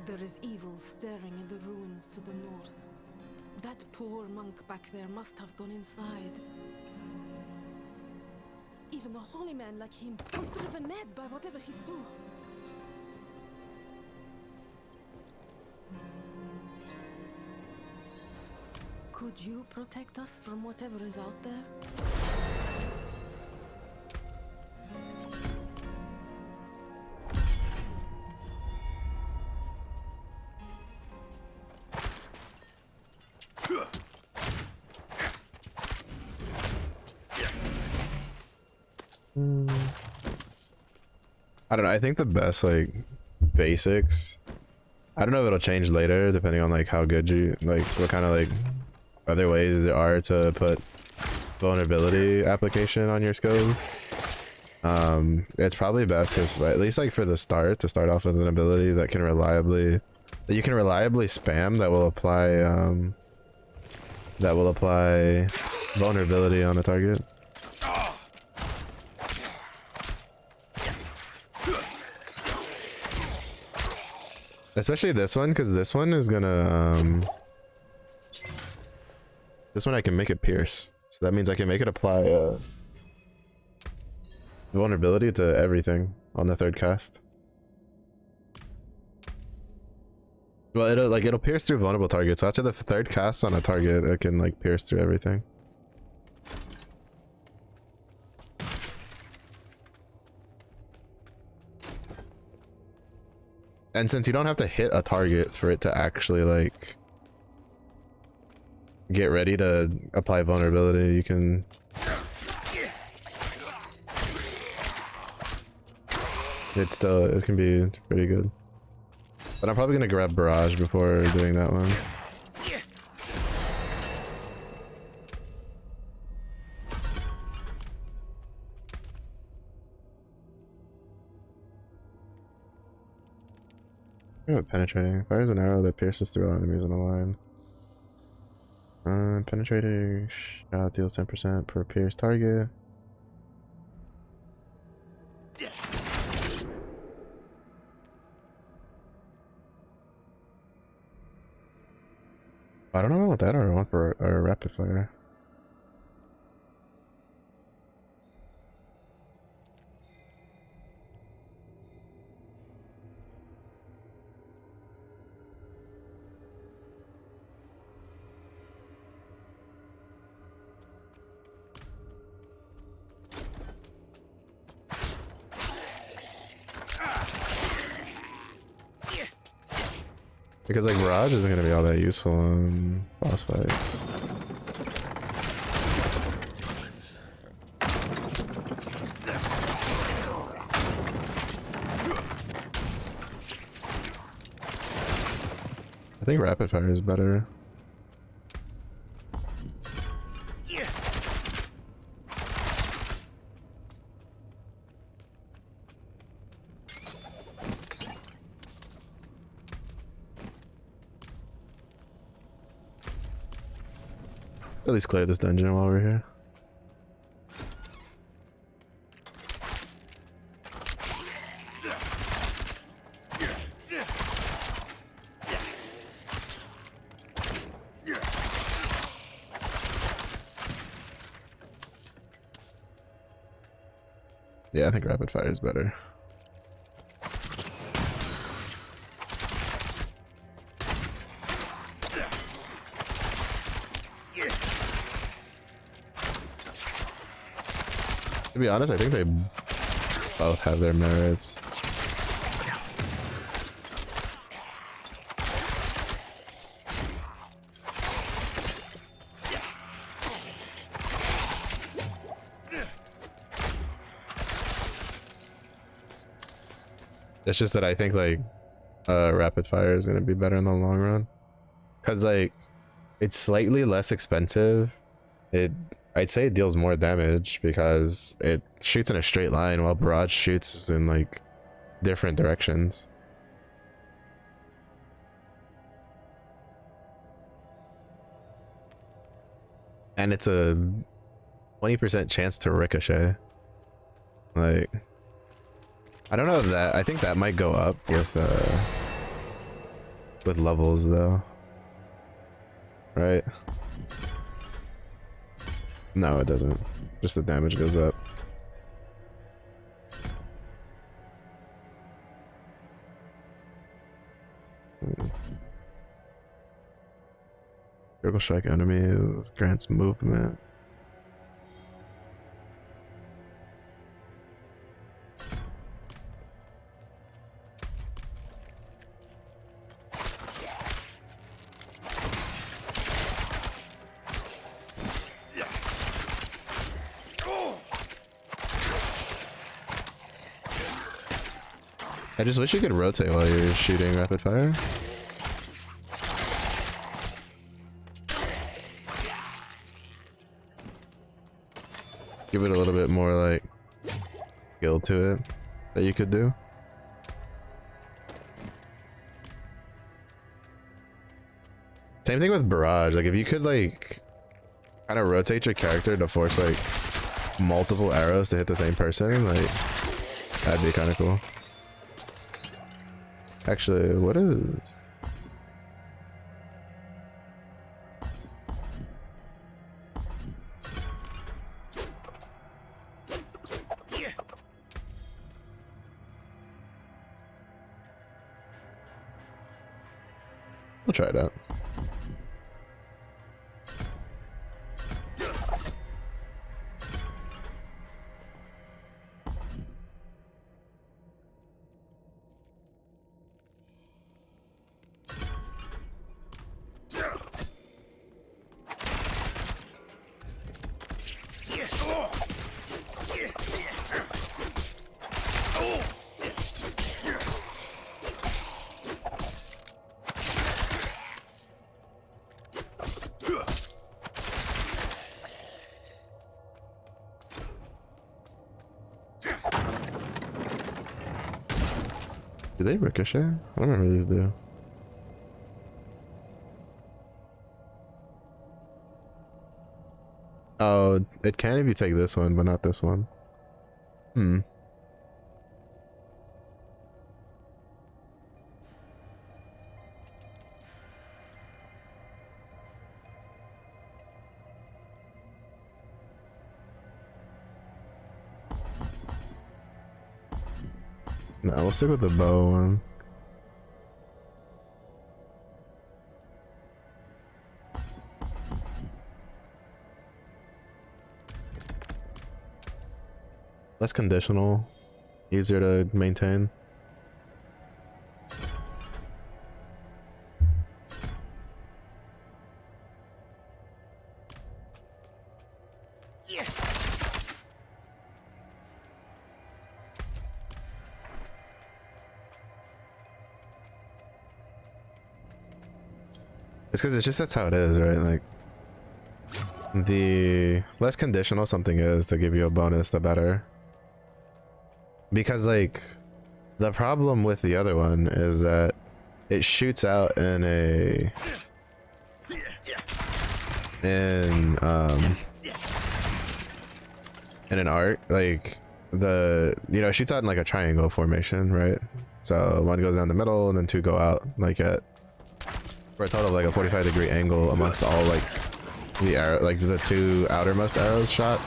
There is evil staring in the ruins to the north. That poor monk back there must have gone inside. Even a holy man like him was driven mad by whatever he saw. Could you protect us from whatever is out there? I don't know, I think the best like basics, I don't know if it'll change later depending on like how good you like what kind of like other ways there are to put vulnerability application on your skills. It's probably best to, at least like for the start, to start off with an ability that can reliably spam that will apply vulnerability on a target. Especially this one, because this one is gonna this one I can make it pierce, so that means I can make it apply vulnerability to everything on the third cast. Well, it'll pierce through vulnerable targets. So after the third cast on a target, it can like pierce through everything. And since you don't have to hit a target for it to actually like get ready to apply vulnerability, you can. It can be pretty good. But I'm probably gonna grab Barrage before doing that one. Penetrating. Fires an arrow that pierces through all enemies on the line. Penetrating shot deals 10% per pierced target. I don't know what that or I want for a rapid fire. Because like Barrage isn't gonna be all that useful in boss fights. I think rapid fire is better. At least clear this dungeon while we're here. Yeah, I think rapid fire is better. To be honest, I think they both have their merits. It's just that I think like rapid fire is gonna be better in the long run, cause like it's slightly less expensive. I'd say it deals more damage because it shoots in a straight line while Barrage shoots in like different directions. And it's a 20% chance to ricochet. Like, I don't know if that, I think that might go up with levels though. Right? No, it doesn't. Just the damage goes up. Critical strike enemies grants movement. I just wish you could rotate while you're shooting rapid fire. Give it a little bit more like skill to it that you could do. Same thing with Barrage. Like if you could like kind of rotate your character to force like multiple arrows to hit the same person, like that'd be kind of cool. Actually, what is? We'll try it out. Do they ricochet? I don't remember these do. Oh, it can if you take this one, but not this one. Hmm. No, we'll stick with the bow one. Less conditional, easier to maintain. It's because it's just that's how it is, right? Like, the less conditional something is to give you a bonus, the better. Because, like, the problem with the other one is that it shoots out in a... in an arc, like, the... you know, it shoots out in, like, a triangle formation, right? So, one goes down the middle, and then two go out, like, at... for a total of, like, a 45-degree angle amongst all, like, the arrow, like, the two outermost arrows shot.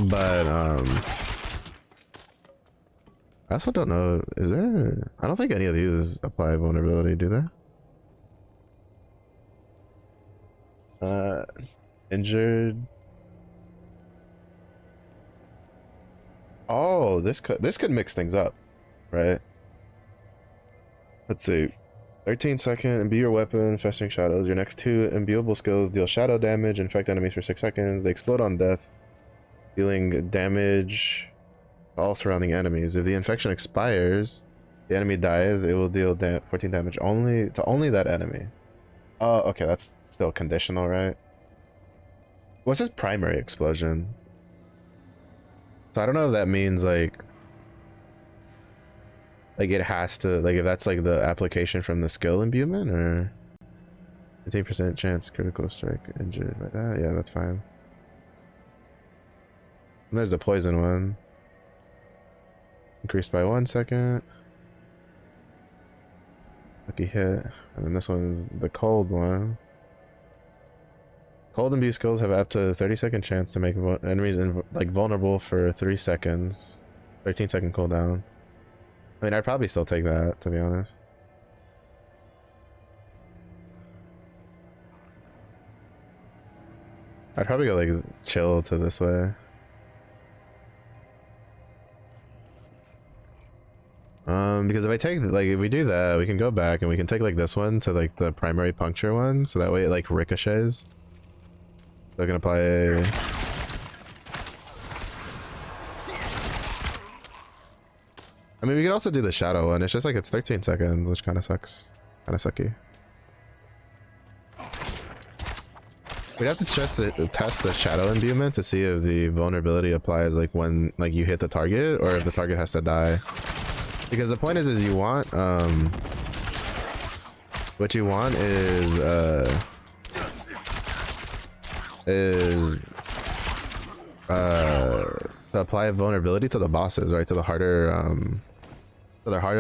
But, I also don't know, is there... I don't think any of these apply vulnerability, do they? Injured... Oh, this could mix things up, right? Let's see. 13-second, imbue your weapon, festering shadows. Your next two imbuable skills deal shadow damage, infect enemies for 6 seconds. They explode on death, dealing damage to all surrounding enemies. If the infection expires, the enemy dies, it will deal 14 damage only to that enemy. Oh, okay, that's still conditional, right? What's his primary explosion? So I don't know if that means like it has to, like, if that's like the application from the skill imbuement, or 15% chance critical strike injured by that. Yeah, that's fine. And there's the poison one, increased by 1 second, lucky hit. And then this one's the cold one. Cold imbue skills have up to 30-second chance to make enemies like vulnerable for 3 seconds. 13-second cooldown. I mean, I'd probably still take that, to be honest. I'd probably go like chill to this way. Because if I take, like, if we do that, we can go back and we can take like this one to like the primary puncture one, so that way it like ricochets. So I can apply a... I mean, we could also do the shadow one. It's just like it's 13 seconds, which kind of sucks. Kind of sucky. We'd have to test the shadow imbuement to see if the vulnerability applies like when like you hit the target, or if the target has to die. Because the point is you want what you want is to apply vulnerability to the bosses, right? To the harder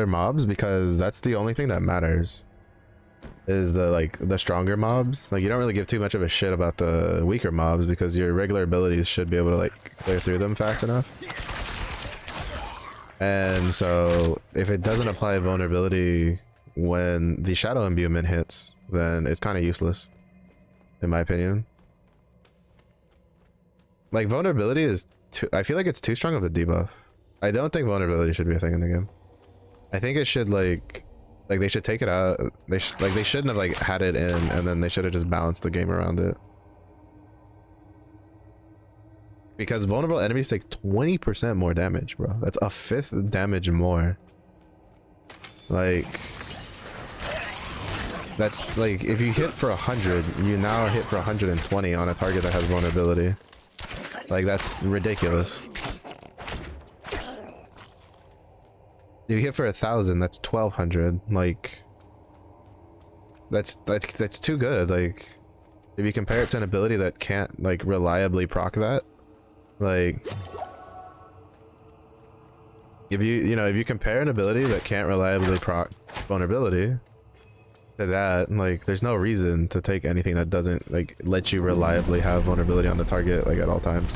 mobs, because that's the only thing that matters. Is the stronger mobs. Like, you don't really give too much of a shit about the weaker mobs because your regular abilities should be able to like clear through them fast enough. And so if it doesn't apply vulnerability when the shadow imbuement hits, then it's kind of useless, in my opinion. Like, vulnerability is too, I feel like it's too strong of a debuff. I don't think vulnerability should be a thing in the game. I think it should like they should take it out. They shouldn't have like had it in, and then they should have just balanced the game around it. Because vulnerable enemies take 20% more damage, bro. That's a 5th damage more. Like, that's like, if you hit for 100, you now hit for 120 on a target that has vulnerability. Like, that's ridiculous. If you hit for 1,000, that's 1,200. Like, that's too good. Like, if you compare it to an ability that can't like reliably proc that, like, if you compare an ability that can't reliably proc vulnerability to that, like, there's no reason to take anything that doesn't like let you reliably have vulnerability on the target like at all times.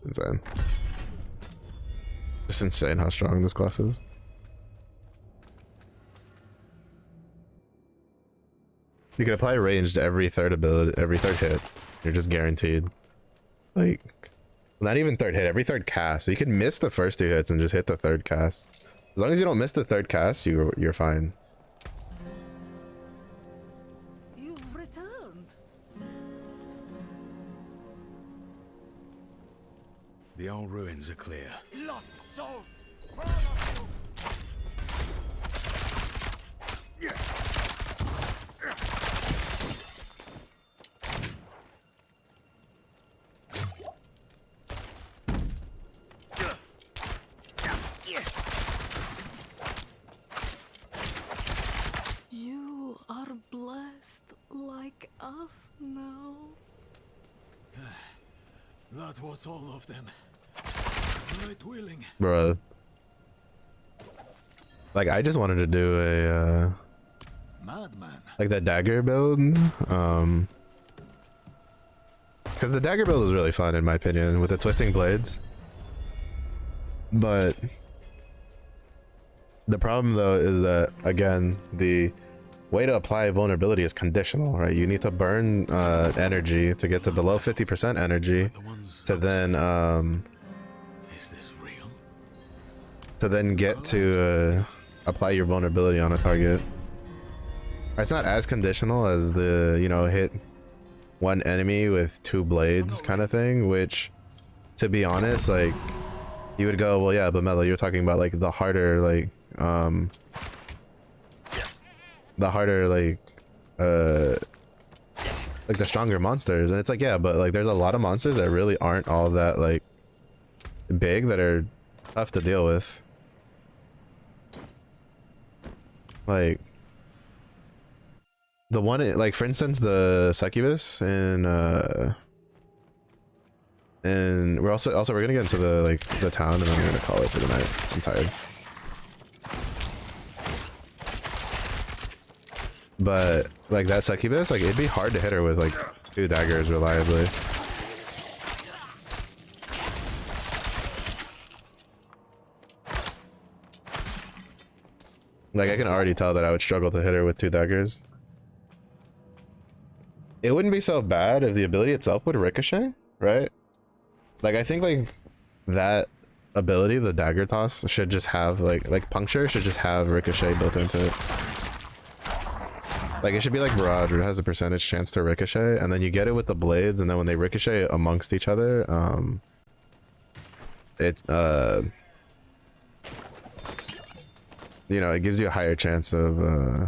Insane. Just insane how strong this class is. You can apply range to every third ability, every third hit. You're just guaranteed. Like, not even third hit, every third cast. So you can miss the first 2 hits and just hit the third cast. As long as you don't miss the third cast, you're fine. You've returned. The old ruins are clear. Lost souls! You are blessed like us now. That was all of them. Right willing. Bruh. Like, I just wanted to do a, Madman. like that dagger build. Because the dagger build is really fun, in my opinion, with the twisting blades. But the problem, though, is that, again, the way to apply vulnerability is conditional, right? You need to burn energy to get to below 50% energy to then Is this real? to then get to apply your vulnerability on a target. It's not as conditional as the, you know, hit one enemy with 2 blades kind of thing, which, to be honest, like, you would go, well, yeah, but Mello, you're talking about like the harder, like, like the stronger monsters. And it's like, yeah, but like there's a lot of monsters that really aren't all that like big, that are tough to deal with. Like the one, like, for instance, the succubus and we're we're gonna get into the, like, the town, and then we're gonna call it for the night. I'm tired. But like that succubus, like, it'd be hard to hit her with like 2 daggers reliably. Like, I can already tell that I would struggle to hit her with 2 daggers. It wouldn't be so bad if the ability itself would ricochet, right? Like, I think like that ability, the dagger toss, should just have like puncture should just have ricochet built into it. Like, it should be like barrage, where it has a percentage chance to ricochet, and then you get it with the blades, and then when they ricochet amongst each other, it's you know, it gives you a higher chance of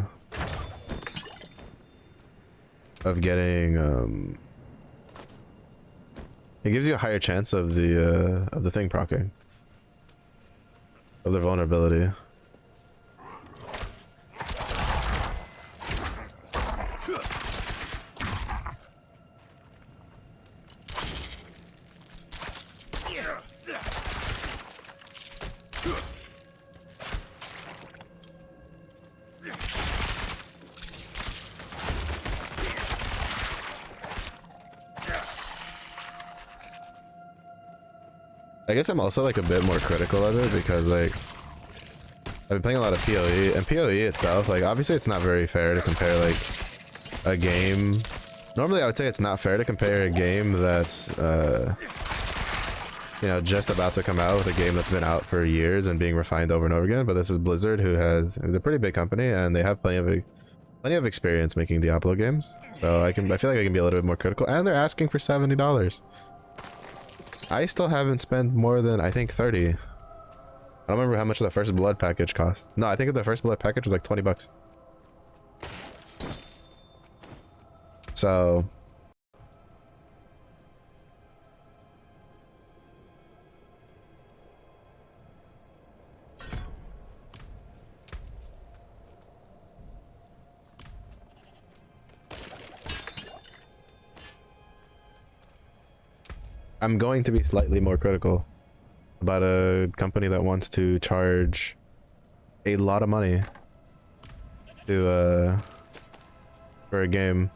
getting it gives you a higher chance of the thing proccing. of their vulnerability. I guess I'm also like a bit more critical of it because like I've been playing a lot of PoE, and PoE itself, like obviously it's not very fair to compare like a game. Normally I would say it's not fair to compare a game that's you know, just about to come out with a game that's been out for years and being refined over and over again. But this is Blizzard, who's a pretty big company, and they have plenty of experience making Diablo games. So I feel like I can be a little bit more critical, and they're asking for $70. I still haven't spent more than, I think, 30. I don't remember how much the first blood package cost. No, I think the first blood package was like 20 bucks. So I'm going to be slightly more critical about a company that wants to charge a lot of money to for a game,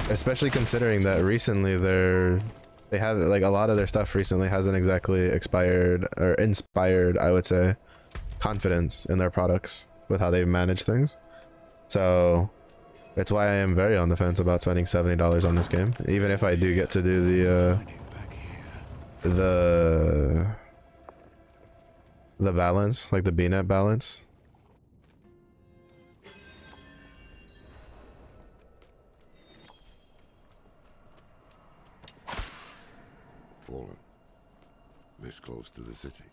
especially considering that recently they have like a lot of their stuff recently hasn't exactly expired or inspired, I would say, confidence in their products with how they manage things. So that's why I am very on the fence about spending $70 on this game, even if I do get to do the balance, like the BNet balance. Fallen. This close to the city.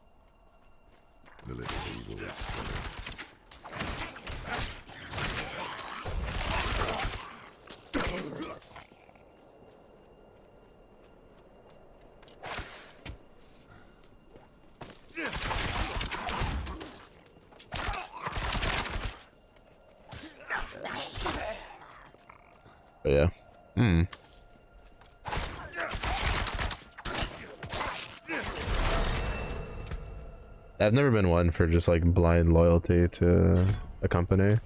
The little evil is coming. But yeah. I've never been one for just like blind loyalty to a company,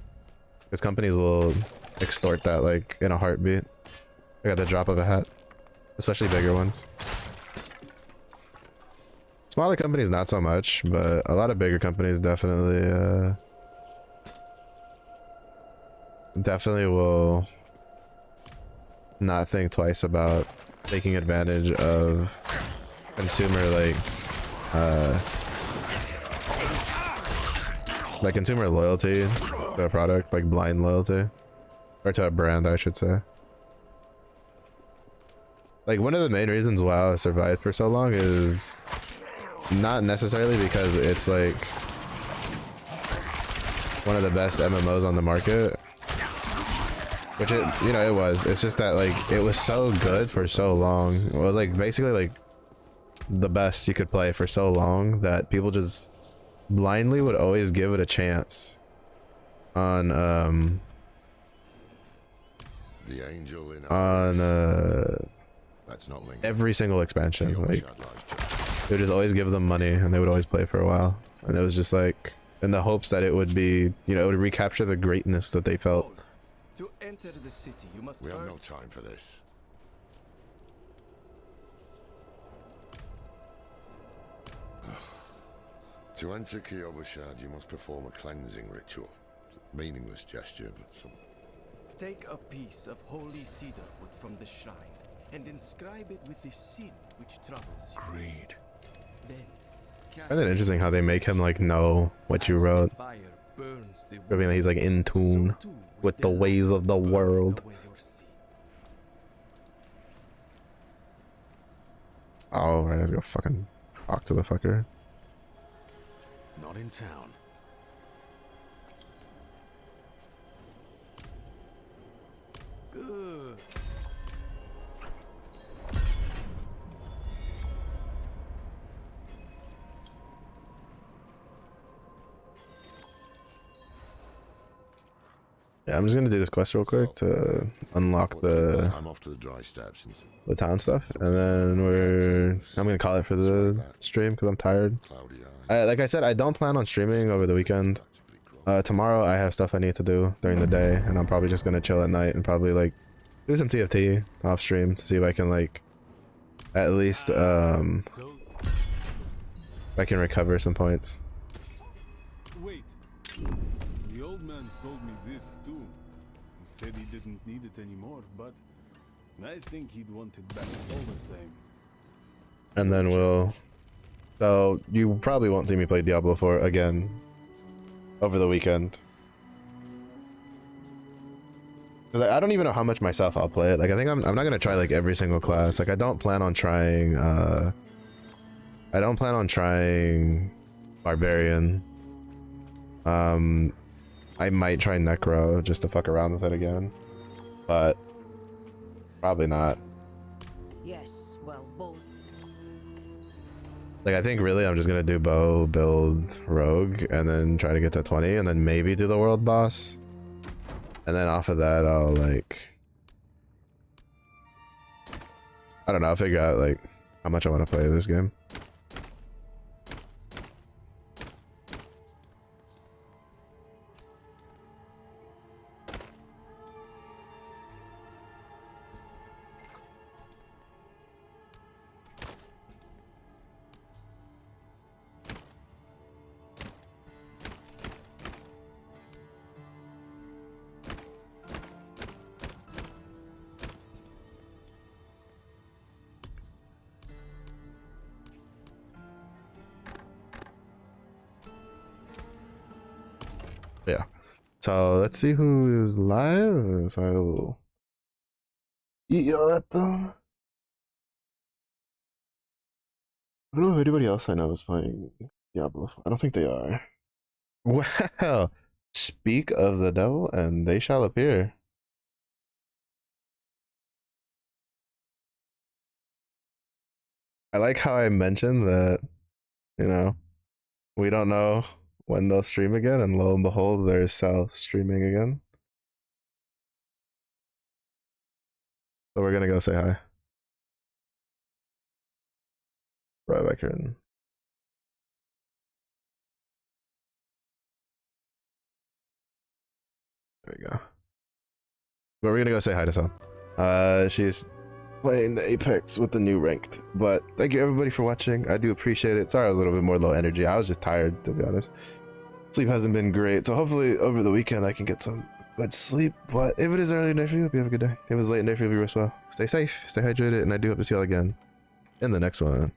because companies will extort that like in a heartbeat, like at the drop of a hat, especially bigger ones. Smaller companies not so much, but a lot of bigger companies definitely will not think twice about taking advantage of consumer like consumer loyalty to a product, like blind loyalty, or to a brand, I should say. Like one of the main reasons WoW survived for so long is not necessarily because it's like one of the best MMOs on the market, which it, you know, it was. It's just that like it was so good for so long. It was like basically like the best you could play for so long that people just blindly would always give it a chance on The angel in that's not linked. Every single expansion. Like they would just always give them money and they would always play for a while, and it was just like in the hopes that it would be, you know, it would recapture the greatness that they felt. To enter the city, you must We have no time for this. To enter Kyovashad, you must perform a cleansing ritual. Meaningless gesture, but some... Take a piece of holy cedar wood from the shrine and inscribe it with the sin which troubles you. Greed. Then I find it interesting how they make him like know what you wrote. I mean, he's like in tune with the ways of the world. Oh, right, let's go fucking talk to the fucker. Not in town. Good. Yeah, I'm just gonna do this quest real quick to unlock the I'm off to the dry steppes and town stuff, and then I'm gonna call it for the stream because I'm tired. Like I said, I don't plan on streaming over the weekend. Tomorrow I have stuff I need to do during the day, and I'm probably just gonna chill at night and probably like do some TFT off stream to see if I can like at least if I can recover some points. Wait. The old man sold me this too. He said he didn't need it anymore, but I think he'd want it back all the same. And then so you probably won't see me play Diablo 4 again over the weekend. Cause I don't even know how much myself I'll play it. Like I think I'm not gonna try like every single class. Like I don't plan on trying Barbarian. I might try Necro just to fuck around with it again, but probably not. Yes, well, both. Like I think really I'm just gonna do bow, build rogue, and then try to get to 20, and then maybe do the world boss. And then off of that I'll like, I don't know, I'll figure out like how much I want to play this game. Yeah. So let's see who is live. So I will yell at them. I don't know if anybody else I know is playing Diablo 4. I don't think they are. Well, speak of the devil and they shall appear. I like how I mentioned that, you know, we don't know when they'll stream again, and lo and behold, there's Sal streaming again. So we're gonna go say hi. Right back here. There we go. But we're gonna go say hi to Sal. She's playing the Apex with the new ranked. But thank you everybody for watching. I do appreciate it. Sorry I was a little bit more low energy. I was just tired, to be honest. Sleep hasn't been great, so hopefully over the weekend I can get some good sleep. But if it is early night for you, hope you have a good day. If it was late night for you, rest well. Stay safe, stay hydrated, and I do hope to see you all again in the next one.